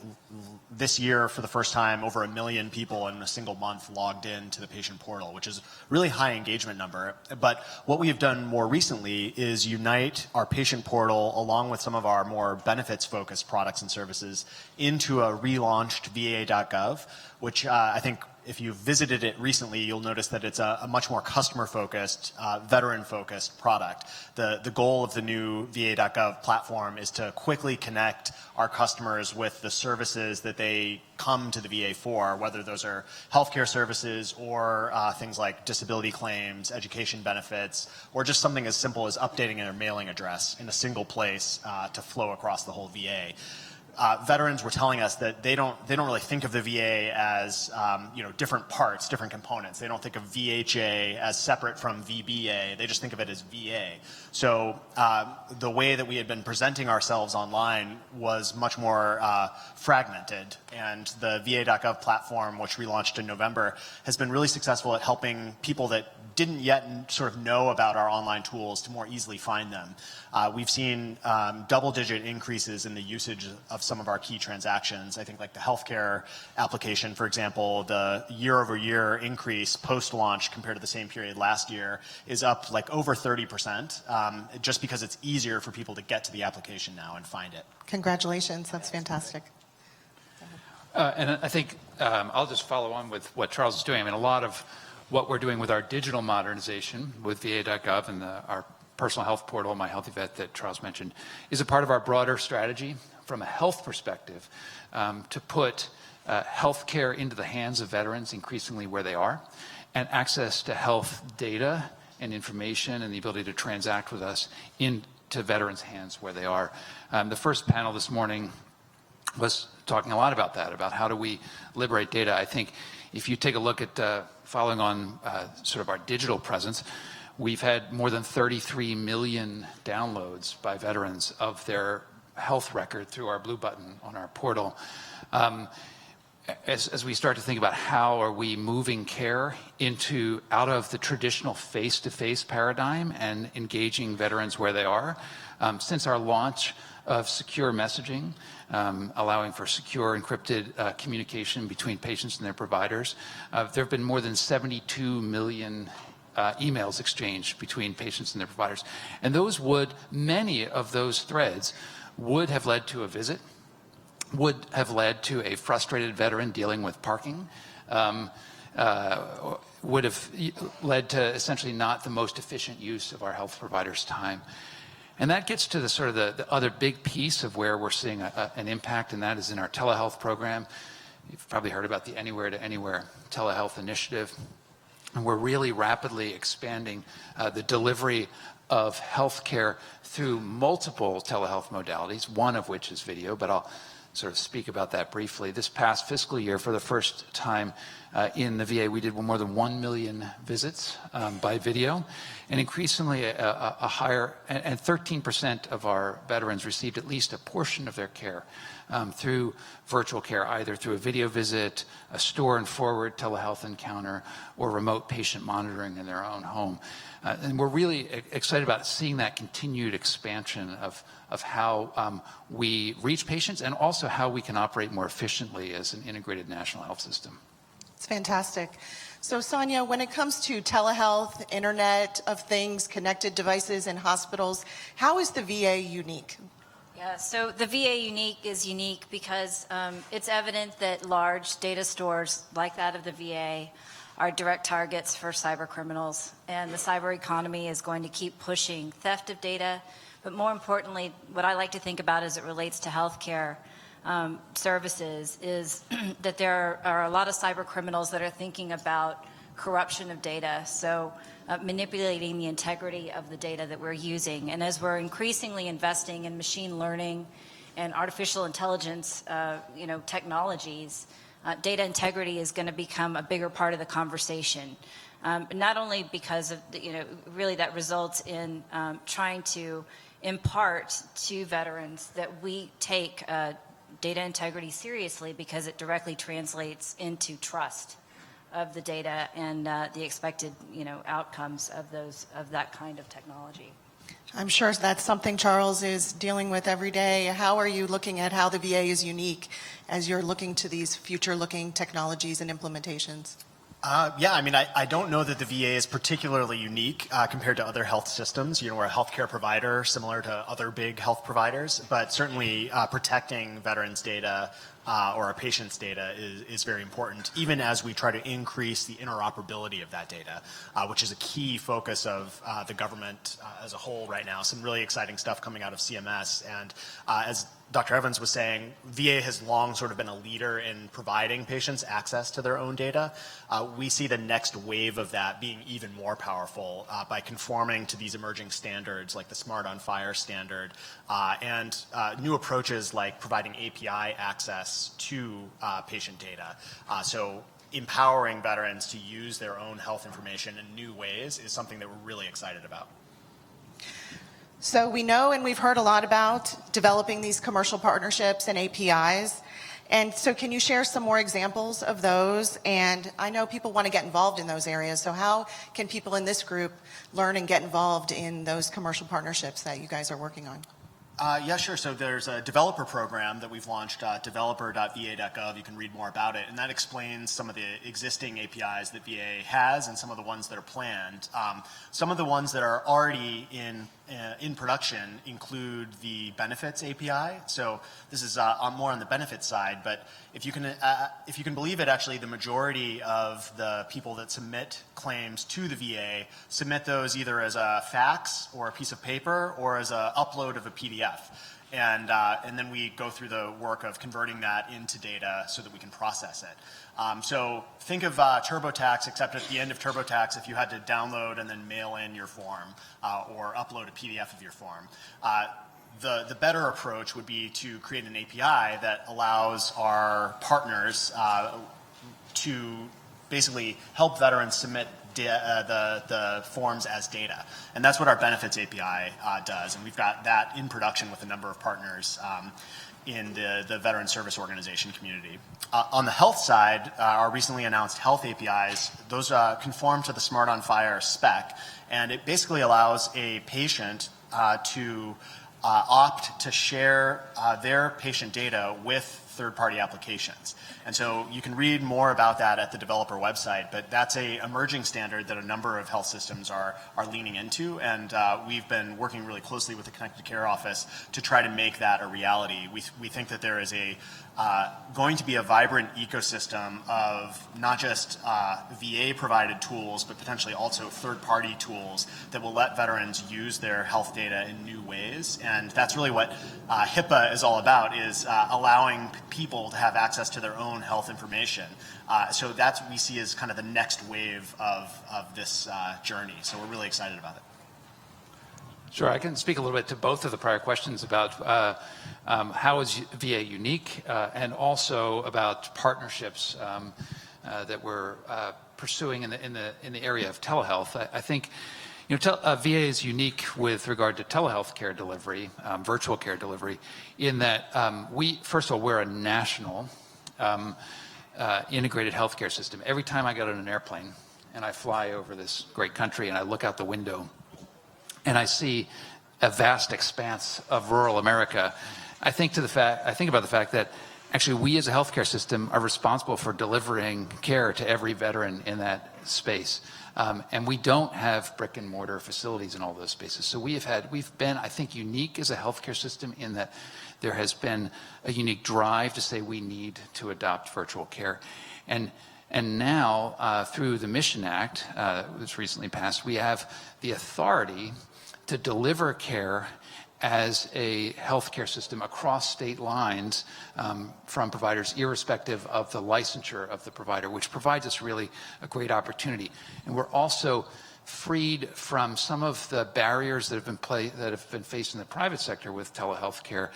this year, for the first time, over 1 million people in a single month logged into the patient portal, which is really high engagement number. But what we have done more recently is unite our patient portal along with some of our more benefits-focused products and services into a relaunched va.gov, which I think if you've visited it recently, you'll notice that it's a much more customer-focused, veteran-focused product. The goal of the new va.gov platform is to quickly connect our customers with the services that they come to the VA for, whether those are healthcare services or things like disability claims, education benefits, or just something as simple as updating their mailing address in a single place to flow across the whole VA. Veterans were telling us that they don't really think of the VA as different parts, different components. They don't think of VHA as separate from VBA. They just think of it as VA. So the way that we had been presenting ourselves online was much more fragmented, and the va.gov platform, which we launched in November, has been really successful at helping people that didn't yet sort of know about our online tools to more easily find them. We've seen double-digit increases in the usage of some of our key transactions. I think like the healthcare application, for example, the year-over-year increase post-launch compared to the same period last year is up like over 30%, just because it's easier for people to get to the application now and find it. Congratulations, that's fantastic. And I think I'll just follow on with what Charles is doing. I mean, a lot of what we're doing with our digital modernization with va.gov and our personal health portal, My Healthy Vet, that Charles mentioned, is a part of our broader strategy from a health perspective to put healthcare into the hands of veterans increasingly where they are, and access to health data and information and the ability to transact with us into veterans' hands where they are. The first panel this morning was talking a lot about that, about how do we liberate data. I think if you take a look at following on sort of our digital presence, we've had more than 33 million downloads by veterans of their health record through our blue button on our portal. As we start to think about how are we moving care out of the traditional face-to-face paradigm and engaging veterans where they are, since our launch of secure messaging, allowing for secure encrypted communication between patients and their providers, there have been more than 72 million emails exchanged between patients and their providers. And many of those threads would have led to a visit, would have led to a frustrated veteran dealing with parking, would have led to essentially not the most efficient use of our health providers' time. And that gets to the other big piece of where we're seeing an impact, and that is in our telehealth program. You've probably heard about the Anywhere to Anywhere telehealth initiative. And we're really rapidly expanding the delivery of healthcare through multiple telehealth modalities, one of which is video, but I'll sort of speak about that briefly. This past fiscal year, for the first time in the VA, we did more than 1 million visits by video, and increasingly a higher, and 13% of our veterans received at least a portion of their care through virtual care, either through a video visit, a store and forward telehealth encounter, or remote patient monitoring in their own home. And we're really excited about seeing that continued expansion of how we reach patients and also how we can operate more efficiently as an integrated national health system. It's fantastic. So Sonia, when it comes to telehealth, Internet of Things, connected devices in hospitals, how is the VA unique? Yeah, so the VA is unique because it's evident that large data stores like that of the VA are direct targets for cyber criminals, and the cyber economy is going to keep pushing theft of data. But more importantly, what I like to think about as it relates to healthcare services is that there are a lot of cyber criminals that are thinking about corruption of data, so manipulating the integrity of the data that we're using. And as we're increasingly investing in machine learning and artificial intelligence technologies, data integrity is going to become a bigger part of the conversation. Not only because of, really that results in trying to impart to veterans that we take data integrity seriously because it directly translates into trust of the data and the expected, outcomes of that kind of technology. I'm sure that's something Charles is dealing with every day. How are you looking at how the VA is unique as you're looking to these future-looking technologies and implementations? Yeah, I mean, I don't know that the VA is particularly unique compared to other health systems. We're a healthcare provider similar to other big health providers, but certainly protecting veterans' data or our patients' data is very important, even as we try to increase the interoperability of that data, which is a key focus of the government as a whole right now. Some really exciting stuff coming out of CMS. And as Dr. Evans was saying, VA has long sort of been a leader in providing patients access to their own data. We see the next wave of that being even more powerful by conforming to these emerging standards like the Smart on Fire standard and new approaches like providing API access to patient data. So empowering veterans to use their own health information in new ways is something that we're really excited about. So we know and we've heard a lot about developing these commercial partnerships and APIs. And so can you share some more examples of those? And I know people want to get involved in those areas. So how can people in this group learn and get involved in those commercial partnerships that you guys are working on? Yeah, sure. So there's a developer program that we've launched, developer.va.gov. You can read more about it. And that explains some of the existing APIs that VA has and some of the ones that are planned. Some of the ones that are already in production include the benefits API. So this is more on the benefits side. But if you can believe it, actually, the majority of the people that submit claims to the VA submit those either as a fax or a piece of paper or as an upload of a PDF. And then we go through the work of converting that into data so that we can process it. So think of TurboTax, except at the end of TurboTax, if you had to download and then mail in your form or upload a PDF of your form. The better approach would be to create an API that allows our partners to basically help veterans submit the forms as data. And that's what our benefits API does. And we've got that in production with a number of partners in the Veteran Service Organization community. On the health side, our recently announced health APIs, those conform to the Smart on Fire spec. And it basically allows a patient to opt to share their patient data with third-party applications. And so you can read more about that at the developer website, but that's an emerging standard that a number of health systems are leaning into, and we've been working really closely with the Connected Care Office to try to make that a reality. We think that there is going to be a vibrant ecosystem of not just VA-provided tools, but potentially also third-party tools that will let veterans use their health data in new ways. And that's really what HIPAA is all about, is allowing people to have access to their own health information. So that's what we see as kind of the next wave of this journey. So we're really excited about it. Sure, I can speak a little bit to both of the prior questions about how is VA unique and also about partnerships that we're pursuing in the area of telehealth. I think VA is unique with regard to telehealth care delivery, virtual care delivery, in that first of all, we're a national integrated healthcare system. Every time I get on an airplane and I fly over this great country and I look out the window and I see a vast expanse of rural America, I think about the fact that actually we as a healthcare system are responsible for delivering care to every veteran in that space. And we don't have brick and mortar facilities in all those spaces. So we've been, I think, unique as a healthcare system in that there has been a unique drive to say we need to adopt virtual care. And now, through the Mission Act that was recently passed, we have the authority to deliver care as a healthcare system across state lines from providers, irrespective of the licensure of the provider, which provides us really a great opportunity. And we're also freed from some of the barriers that have been faced in the private sector with telehealth care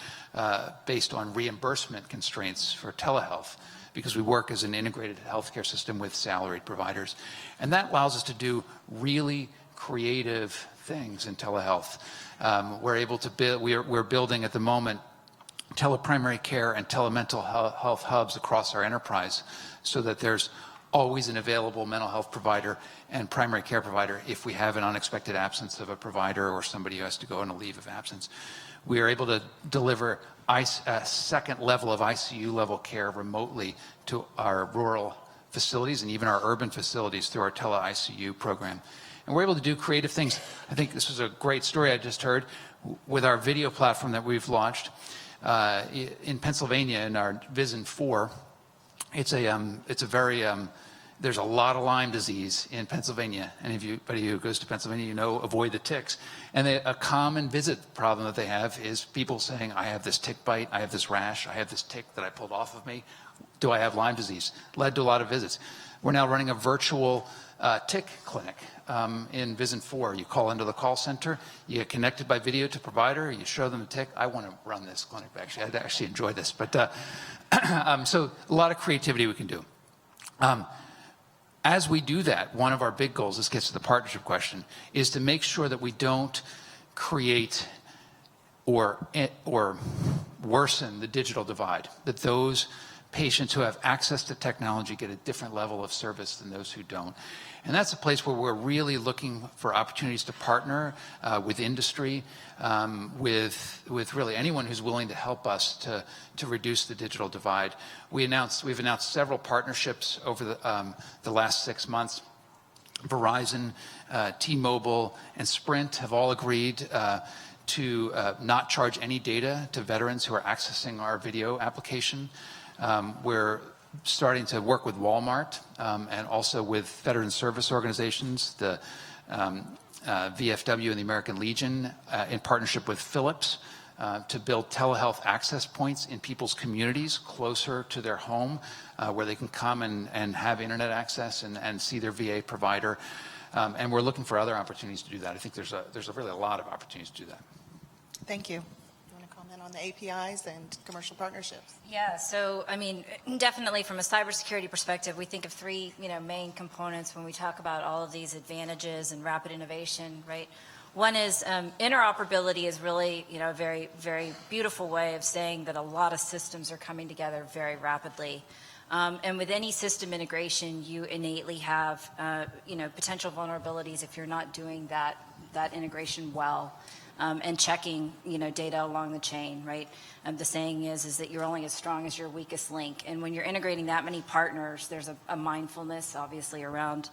based on reimbursement constraints for telehealth. because we work as an integrated healthcare system with salaried providers. And that allows us to do really creative things in telehealth. We're able to build, we're building at the moment teleprimary care and telemental health hubs across our enterprise so that there's always an available mental health provider and primary care provider if we have an unexpected absence of a provider or somebody who has to go on a leave of absence. We are able to deliver a second level of ICU level care remotely to our rural facilities and even our urban facilities through our tele-ICU program. And we're able to do creative things. I think this was a great story I just heard with our video platform that we've launched in Pennsylvania in our Vision 4. It's a very, there's a lot of Lyme disease in Pennsylvania. Anybody who goes to Pennsylvania, you know, avoid the ticks. And a common visit problem that they have is people saying, I have this tick bite, I have this rash, I have this tick that I pulled off of me. Do I have Lyme disease? Led to a lot of visits. We're now running a virtual tick clinic in Vision 4. You call into the call center, you get connected by video to provider, you show them the tick. I want to run this clinic, actually. I'd actually enjoy this. But so a lot of creativity we can do. As we do that, one of our big goals, this gets to the partnership question, is to make sure that we don't create or worsen the digital divide, that those patients who have access to technology get a different level of service than those who don't. And that's a place where we're really looking for opportunities to partner with industry, with really anyone who's willing to help us to reduce the digital divide. We've announced several partnerships over the last 6 months. Verizon, T-Mobile, and Sprint have all agreed to not charge any data to veterans who are accessing our video application. We're starting to work with Walmart and also with veteran service organizations, the VFW and the American Legion, in partnership with Philips, to build telehealth access points in people's communities closer to their home, where they can come and have internet access and see their VA provider. And we're looking for other opportunities to do that. I think there's really a lot of opportunities to do that. Thank you. On the APIs and commercial partnerships. Yeah, so I mean, definitely from a cybersecurity perspective, we think of three, main components when we talk about all of these advantages and rapid innovation, right? One is interoperability is really, a very, very beautiful way of saying that a lot of systems are coming together very rapidly. And with any system integration, you innately have, potential vulnerabilities if you're not doing that integration well. And checking, data along the chain, right? The saying is that you're only as strong as your weakest link. And when you're integrating that many partners, there's a mindfulness, obviously, around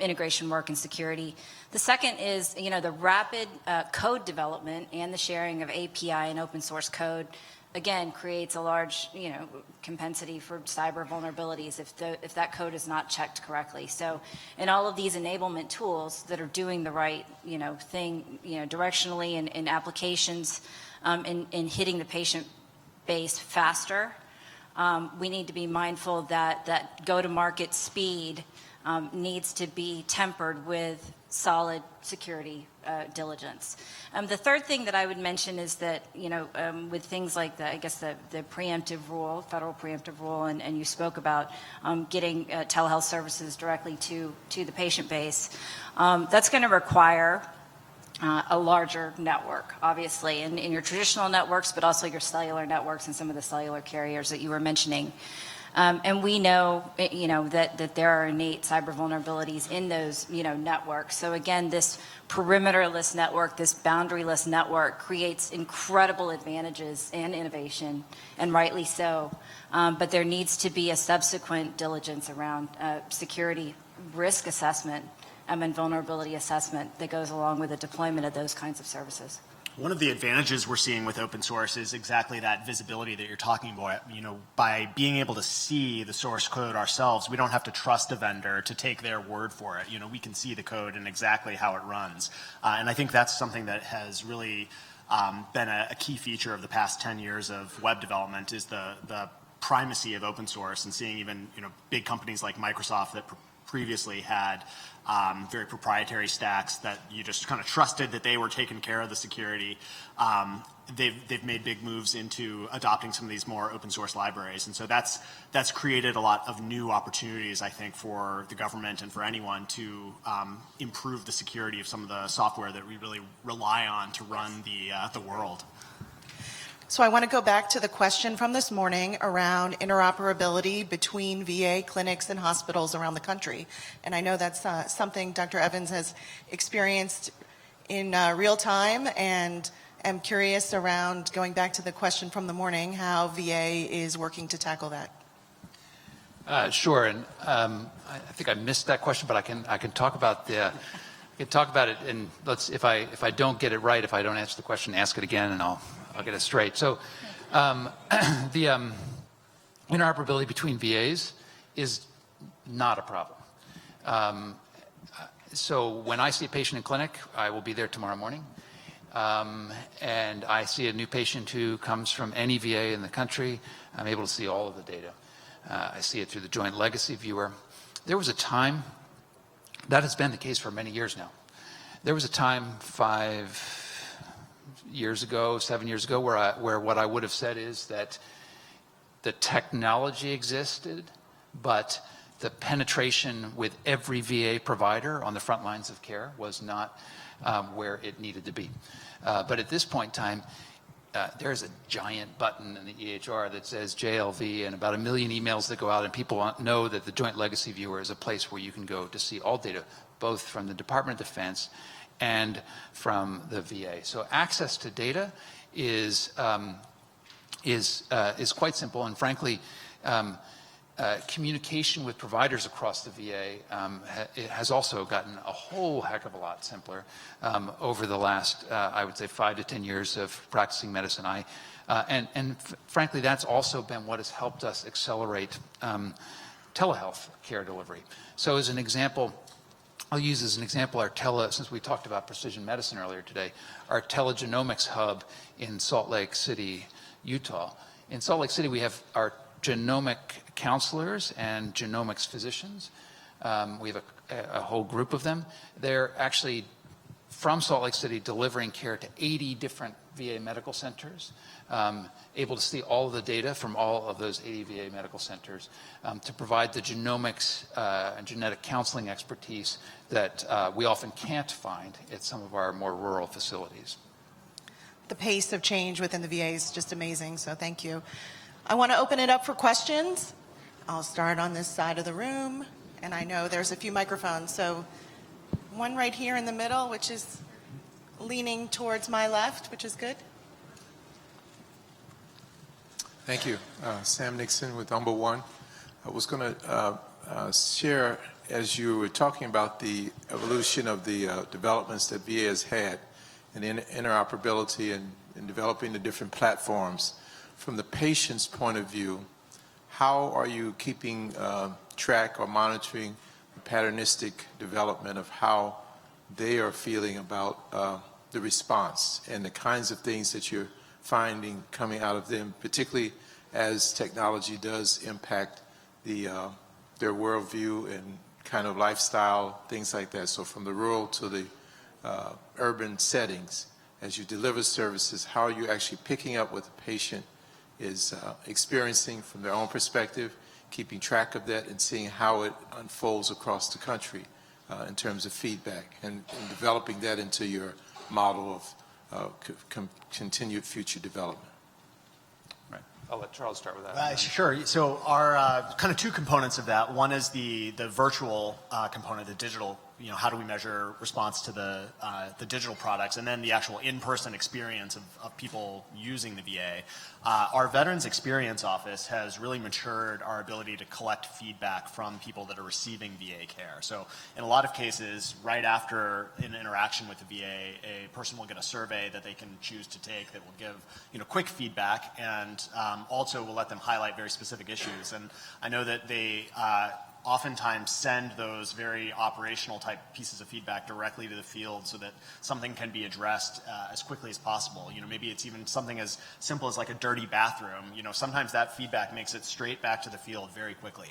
integration work and security. The second is, the rapid code development and the sharing of API and open source code, again, creates a large, compensity for cyber vulnerabilities if that code is not checked correctly. So, in all of these enablement tools that are doing the right, thing, directionally in applications, in hitting the patient base faster, we need to be mindful that go-to-market speed needs to be tempered with solid security diligence. The third thing that I would mention is that, with things like the preemptive rule, federal preemptive rule, and you spoke about getting telehealth services directly to the patient base, that's going to require a larger network, obviously, in your traditional networks, but also your cellular networks and some of the cellular carriers that you were mentioning. And we know, that there are innate cyber vulnerabilities in those, networks. So again, this perimeterless network, this boundaryless network creates incredible advantages and innovation, and rightly so. But there needs to be a subsequent diligence around security risk assessment and vulnerability assessment that goes along with the deployment of those kinds of services. One of the advantages we're seeing with open source is exactly that visibility that you're talking about. By being able to see the source code ourselves, we don't have to trust a vendor to take their word for it. We can see the code and exactly how it runs. And I think that's something that has really been a key feature of the past 10 years of web development, is the primacy of open source, and seeing even big companies like Microsoft that previously had very proprietary stacks that you just kind of trusted that they were taking care of the security. They've made big moves into adopting some of these more open source libraries. And so that's created a lot of new opportunities, I think, for the government and for anyone to improve the security of some of the software that we really rely on to run the world. So I want to go back to the question from this morning around interoperability between VA clinics and hospitals around the country. And I know that's something Dr. Evans has experienced in real time, and I'm curious around, going back to the question from the morning, how VA is working to tackle that. Sure, and I think I missed that question, but I can talk about the. I can talk about it, and if I don't get it right, if I don't answer the question, ask it again, and I'll get it straight. So, the interoperability between VAs is not a problem. So when I see a patient in clinic, I will be there tomorrow morning. And I see a new patient who comes from any VA in the country, I'm able to see all of the data. I see it through the Joint Legacy Viewer. There was a time, that has been the case for many years now. There was a time 5 years ago, 7 years ago, where what I would have said is that the technology existed, but the penetration with every VA provider on the front lines of care was not where it needed to be. But at this point in time, there's a giant button in the EHR that says JLV and about 1 million emails that go out, and people know that the Joint Legacy Viewer is a place where you can go to see all data, both from the Department of Defense and from the VA. So access to data is quite simple, and frankly, communication with providers across the VA it has also gotten a whole heck of a lot simpler over the last, I would say, 5 to 10 years of practicing medicine. Frankly, that's also been what has helped us accelerate telehealth care delivery. So as an example, I'll use as an example since we talked about precision medicine earlier today, our telegenomics hub in Salt Lake City, Utah. In Salt Lake City, we have our genomic counselors and genomics physicians. We have a whole group of them. They're actually from Salt Lake City delivering care to 80 different VA medical centers, able to see all of the data from all of those 80 VA medical centers to provide the genomics and genetic counseling expertise that we often can't find at some of our more rural facilities. The pace of change within the VA is just amazing, so thank you. I want to open it up for questions. I'll start on this side of the room, and I know there's a few microphones. So one right here in the middle, which is leaning towards my left, which is good. Thank you. Sam Nixon with Humble One. I was going to share, as you were talking about the evolution of the developments that VA has had and interoperability and developing the different platforms. From the patient's point of view, how are you keeping track or monitoring the patternistic development of how they are feeling about the response and the kinds of things that you're finding coming out of them, particularly as technology does impact their worldview and kind of lifestyle, things like that. So from the rural to the urban settings, as you deliver services, how are you actually picking up what the patient is experiencing from their own perspective, keeping track of that, and seeing how it unfolds across the country in terms of feedback, and developing that into your model of continued future development? Right. I'll let Charles start with that. Sure. So our kind of two components of that. One is the virtual component, the digital. How do we measure response to the digital products, and then the actual in-person experience of people using the VA. Our Veterans Experience Office has really matured our ability to collect feedback from people that are receiving VA care. So in a lot of cases, right after an interaction with the VA, a person will get a survey that they can choose to take that will give quick feedback, and also will let them highlight very specific issues. And I know that they oftentimes send those very operational type pieces of feedback directly to the field so that something can be addressed as quickly as possible. Maybe it's even something as simple as like a dirty bathroom. Sometimes that feedback makes it straight back to the field very quickly.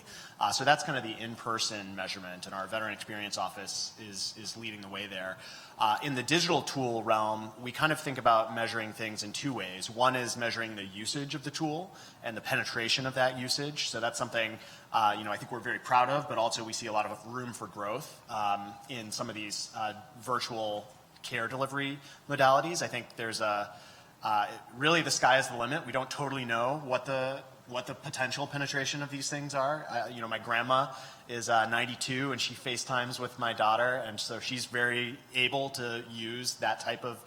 So that's kind of the in-person measurement, and our Veteran Experience Office is leading the way there. In the digital tool realm, we kind of think about measuring things in two ways. One is measuring the usage of the tool and the penetration of that usage. So that's something I think we're very proud of, but also we see a lot of room for growth in some of these virtual care delivery modalities. I think there's really the sky is the limit. We don't totally know what the potential penetration of these things are. My grandma is 92 and she FaceTimes with my daughter, and so she's very able to use that type of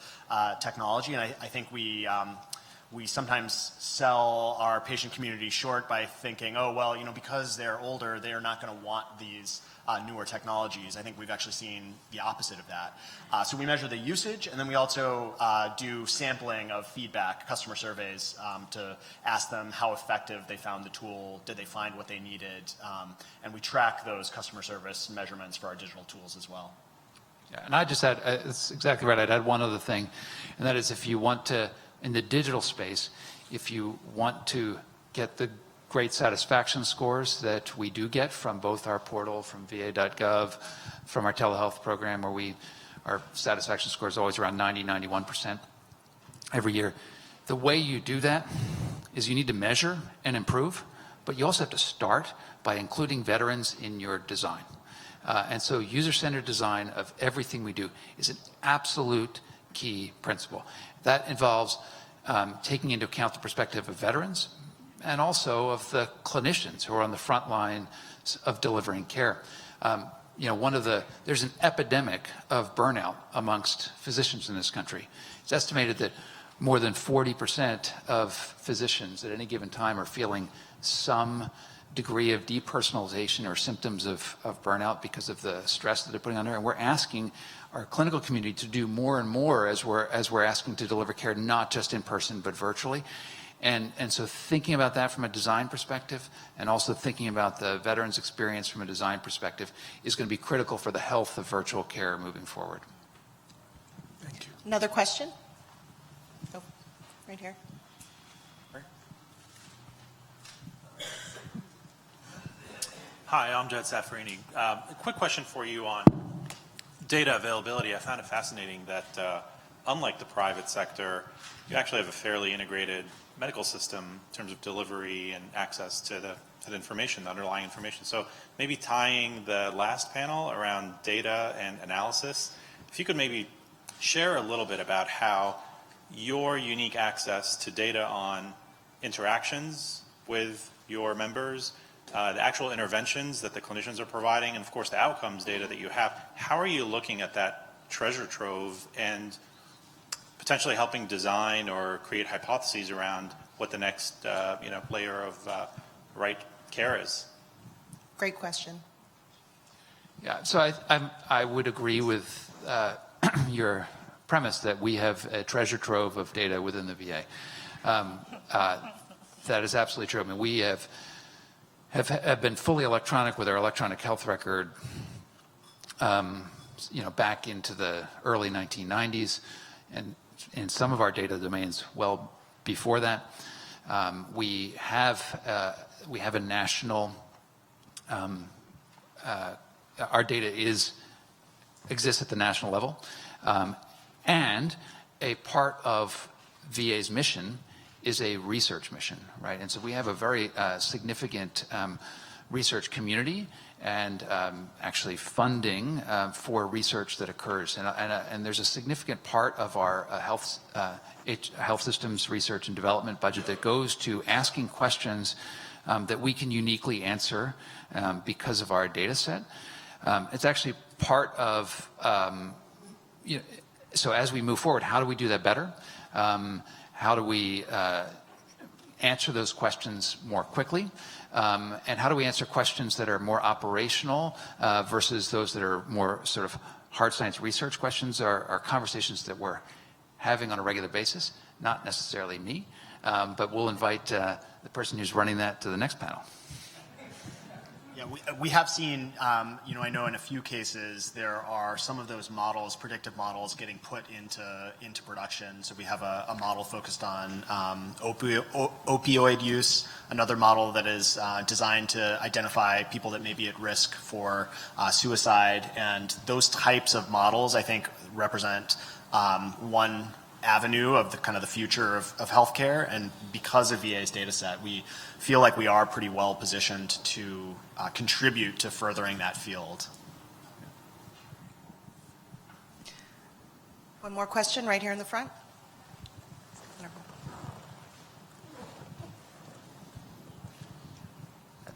technology. And I think we sometimes sell our patient community short by thinking, oh, well, because they're older, they're not going to want these newer technologies. I think we've actually seen the opposite of that. So we measure the usage, and then we also do sampling of feedback, customer surveys, to ask them how effective they found the tool, did they find what they needed, and we track those customer service measurements for our digital tools as well. Yeah, and I'd just add, it's exactly right, I'd add one other thing, and that is if you want to, in the digital space, if you want to get the great satisfaction scores that we do get from both our portal, from va.gov, from our telehealth program, where our satisfaction score is always around 90, 91% every year. The way you do that is you need to measure and improve, but you also have to start by including veterans in your design. And so user-centered design of everything we do is an absolute key principle. That involves taking into account the perspective of veterans and also of the clinicians who are on the front line of delivering care. There's an epidemic of burnout amongst physicians in this country. It's estimated that more than 40% of physicians at any given time are feeling some degree of depersonalization or symptoms of burnout because of the stress that they're putting on there. And we're asking our clinical community to do more and more as we're asking to deliver care, not just in person, but virtually. And so thinking about that from a design perspective and also thinking about the veterans' experience from a design perspective is going to be critical for the health of virtual care moving forward. Thank you. Another question? Oh, right here. Hi, I'm Jed Saffarini. A quick question for you on data availability. I found it fascinating that unlike the private sector, you actually have a fairly integrated medical system in terms of delivery and access to the information, the underlying information. So maybe tying the last panel around data and analysis, if you could maybe share a little bit about how your unique access to data on interactions with your members, the actual interventions that the clinicians are providing, and of course the outcomes data that you have, how are you looking at that treasure trove and potentially helping design or create hypotheses around what the next layer of right care is? Great question. Yeah, so I would agree with your premise that we have a treasure trove of data within the VA. That is absolutely true. I mean, we have been fully electronic with our electronic health record, back into the early 1990s, and in some of our data domains well before that. We have a national. Our data exists at the national level, and a part of VA's mission is a research mission, right? And so we have a very significant research community and actually funding for research that occurs. And there's a significant part of our health systems research and development budget that goes to asking questions that we can uniquely answer because of our data set. It's actually part of, so as we move forward, how do we do that better? How do we answer those questions more quickly? And how do we answer questions that are more operational versus those that are more sort of hard science research questions are conversations that we're having on a regular basis, not necessarily me, but we'll invite the person who's running that to the next panel. Yeah, we have seen, I know in a few cases there are some of those models, predictive models, getting put into production. So we have a model focused on opioid use, another model that is designed to identify people that may be at risk for suicide. And those types of models, I think, represent one avenue of the future of healthcare. And because of VA's data set, we feel like we are pretty well positioned to contribute to furthering that field. One more question right here in the front.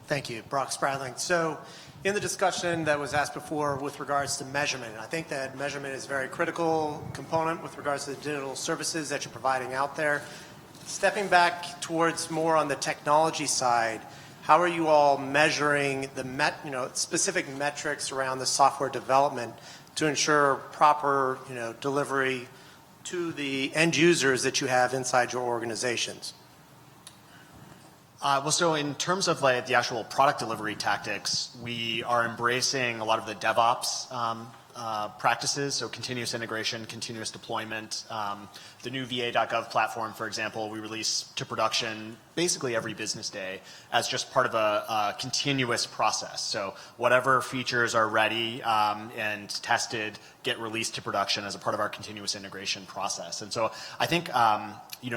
Thank you, Brock Spradling. So in the discussion that was asked before with regards to measurement, I think that measurement is a very critical component with regards to the digital services that you're providing out there. Stepping back towards more on the technology side, how are you all measuring the specific metrics around the software development to ensure proper delivery to the end users that you have inside your organizations? So in terms of the actual product delivery tactics, we are embracing a lot of the DevOps practices, so continuous integration, continuous deployment. The new va.gov platform, for example, we release to production basically every business day as just part of a continuous process. So whatever features are ready and tested get released to production as a part of our continuous integration process. And so I think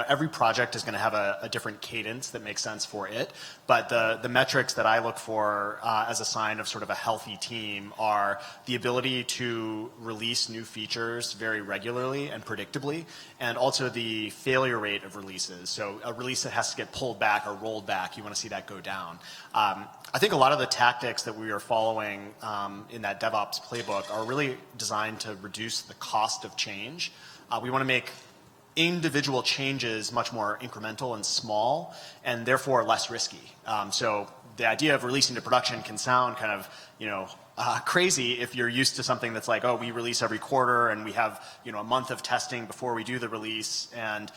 every project is going to have a different cadence that makes sense for it. But the metrics that I look for as a sign of sort of a healthy team are the ability to release new features very regularly and predictably, and also the failure rate of releases. So a release that has to get pulled back or rolled back, you want to see that go down. I think a lot of the tactics that we are following in that DevOps playbook are really designed to reduce the cost of change. We want to make individual changes much more incremental and small, and therefore less risky. So the idea of releasing to production can sound kind of, crazy if you're used to something that's like, oh, we release every quarter and we have, a month of testing before we do the release. And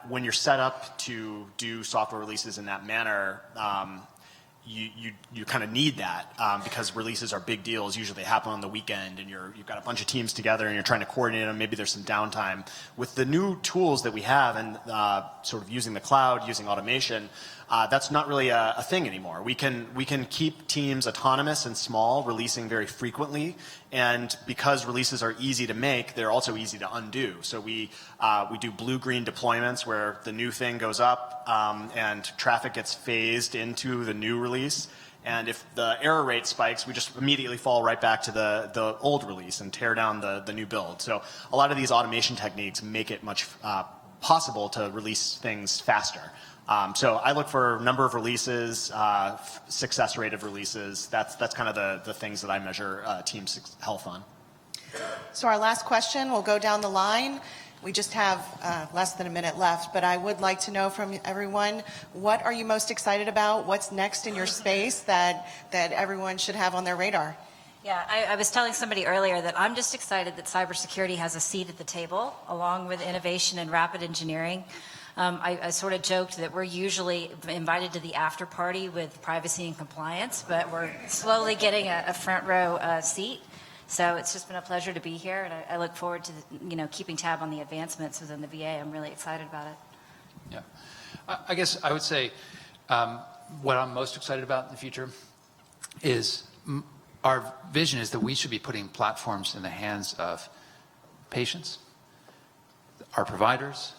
when you're set up to do software releases in that manner, you kind of need that because releases are big deals. Usually they happen on the weekend and you've got a bunch of teams together and you're trying to coordinate them. Maybe there's some downtime. With the new tools that we have and sort of using the cloud, using automation, that's not really a thing anymore. We can keep teams autonomous and small, releasing very frequently. And because releases are easy to make, they're also easy to undo. So we do blue-green deployments where the new thing goes up and traffic gets phased into the new release. And if the error rate spikes, we just immediately fall right back to the old release and tear down the new build. So a lot of these automation techniques make it much possible to release things faster. So I look for number of releases, success rate of releases. That's kind of the things that I measure team health on. So our last question will go down the line. We just have less than a minute left, but I would like to know from everyone, what are you most excited about? What's next in your space that everyone should have on their radar? Yeah, I was telling somebody earlier that I'm just excited that cybersecurity has a seat at the table, along with innovation and rapid engineering. I sort of joked that we're usually invited to the after party with privacy and compliance, but we're slowly getting a front row seat. So it's just been a pleasure to be here, and I look forward to keeping tab on the advancements within the VA. I'm really excited about it. Yeah, I guess I would say what I'm most excited about in the future is our vision is that we should be putting platforms in the hands of patients, our providers,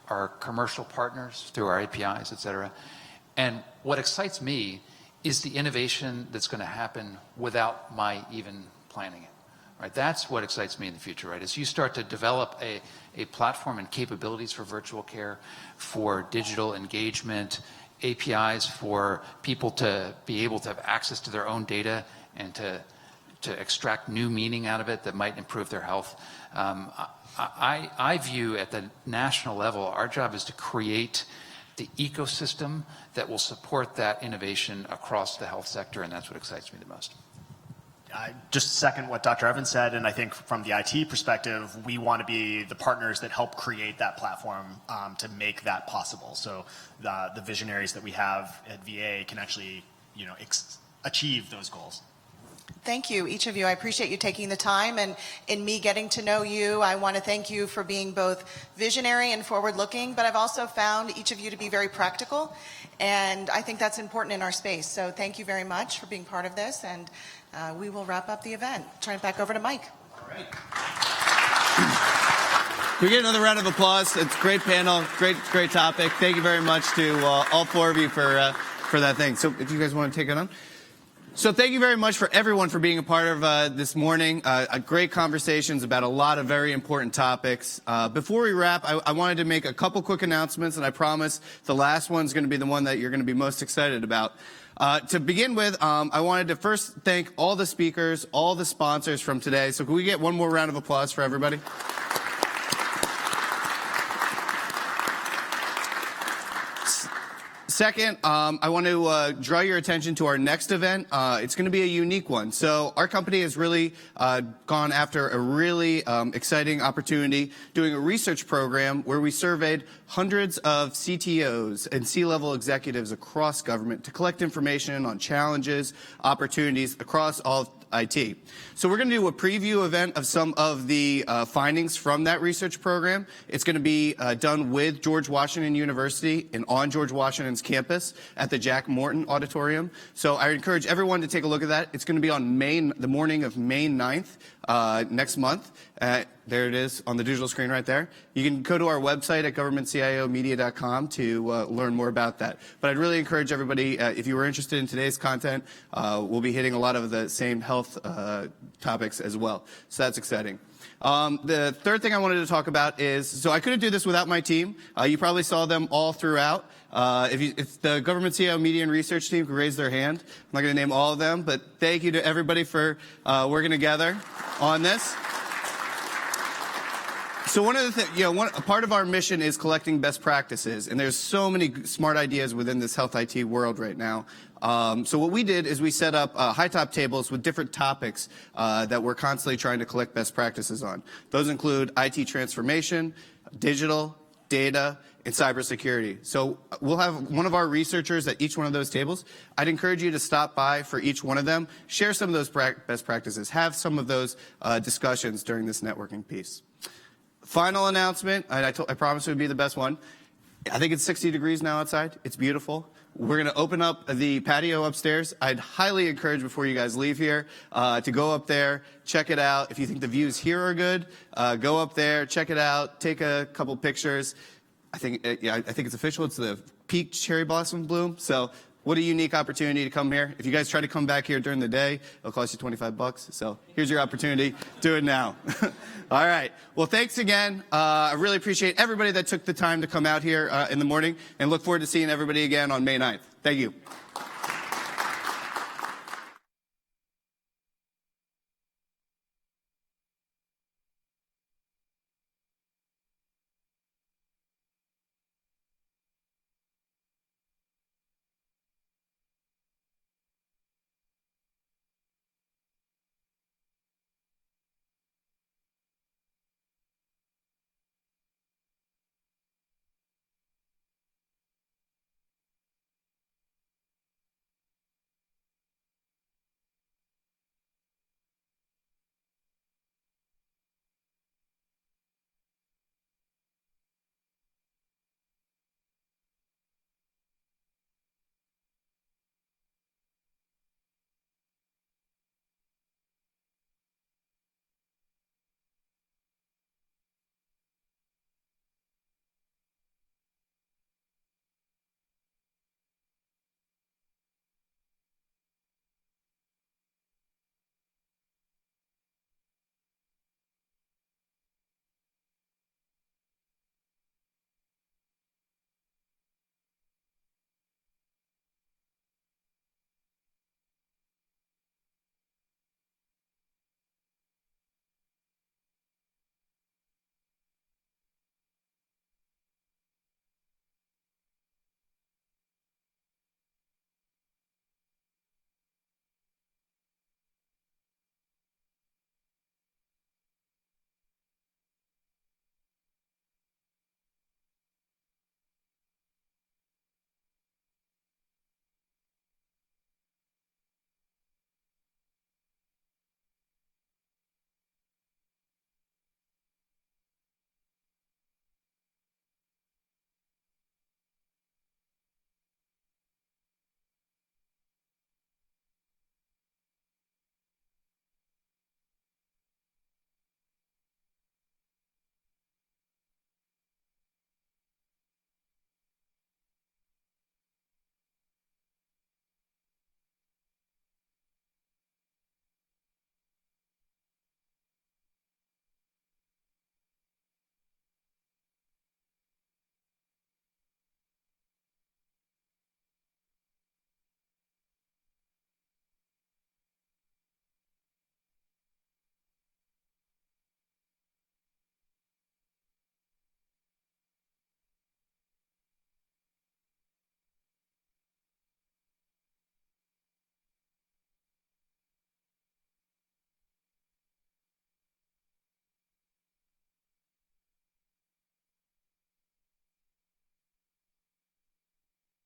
our commercial partners through our APIs, et cetera. And what excites me is the innovation that's going to happen without my even planning it. Right? That's what excites me in the future, right? As you start to develop a platform and capabilities for virtual care, for digital engagement, APIs for people to be able to have access to their own data and to extract new meaning out of it that might improve their health. I view at the national level, our job is to create the ecosystem that will support that innovation across the health sector, and that's what excites me the most. Just second what Dr. Evans said, and I think from the IT perspective, we want to be the partners that help create that platform to make that possible. So the visionaries that we have at VA can actually achieve those goals. Thank you, each of you. I appreciate you taking the time, and in me getting to know you, I want to thank you for being both visionary and forward-looking, but I've also found each of you to be very practical, and I think that's important in our space. So thank you very much for being part of this, and we will wrap up the event. Turn it back over to Mike. All right. We get another round of applause. It's a great panel, great topic. Thank you very much to all four of you for that thing. So if you guys want to take it on. So thank you very much for everyone for being a part of this morning. Great conversations about a lot of very important topics. Before we wrap, I wanted to make a couple quick announcements, and I promise the last one's going to be the one that you're going to be most excited about. To begin with, I wanted to first thank all the speakers, all the sponsors from today. So can we get one more round of applause for everybody? Second, I want to draw your attention to our next event. It's going to be a unique one. So our company has really gone after a really exciting opportunity, doing a research program where we surveyed hundreds of CTOs and C-level executives across government to collect information on challenges, opportunities across all IT. So we're going to do a preview event of some of the findings from that research program. It's going to be done with George Washington University and on George Washington's campus at the Jack Morton Auditorium. So I encourage everyone to take a look at that. It's going to be on the morning of May 9th next month. There it is on the digital screen right there. You can go to our website at governmentciomedia.com to learn more about that. But I'd really encourage everybody, if you were interested in today's content, we'll be hitting a lot of the same health topics as well. So that's exciting. The third thing I wanted to talk about is, so I couldn't do this without my team. You probably saw them all throughout. If the Government CIO Media and Research team could raise their hand. I'm not going to name all of them, but thank you to everybody for working together on this. So one of the things, a part of our mission is collecting best practices, and there's so many smart ideas within this health IT world right now. So what we did is we set up high top tables with different topics that we're constantly trying to collect best practices on. Those include IT transformation, digital, data, and cybersecurity. So we'll have one of our researchers at each one of those tables. I'd encourage you to stop by for each one of them, share some of those best practices, have some of those discussions during this networking piece. Final announcement, and I promised it would be the best one. I think it's 60 degrees now outside. It's beautiful. We're going to open up the patio upstairs. I'd highly encourage before you guys leave here to go up there, check it out. If you think the views here are good, go up there, check it out, take a couple pictures. I think it's official. It's the peak cherry blossom bloom. So what a unique opportunity to come here. If you guys try to come back here during the day, it'll cost you $25. So here's your opportunity. Do it now. All right. Well, thanks again. I really appreciate everybody that took the time to come out here in the morning, and look forward to seeing everybody again on May 9th. Thank you.